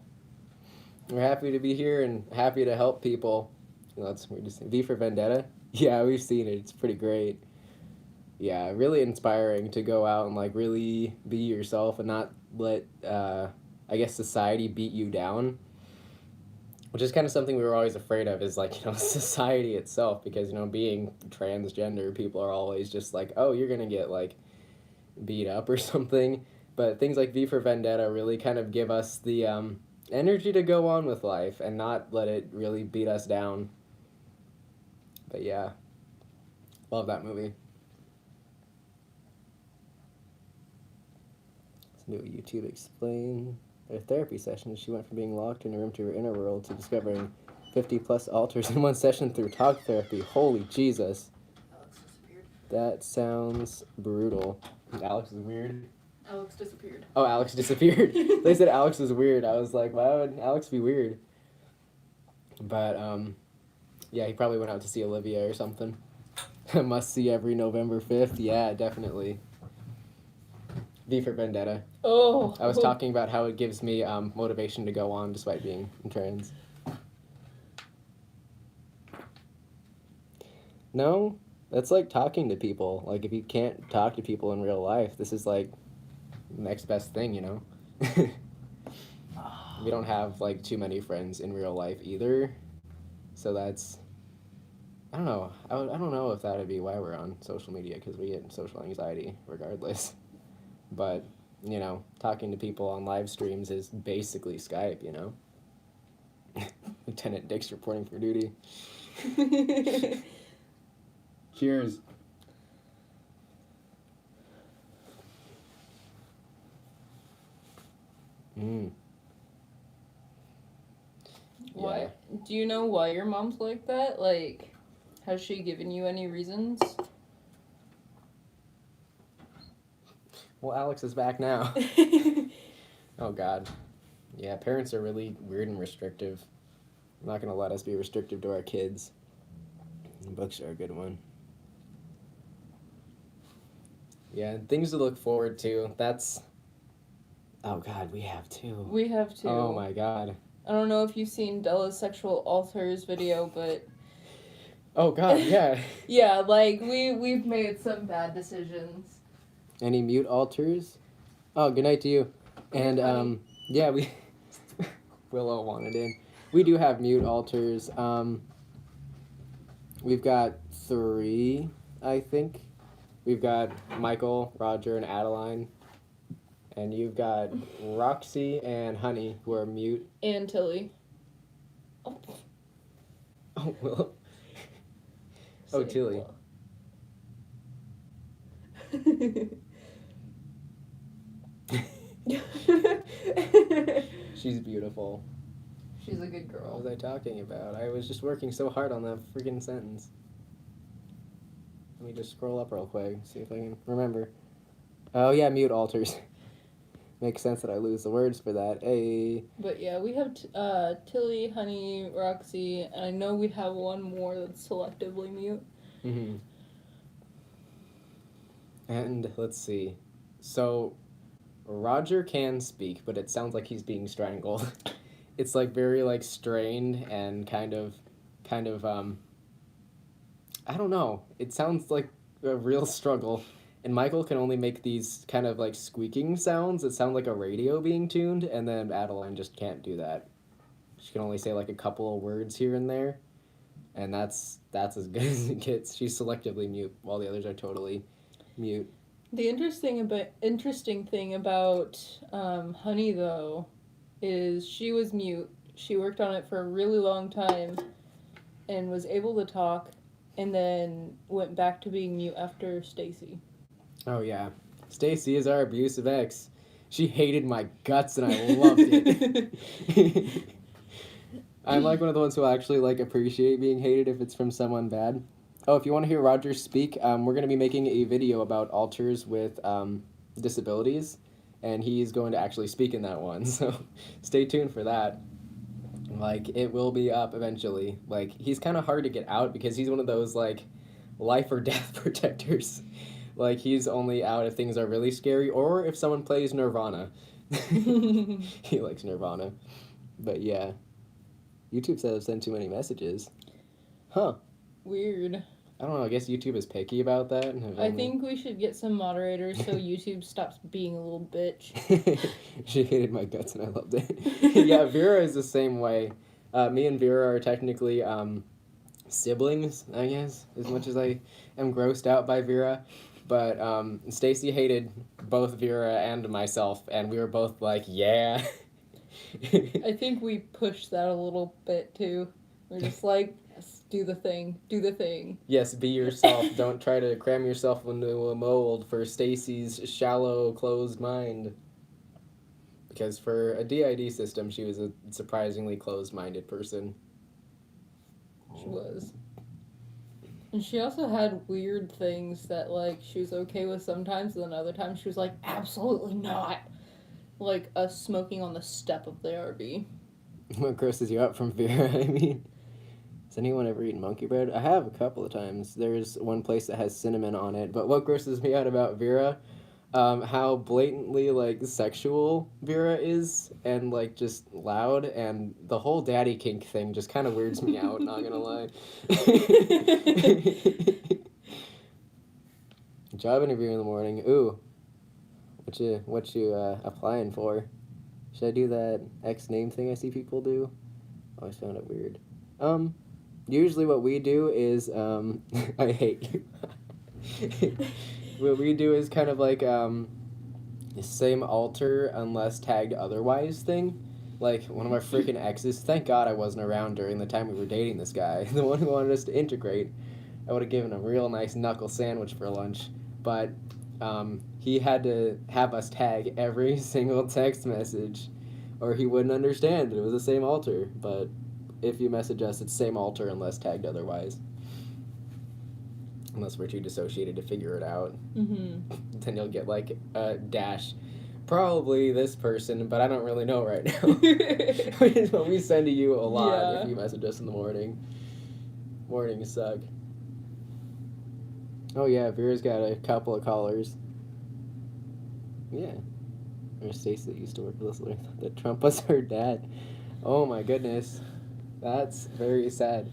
We're happy to be here and happy to help people. That's weird to say. V for Vendetta? Yeah, we've seen it. It's pretty great. Yeah, really inspiring to go out and, like, really be yourself and not let, I guess, society beat you down. Which is kind of something we were always afraid of is, like, you know, society itself. Because, you know, being transgender, people are always just like, oh, you're going to get, like, beat up or something. But things like V for Vendetta really kind of give us the energy to go on with life and not let it really beat us down. But yeah, love that movie. Let's do a YouTube explain their therapy session. She went from being locked in a room to her inner world to discovering 50 plus alters in one session through talk therapy. Holy Jesus. Alex disappeared. That sounds brutal. Alex is weird. Alex disappeared. Oh, Alex disappeared. They said Alex was weird. I was like, why would Alex be weird? But, yeah, he probably went out to see Olivia or something. Must see every November 5th. Yeah, definitely. V for Vendetta. Oh. I was talking about how it gives me motivation to go on despite being trans. No, that's like talking to people. Like, if you can't talk to people in real life, this is like the next best thing, you know? We don't have like too many friends in real life either. So that's, I don't know. I don't know if that would be why we're on social media, because we get social anxiety regardless. But, you know, talking to people on live streams is basically Skype, you know? Lieutenant Dick's reporting for duty. Cheers. Why? Yeah. Do you know why your mom's like that? Like, has she given you any reasons? Well, Alex is back now. Oh, God. Yeah, parents are really weird and restrictive. I'm not going to let us be restrictive to our kids. Books are a good one. Yeah, things to look forward to. That's... Oh, God, we have two. We have two. Oh, my God. I don't know if you've seen Della's sexual alters video, but... Oh, God, yeah. Yeah, like, we've made some bad decisions. Any mute alters? Oh, good night to you. And, yeah, we... Willow wanted in. We do have mute alters. We've got 3, I think. We've got Michael, Roger, and Adeline. And you've got Roxy and Honey, who are mute. And Tilly. Oh, Willow. Oh, Tilly. She's beautiful. She's a good girl. What was I talking about? I was just working so hard on that freaking sentence. Let me just scroll up real quick, see if I can remember. Oh yeah, mute alters. Makes sense that I lose the words for that. Hey. But yeah, we have Tilly, Honey, Roxy, and I know we have one more that's selectively mute. Mm-hmm. And let's see. So Roger can speak, but it sounds like he's being strangled. It's like very like strained and kind of I don't know. It sounds like a real struggle. And Michael can only make these kind of like squeaking sounds that sound like a radio being tuned, and then Adeline just can't do that. She can only say like a couple of words here and there, and that's as good as it gets. She's selectively mute, while the others are totally mute. The interesting thing about Honey though is she was mute. She worked on it for a really long time, and was able to talk, and then went back to being mute after Stacy. Oh yeah, Stacy is our abusive ex. She hated my guts, and I loved it. I'm like one of the ones who actually like appreciate being hated if it's from someone bad. Oh, if you want to hear Roger speak, we're going to be making a video about alters with disabilities, and he's going to actually speak in that one. So stay tuned for that. Like, it will be up eventually. Like, he's kind of hard to get out because he's one of those like life or death protectors. Like, he's only out if things are really scary or if someone plays Nirvana. He likes Nirvana. But yeah. YouTube said I've sent too many messages. Huh. Weird. I don't know, I guess YouTube is picky about that. I think we should get some moderators so YouTube stops being a little bitch. She hated my guts and I loved it. Yeah, Vera is the same way. Me and Vera are technically siblings, I guess, as much as I am grossed out by Vera. But Stacy hated both Vera and myself, and we were both like, yeah. I think we pushed that a little bit, too. We're just like, yes, do the thing. Yes, be yourself. Don't try to cram yourself into a mold for Stacy's shallow, closed mind. Because for a DID system, she was a surprisingly closed-minded person. She was. And she also had weird things that, like, she was okay with sometimes, and then other times she was like, absolutely not. Like, us smoking on the step of the RV. What grosses you out from Vera, I mean? Is anyone ever eaten monkey bread? I have a couple of times. There's one place that has cinnamon on it, but what grosses me out about Vera, how blatantly, like, sexual Vera is, and, like, just loud, and the whole daddy kink thing just kind of weirds me out, not gonna lie. Job interview in the morning. Ooh. What you applying for? Should I do that X name thing I see people do? Always found it weird. Usually what we do is, I hate you. What we do is kind of like, the same alter unless tagged otherwise thing. Like, one of our freaking exes, thank God I wasn't around during the time we were dating this guy, the one who wanted us to integrate. I would have given him a real nice knuckle sandwich for lunch, but, he had to have us tag every single text message, or he wouldn't understand it was the same alter, but if you message us, it's same alter unless tagged otherwise. Unless we're too dissociated to figure it out. Mm-hmm. Then you'll get, like, a dash. Probably this person, but I don't really know right now. Which is what we send to you a lot if you message us in the morning. Mornings suck. Oh yeah, Vera's got a couple of callers. Yeah. There's Stacey that used to work with us. That Trump was her dad. Oh my goodness. That's very sad.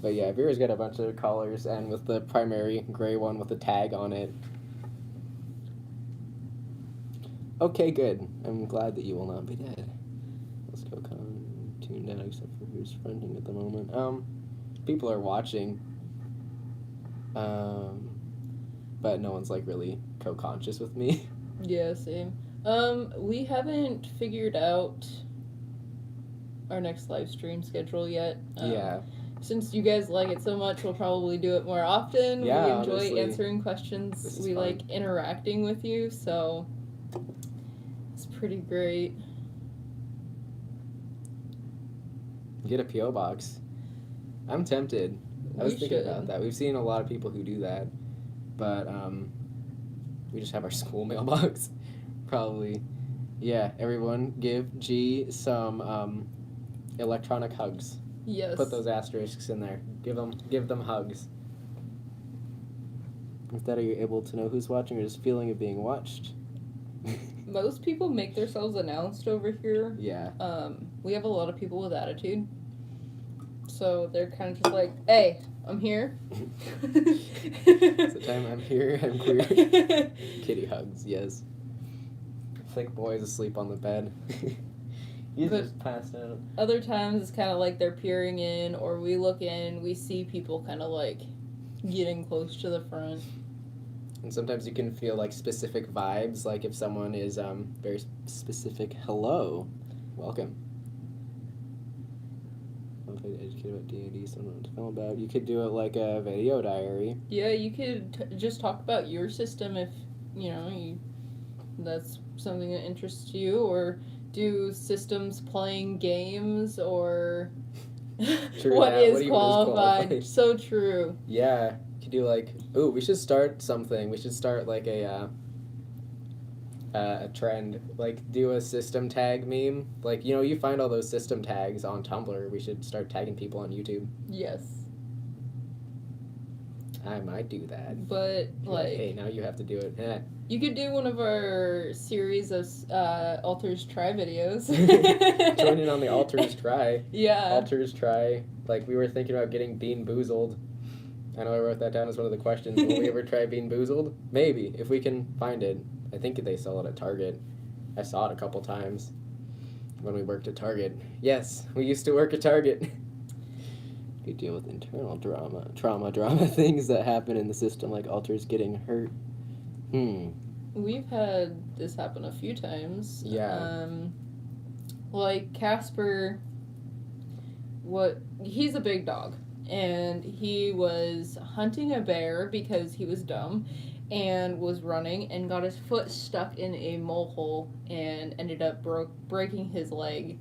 But yeah, Vera's got a bunch of collars, and with the primary gray one with the tag on it. Okay, good. I'm glad that you will not be dead. Let's go tuned out, except for who's fronting at the moment. People are watching. But no one's, like, really co-conscious with me. Yeah, same. We haven't figured out our next live stream schedule yet. Yeah. Since you guys like it so much, we'll probably do it more often. Yeah, we enjoy honestly, answering questions. We fun. like interacting with you, so it's pretty great. Get a P.O. box. I'm tempted. I was thinking about that. We've seen a lot of people who do that, but we just have our school mailbox. Probably. Yeah, everyone give G some electronic hugs. Yes. Put those asterisks in there. Give them hugs. Instead, are you able to know who's watching or just feeling of being watched? Most people make themselves announced over here. Yeah. We have a lot of people with attitude. So they're kind of just like, hey, I'm here. It's the time I'm here, I'm queer. Kitty hugs, yes. Thick boy's asleep on the bed. He's just passed out. Other times it's kind of like they're peering in, or we look in, we see people kind of like getting close to the front. And sometimes you can feel like specific vibes, like if someone is very specific, hello, welcome. Educated about D&D, someone to film about. You could do it like a video diary. Yeah, you could just talk about your system if, that's something that interests you, or do systems playing games, or what is qualified. So true. Yeah, you could do like, ooh, we should start something. We should start like a trend, like do a system tag meme. Like, you find all those system tags on Tumblr. We should start tagging people on YouTube. Yes. I might do that. But, like... Hey, now you have to do it. You could do one of our series of Alters Try videos. Join in on the Alters Try. Yeah. Alters Try. Like, we were thinking about getting Bean Boozled. I know I wrote that down as one of the questions. Will we ever try Bean Boozled? Maybe, if we can find it. I think they sell it at Target. I saw it a couple times when we worked at Target. Yes, we used to work at Target. We deal with internal trauma things that happen in the system, like alters getting hurt. We've had this happen a few times. Yeah. Like Casper, he's a big dog, and he was hunting a bear because he was dumb, and was running and got his foot stuck in a mole hole and ended up breaking his leg.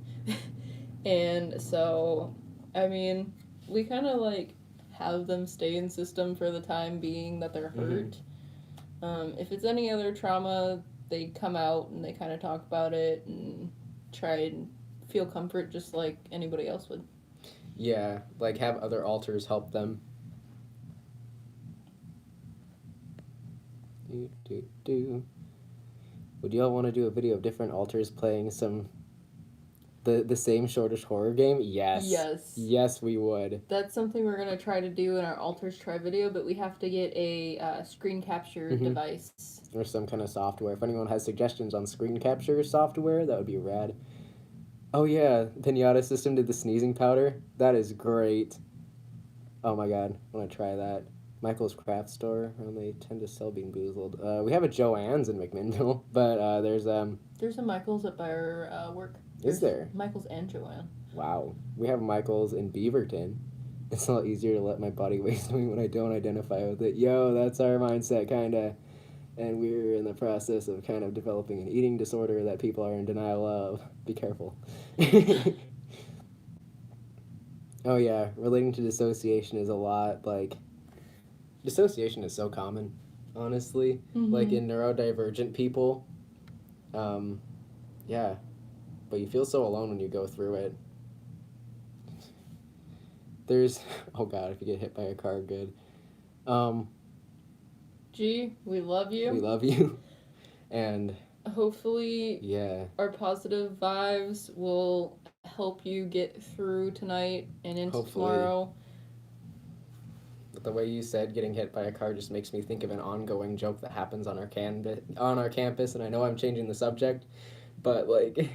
And so, I mean, we kind of like have them stay in system for the time being that they're hurt. If it's any other trauma, they come out and they kind of talk about it and try and feel comfort just like anybody else would. Yeah, like have other altars help them. Would y'all want to do a video of different altars playing the same shortish horror game? Yes. Yes. Yes, we would. That's something we're going to try to do in our altars try video, but we have to get a screen capture device. Or some kind of software. If anyone has suggestions on screen capture software, that would be rad. Oh yeah, Pinata System did the sneezing powder. That is great. Oh my god, I want to try that. Michael's Craft Store. They tend to sell Bean Boozled. We have a Joann's in McMinnville, but there's a Michael's at our work. Is there? Michael's and Joanne. Wow. We have Michael's in Beaverton. It's a lot easier to let my body waste me when I don't identify with it. Yo, that's our mindset, kinda. And we're in the process of kind of developing an eating disorder that people are in denial of. Be careful. Oh yeah, relating to dissociation is a lot, like... Dissociation is so common, honestly. Like in neurodivergent people. Yeah. But you feel so alone when you go through it. There's... Oh god, if you get hit by a car, good. G, we love you. We love you. And... Hopefully, yeah, our positive vibes will help you get through tonight and into tomorrow. But the way you said getting hit by a car just makes me think of an ongoing joke that happens on our campus, and I know I'm changing the subject, but like,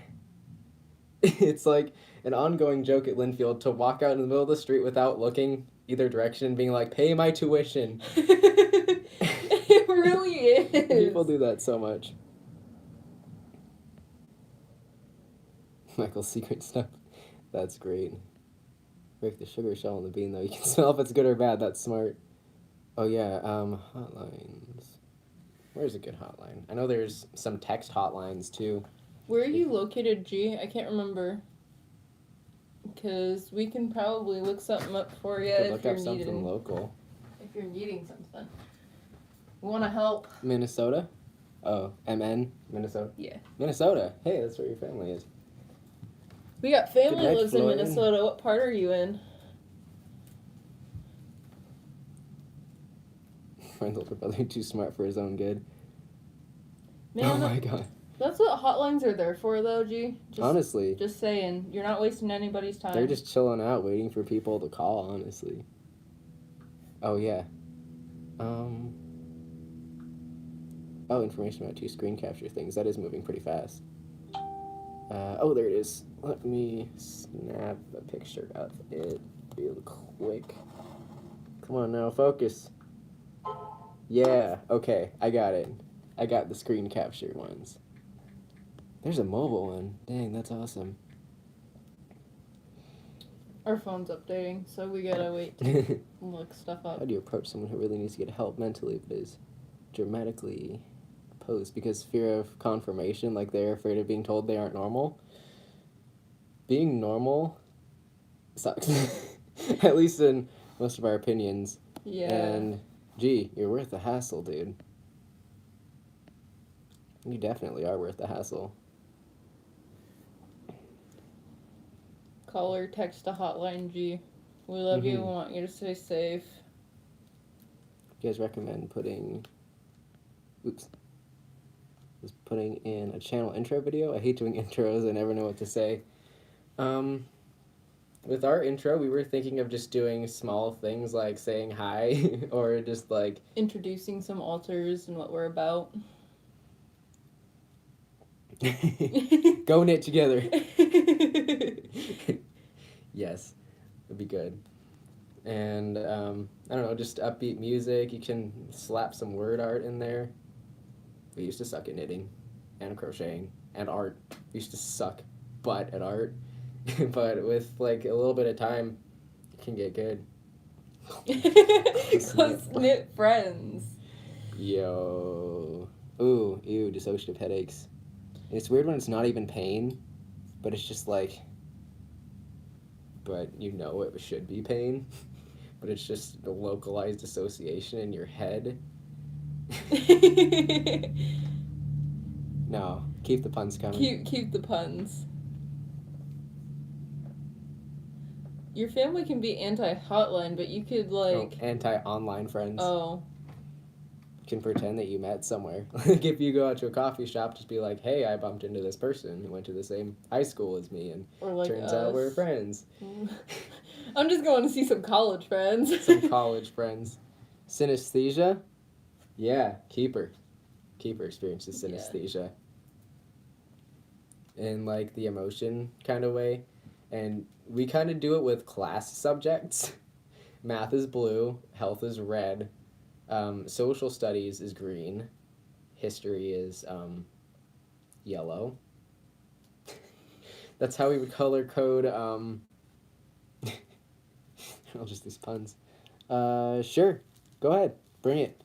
it's like an ongoing joke at Linfield to walk out in the middle of the street without looking either direction and being like, "Pay my tuition." It really is. People do that so much. Michael's secret stuff. That's great. Break the sugar shell on the bean, though. You can smell if it's good or bad. That's smart. Oh, yeah. Hotlines. Where's a good hotline? I know there's some text hotlines, too. Where are you located, G? I can't remember. Because we can probably look something up for you if you're needing something local. If you're needing something. We want to help. Minnesota? Oh, MN? Minnesota? Yeah. Minnesota. Hey, that's where your family is. We got family Night, lives Florian. in Minnesota. What part are you in? Friend's older brother, too smart for his own good. Man, oh my god. That's what hotlines are there for, though, G. Honestly. Just saying. You're not wasting anybody's time. They're just chilling out, waiting for people to call, honestly. Oh, yeah. Oh, information about 2 screen capture things. That is moving pretty fast. Oh, there it is. Let me snap a picture of it real quick. Come on now, focus. Yeah, okay, I got it. I got the screen capture ones. There's a mobile one. Dang, that's awesome. Our phone's updating, so we gotta wait to look stuff up. How do you approach someone who really needs to get help mentally but is dramatically opposed? Because fear of confirmation, like they're afraid of being told they aren't normal. Being normal sucks. At least in most of our opinions. Yeah. And, gee, you're worth the hassle, dude. You definitely are worth the hassle. Call or text a hotline, G. We love you and want you to stay safe. You guys recommend putting... Oops. Was putting in a channel intro video? I hate doing intros. I never know what to say. With our intro, we were thinking of just doing small things like saying hi or just like... Introducing some altars and what we're about. Go knit together. Yes, it'd be good. And I don't know, just upbeat music. You can slap some word art in there. We used to suck at knitting and crocheting and art. We used to suck butt at art. But with like a little bit of time, it can get good. Close knit friends. Yo. Ooh, ew, dissociative headaches. And it's weird when it's not even pain, but it's just like, but you know it should be pain, but it's just a localized dissociation in your head. No, keep the puns coming. Keep the puns. Your family can be anti-hotline, but you could, like... Oh, anti-online friends. Oh. Can pretend that you met somewhere. Like, if you go out to a coffee shop, just be like, hey, I bumped into this person who went to the same high school as me, and or like turns out we're friends. I'm just going to see some college friends. Some college friends. Synesthesia? Yeah, Keeper. Keeper experiences synesthesia. Yeah. In, like, the emotion kind of way. And we kind of do it with class subjects. Math is blue, health is red, social studies is green, history is yellow. That's how we would color code. I'll just these puns. Sure, go ahead, bring it.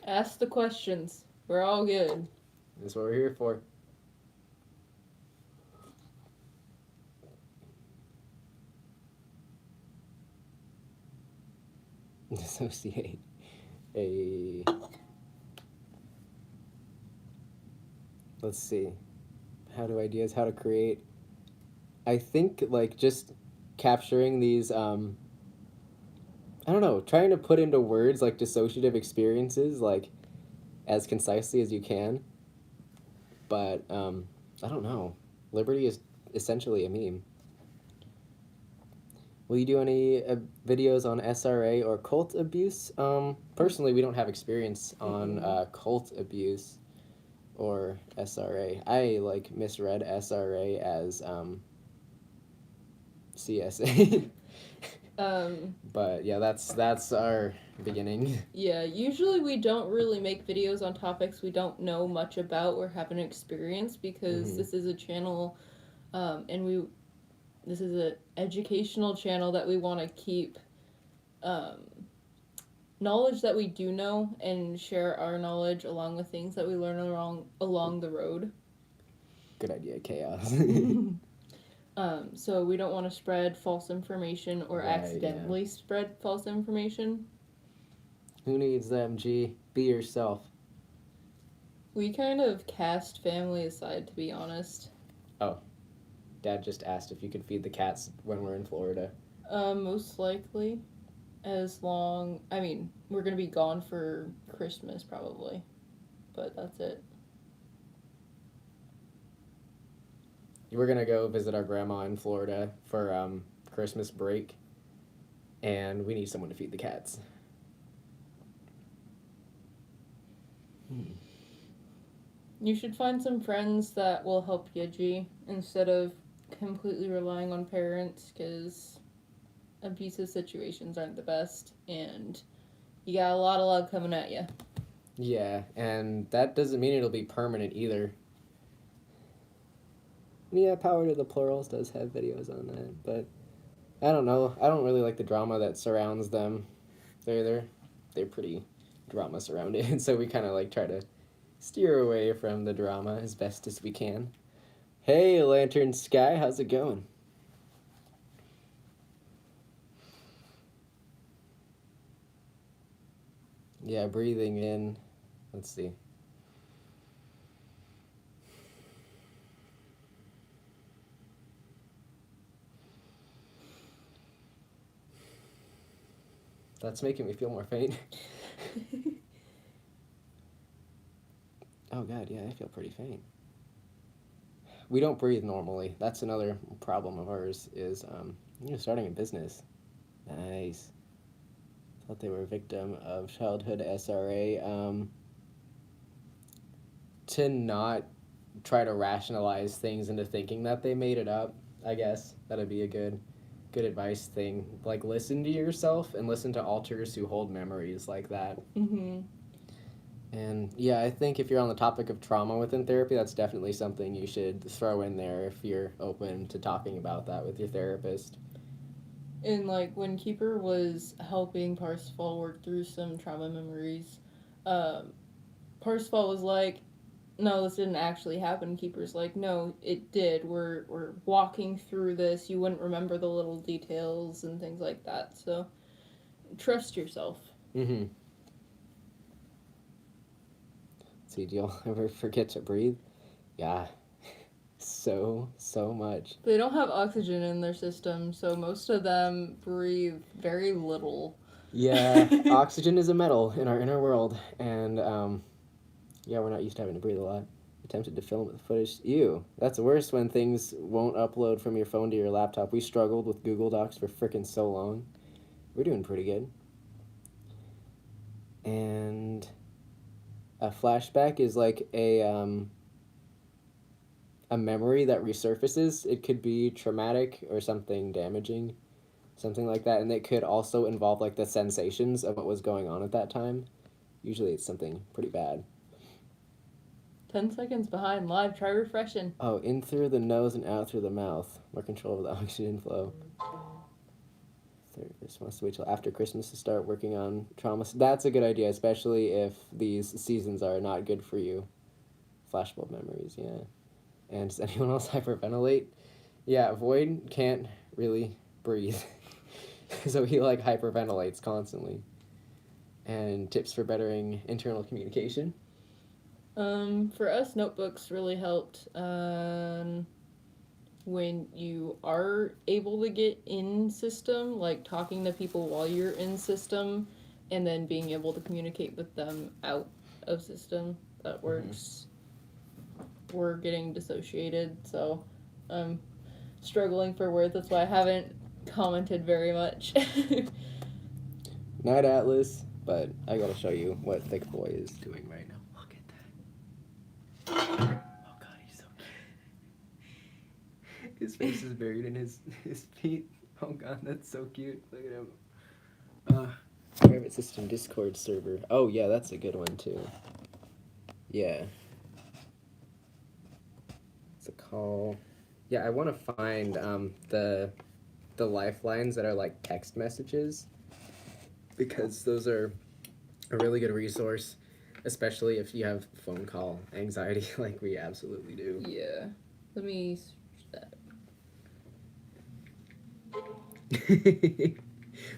Ask the questions. We're all good. That's what we're here for. Associate a... Let's see. How to create... I think, like, just capturing these, I don't know, trying to put into words, like, dissociative experiences, like, as concisely as you can. But, I don't know. Liberty is essentially a meme. Will you do any videos on SRA or cult abuse? Personally, we don't have experience on cult abuse or SRA. I, like, misread SRA as CSA. But yeah, that's our beginning. Yeah, usually we don't really make videos on topics we don't know much about or haven't experienced, because this is a channel, and this is an educational channel that we want to keep knowledge that we do know and share our knowledge along with things that we learn along the road. Good idea, chaos. So we don't want to spread false information or accidentally spread false information. Who needs them, G? Be yourself. We kind of cast family aside, to be honest. Oh. Dad just asked if you could feed the cats when we're in Florida. Most likely. We're going to be gone for Christmas, probably. But that's it. We're going to go visit our grandma in Florida for Christmas break. And we need someone to feed the cats. You should find some friends that will help you, G, instead of completely relying on parents, because abusive situations aren't the best, and you got a lot of love coming at you. Yeah, and that doesn't mean it'll be permanent either. Yeah, Power to the Plurals does have videos on that, but I don't know. I don't really like the drama that surrounds them. They're pretty drama surrounded, so we kind of like try to steer away from the drama as best as we can. Hey, Lantern Sky, how's it going? Yeah, breathing in. Let's see. That's making me feel more faint. Oh god, yeah, I feel pretty faint. We don't breathe normally. That's another problem of ours, is starting a business. Nice. Thought they were a victim of childhood SRA. To not try to rationalize things into thinking that they made it up, I guess. That'd be a good advice thing. Like, listen to yourself and listen to alters who hold memories like that. And yeah, I think if you're on the topic of trauma within therapy, that's definitely something you should throw in there if you're open to talking about that with your therapist. And like when Keeper was helping Parsifal work through some trauma memories, Parsifal was like, no, this didn't actually happen. Keeper's like, no, it did. We're walking through this. You wouldn't remember the little details and things like that. So trust yourself. See, do y'all ever forget to breathe? Yeah. so much. They don't have oxygen in their system, so most of them breathe very little. Yeah, oxygen is a metal in our inner world, and yeah, we're not used to having to breathe a lot. Attempted to film with footage. Ew, that's worse when things won't upload from your phone to your laptop. We struggled with Google Docs for frickin' so long. We're doing pretty good. And a flashback is like a memory that resurfaces. It could be traumatic or something damaging, something like that, and it could also involve like the sensations of what was going on at that time. Usually it's something pretty bad. 10 seconds behind live, try refreshing. Oh, in through the nose and out through the mouth. More control over the oxygen flow. Therapist wants to wait till after Christmas to start working on trauma. That's a good idea, especially if these seasons are not good for you. Flashbulb memories, yeah. And does anyone else hyperventilate? Yeah, Void can't really breathe. So he like hyperventilates constantly. And tips for bettering internal communication. For us, notebooks really helped. When you are able to get in system, like talking to people while you're in system, and then being able to communicate with them out of system, that works. We're getting dissociated, so I'm struggling for words. That's why I haven't commented very much. Night Atlas, but I gotta show you what Thick Boy is doing right now. Look at that. Oh god, he's so cute. His face is buried in his feet. Oh god, that's so cute. Look at him. Private system Discord server. Oh yeah, that's a good one too. Yeah. It's a call. Yeah, I want to find the lifelines that are like text messages, because those are a really good resource, especially if you have phone call anxiety like we absolutely do. Yeah. Let me search that.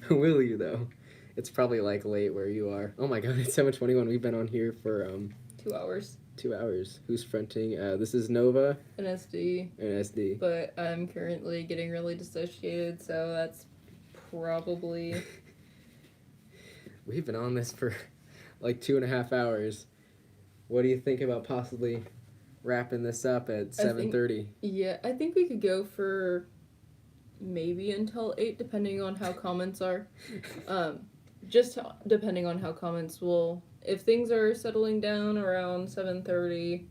Will you though? It's probably like late where you are. Oh my god, it's 7:21. We've been on here for 2 hours. 2 hours. Who's fronting? This is Nova. An SD. An SD. But I'm currently getting really dissociated, so that's probably... We've been on this for like 2.5 hours. What do you think about possibly wrapping this up at 7:30? Yeah, I think we could go for maybe until 8, depending on how comments are. Just depending on how comments will... If things are settling down around 7:30,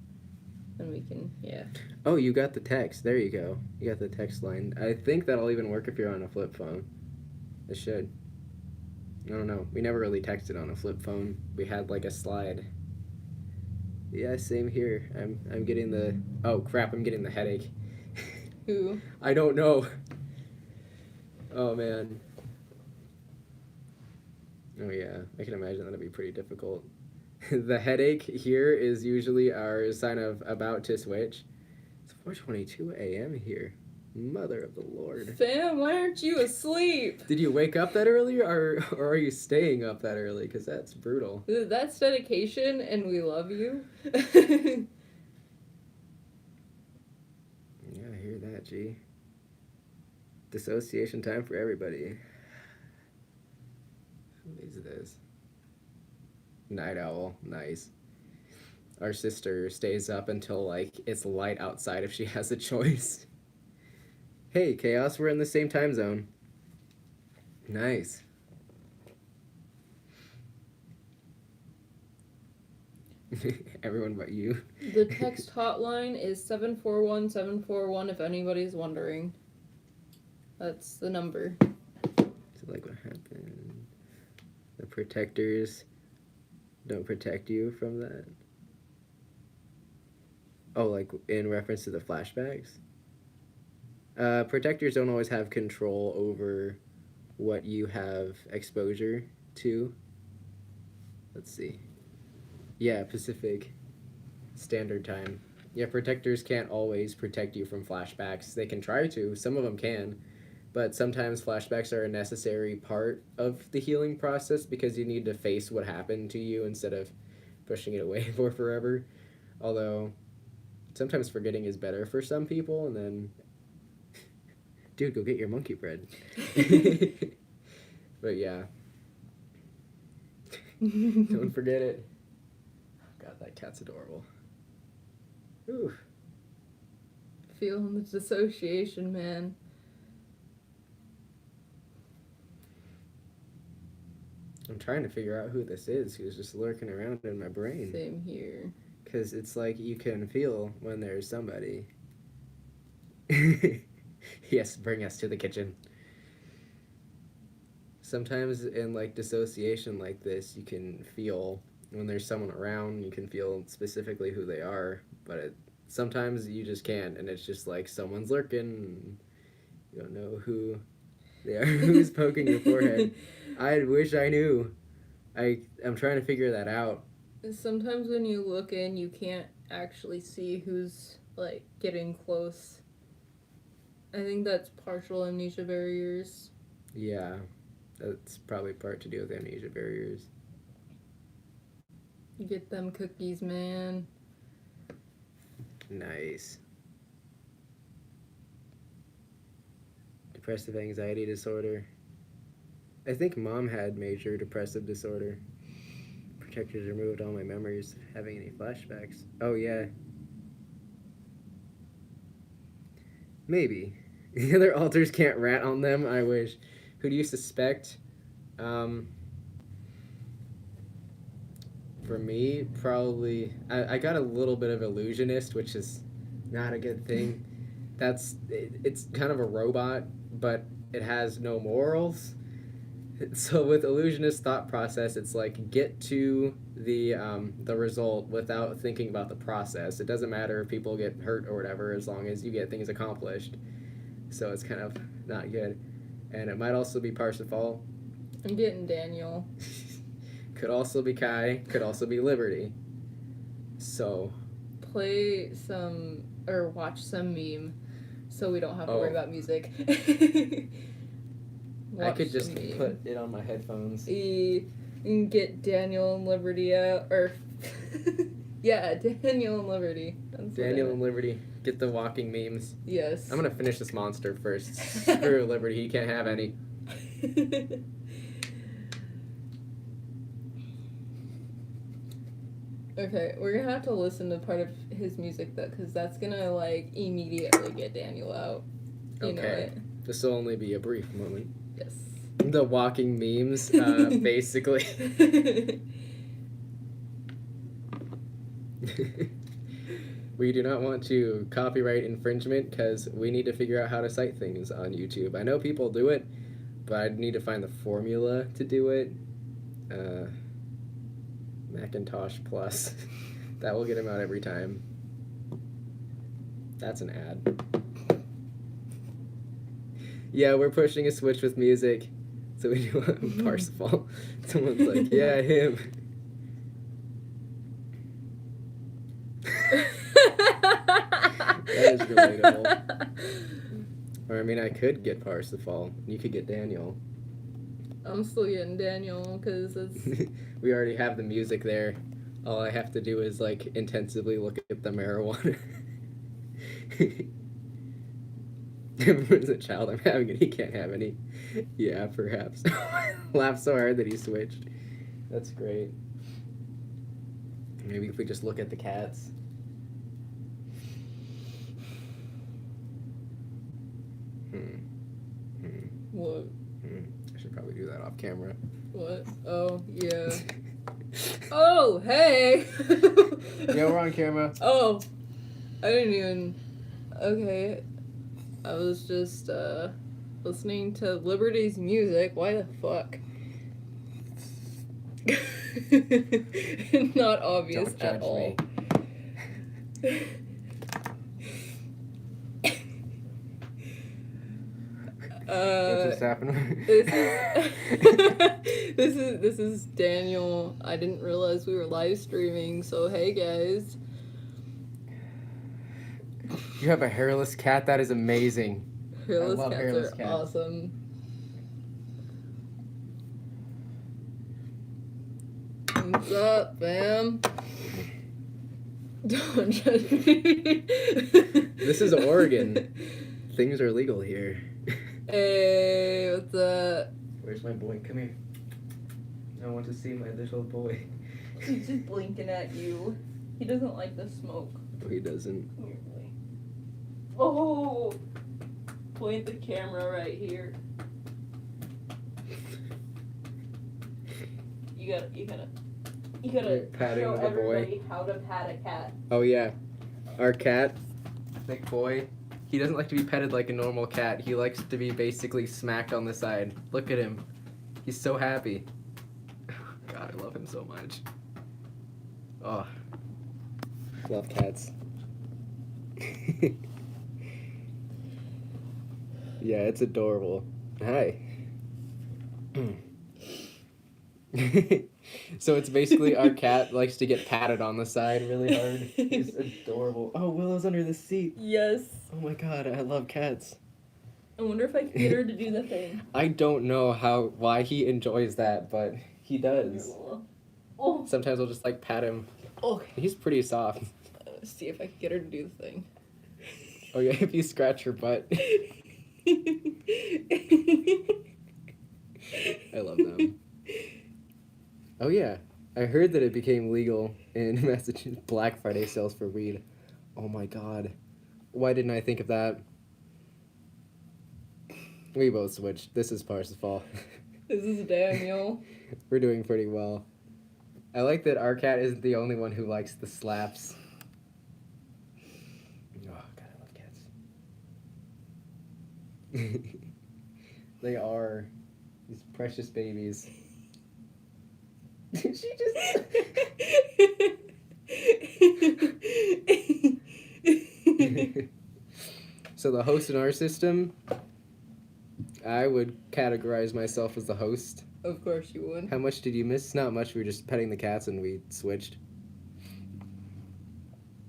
then we can, yeah. Oh, you got the text. There you go. You got the text line. I think that'll even work if you're on a flip phone. It should. I don't know. We never really texted on a flip phone. We had like a slide. Yeah, same here. I'm getting the... Oh, crap. I'm getting the headache. Who? I don't know. Oh, man. Oh, yeah. I can imagine that'd be pretty difficult. The headache here is usually our sign of about to switch. It's 4:22 a.m. here. Mother of the Lord. Fam, why aren't you asleep? Did you wake up that early, or are you staying up that early? Because that's brutal. That's dedication, and we love you. Yeah, I hear that, G. Dissociation time for everybody. Who is this? Night Owl. Nice. Our sister stays up until, like, it's light outside if she has a choice. Hey, Chaos, we're in the same time zone. Nice. Everyone but you. The text hotline is 741-741 if anybody's wondering. That's the number. So, like, what happened? The protectors don't protect you from that? Oh, like, in reference to the flashbacks? Protectors don't always have control over what you have exposure to. Let's see. Yeah, Pacific Standard Time. Yeah, protectors can't always protect you from flashbacks. They can try to. Some of them can. But sometimes flashbacks are a necessary part of the healing process because you need to face what happened to you instead of pushing it away for forever. Although... sometimes forgetting is better for some people, and then, dude, go get your monkey bread. But yeah. Don't forget it. God, that cat's adorable. Ooh. Feeling the dissociation, man. I'm trying to figure out who this is who's just lurking around in my brain. Same here. Because it's like you can feel when there's somebody. Yes, bring us to the kitchen. Sometimes in like dissociation like this, you can feel when there's someone around, you can feel specifically who they are, but sometimes you just can't, and it's just like someone's lurking, and you don't know who they are, who's poking your forehead. I wish I knew. I'm trying to figure that out. Sometimes when you look in, you can't actually see who's, like, getting close. I think that's partial amnesia barriers. Yeah, that's probably part to do with amnesia barriers. Get them cookies, man. Nice. Depressive anxiety disorder. I think Mom had major depressive disorder. Protectors removed all my memories of having any flashbacks. Oh, yeah. Maybe. The other alters can't rat on them, I wish. Who do you suspect? For me, probably... I got a little bit of illusionist, which is not a good thing. It's kind of a robot, but it has no morals. So with illusionist thought process, it's like get to the result without thinking about the process. It doesn't matter if people get hurt or whatever, as long as you get things accomplished. So it's kind of not good. And it might also be Parsifal. I'm getting Daniel. Could also be Kai. Could also be Liberty. So play some or watch some meme, so we don't have to worry about music. I could just put it on my headphones. And get Daniel and Liberty out, or yeah, Daniel and Liberty. Daniel and Liberty, get the walking memes. Yes. I'm gonna finish this monster first. Screw Liberty, he can't have any. Okay, we're gonna have to listen to part of his music though, because that's gonna like immediately get Daniel out. You know it. This will only be a brief moment. Yes. The walking memes, basically. We do not want to copyright infringement because we need to figure out how to cite things on YouTube. I know people do it, but I need to find the formula to do it. Macintosh Plus. That will get him out every time. That's an ad. Yeah, we're pushing a switch with music. So we do Parsifal. Someone's like, yeah, him. That is relatable. Or, I mean, I could get Parsifal. You could get Daniel. I'm still getting Daniel, because it's... We already have the music there. All I have to do is, like, intensively look at the marijuana. As a child, I'm having it. He can't have any. Yeah, perhaps. Laughed so hard that he switched. That's great. Maybe if we just look at the cats. What? I should probably do that off camera. What? Oh, yeah. Oh, hey! Yeah, we're on camera. Oh, I didn't even... Okay. I was just, listening to Liberty's music. Why the fuck? Not obvious at all. Me. What just happened? This is Daniel. I didn't realize we were live streaming, so hey guys. You have a hairless cat? That is amazing. Hairless cats are awesome. What's up, fam? Don't judge me. This is Oregon. Things are legal here. Hey, what's up? Where's my boy? Come here. I want to see my little boy. He's just blinking at you. He doesn't like the smoke. No, he doesn't. Come here, boy. Oh! Point the camera right here. You gotta Patting show the boy. everybody how to pat a cat. Oh yeah, our cat, Nick Boy, he doesn't like to be petted like a normal cat. He likes to be basically smacked on the side. Look at him. He's so happy. God, I love him so much. Oh, love cats. Yeah, it's adorable. Hi. So it's basically our cat likes to get patted on the side really hard. He's adorable. Oh, Willow's under the seat. Yes. Oh my god, I love cats. I wonder if I can get her to do the thing. I don't know why he enjoys that, but he does. Oh. Sometimes I'll just like pat him. Okay. He's pretty soft. Let's see if I can get her to do the thing. Oh yeah, if you scratch her butt. I love them. Oh yeah, I heard that it became legal in Massachusetts. Black Friday sales for weed. Oh my god. Why didn't I think of that? We both switched. This is Parsifal. This is Daniel. We're doing pretty well. I like that our cat isn't the only one who likes the slaps. Oh god, I love cats. They are these precious babies. She just... So the host in our system, I would categorize myself as the host. Of course you would. How much did you miss? Not much. We were just petting the cats and we switched.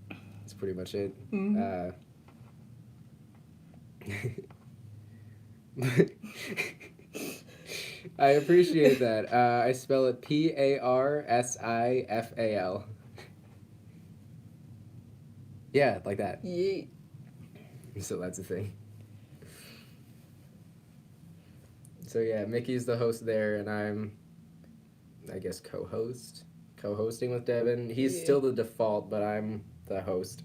That's pretty much it. Mm-hmm. I appreciate that. I spell it Parsifal. Yeah, like that. Yeet. So that's a thing. So yeah, Mickey's the host there, and I'm, I guess, co-hosting with Devin. He's still the default, but I'm the host.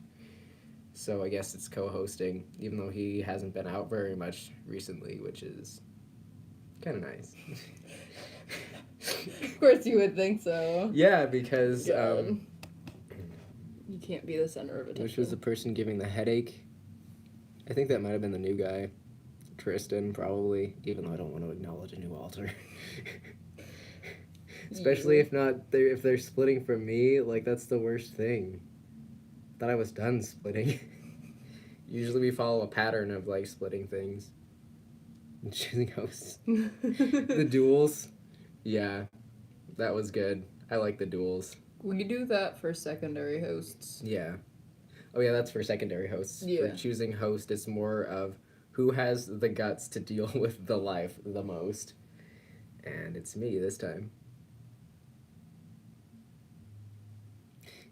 So I guess it's co-hosting, even though he hasn't been out very much recently, which is kind of nice. Of course you would think so. Yeah, because you can't be the center of attention. Which was the person giving the headache? I think that might have been the new guy. Tristan, probably, even though I don't want to acknowledge a new alter. Especially if they're splitting from me, like that's the worst thing. Thought I was done splitting. Usually we follow a pattern of like splitting things. And choosing hosts. The duels. Yeah. That was good. I like the duels. We do that for secondary hosts. Yeah. Oh yeah, that's for secondary hosts. Yeah. For choosing host, it's more of who has the guts to deal with the life the most. And it's me this time.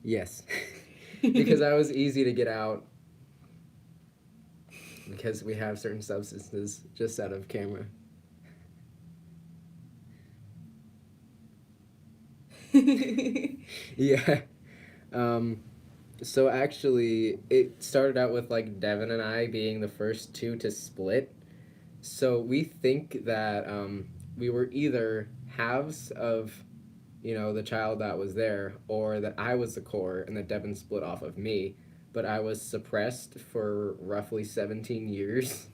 Yes. Because I was easy to get out. Because we have certain substances just out of camera. Yeah. So actually, it started out with like Devin and I being the first two to split. So we think that we were either halves of, you know, the child that was there, or that I was the core and that Devin split off of me. But I was suppressed for roughly 17 years.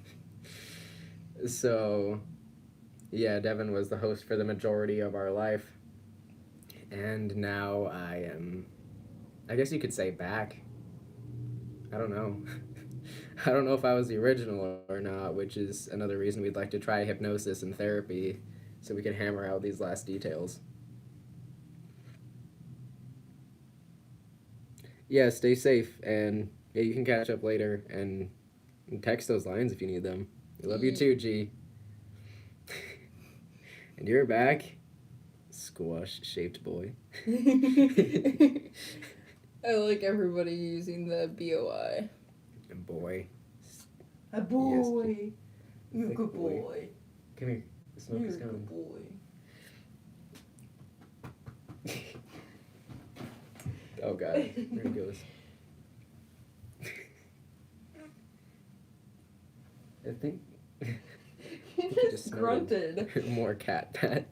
So, yeah, Devin was the host for the majority of our life. And now I am, I guess you could say, back. I don't know. I don't know if I was the original or not, which is another reason we'd like to try hypnosis and therapy so we can hammer out these last details. Yeah, stay safe, and yeah, you can catch up later and text those lines if you need them. I love you too, G. And you're back, squash-shaped boy. I like everybody using the BOI. Boy. A boy. You're a good boy. boy. Come here. The smoke is coming. You're a good boy. Oh god, there he goes. I think He just grunted. More cat pets.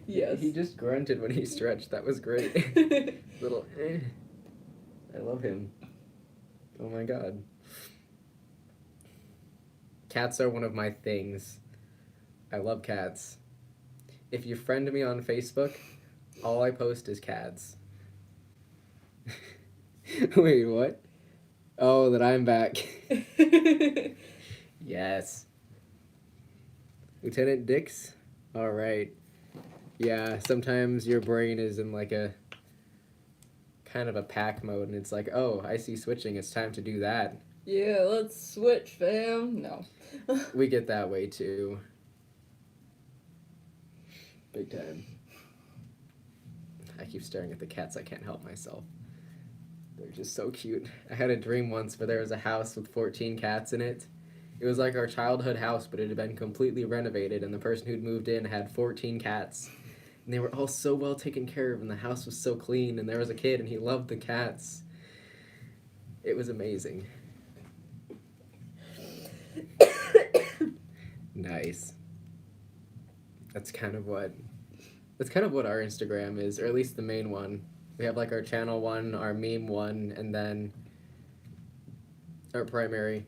Yes. He just grunted when he stretched. That was great. Little I love him. Oh my god. Cats are one of my things. I love cats. If you friend me on Facebook, all I post is cats. Wait, what? Oh, that I'm back. Yes. Lieutenant Dix? Alright. Yeah, sometimes your brain is in like a kind of a pack mode and it's like, oh, I see switching, it's time to do that. Yeah, let's switch, fam. No. We get that way too. Big time. I keep staring at the cats, I can't help myself. They're just so cute. I had a dream once where there was a house with 14 cats in it. It was like our childhood house, but it had been completely renovated, and the person who'd moved in had 14 cats. And they were all so well taken care of, and the house was so clean, and there was a kid, and he loved the cats. It was amazing. Nice. That's kind of what our Instagram is, or at least the main one. We have like our channel one, our meme one, and then our primary.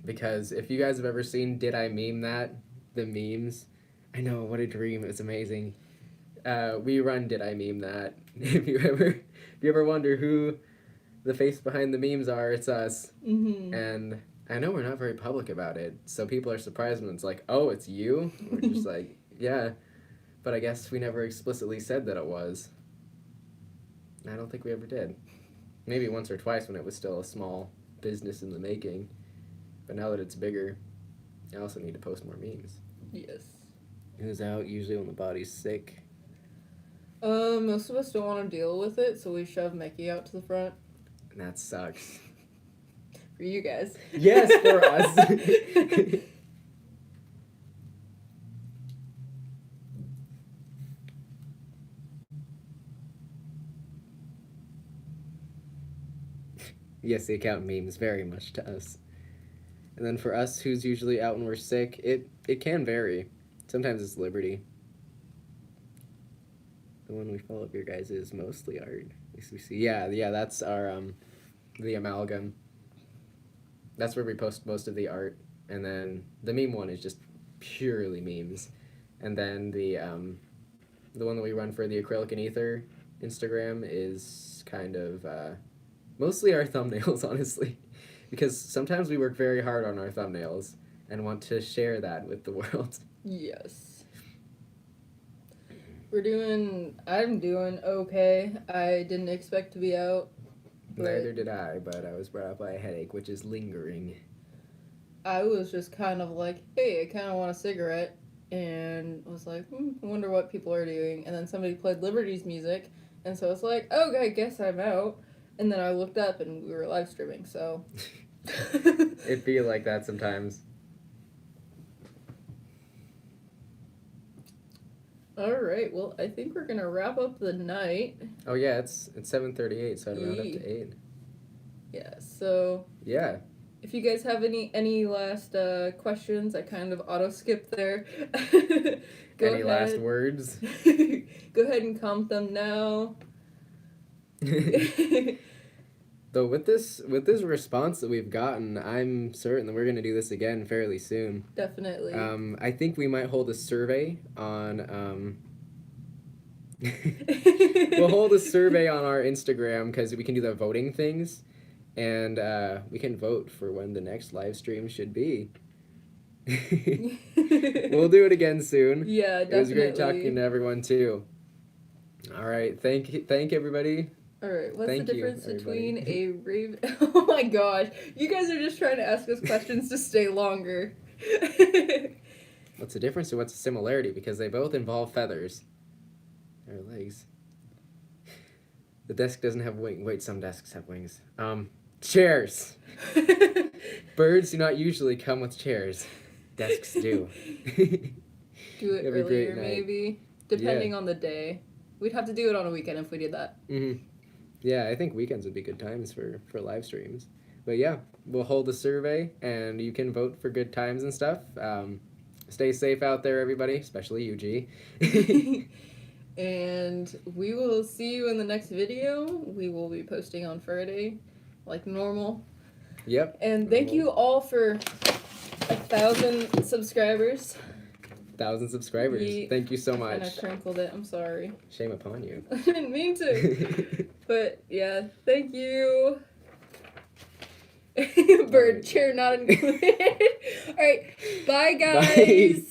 Because if you guys have ever seen Did I Meme That? The memes. I know, what a dream. It's amazing. We run Did I Meme That? If you ever wonder who the face behind the memes are, it's us. Mm-hmm. And I know we're not very public about it, so people are surprised when it's like, oh, it's you? We're just like, yeah. But I guess we never explicitly said that it was. I don't think we ever did. Maybe once or twice when it was still a small business in the making. But now that it's bigger, I also need to post more memes. Yes. Who's out usually when the body's sick? Most of us don't want to deal with it, so we shove Mickey out to the front. And that sucks. For you guys. Yes, for us. Yes, the account memes very much to us. And then for us, who's usually out when we're sick, it can vary. Sometimes it's Liberty. The one we follow up your guys is mostly art. At least we see. Yeah, that's our the amalgam. That's where we post most of the art, and then the meme one is just purely memes, and then the one that we run for the Acrylic and Aether Instagram is kind of mostly our thumbnails, honestly. Because sometimes we work very hard on our thumbnails and want to share that with the world. Yes. I'm doing okay. I didn't expect to be out. Neither did I, but I was brought up by a headache, which is lingering. I was just kind of like, hey, I kind of want a cigarette. And was like, I wonder what people are doing. And then somebody played Liberty's music. And so it's like, oh, I guess I'm out. And then I looked up and we were live streaming, so. It feel like that sometimes. All right, well, I think we're gonna wrap up the night. Oh yeah, it's 7:38, so I'd round up to 8. Yeah. So. Yeah. If you guys have any last questions, I kind of auto skipped there. Any last words? Go ahead and comment them now. Though with this response that we've gotten, I'm certain that we're going to do this again fairly soon. Definitely. I think we might hold a survey on we'll hold a survey on our Instagram because we can do the voting things, and we can vote for when the next live stream should be. We'll do it again soon. Yeah, definitely. It was great talking to everyone too. All right, thank everybody. All right, what's the difference between a raven? Oh my gosh, you guys are just trying to ask us questions to stay longer. What's the difference or what's the similarity? Because they both involve feathers. Their legs. The desk doesn't have wings. Wait, some desks have wings. Chairs. Birds do not usually come with chairs. Desks do. Do it earlier, maybe. Depending on the day. We'd have to do it on a weekend if we did that. Mm-hmm. Yeah, I think weekends would be good times for live streams. But yeah, we'll hold a survey, and you can vote for good times and stuff. Stay safe out there, everybody, especially you, G. And we will see you in the next video. We will be posting on Friday, like normal. Yep. And thank you all for 1,000 subscribers. 1,000 subscribers. Thank you so much. I kind of crinkled it. I'm sorry. Shame upon you. I didn't mean to. But yeah, thank you. Bird chair not included. All right. Bye, guys. Bye.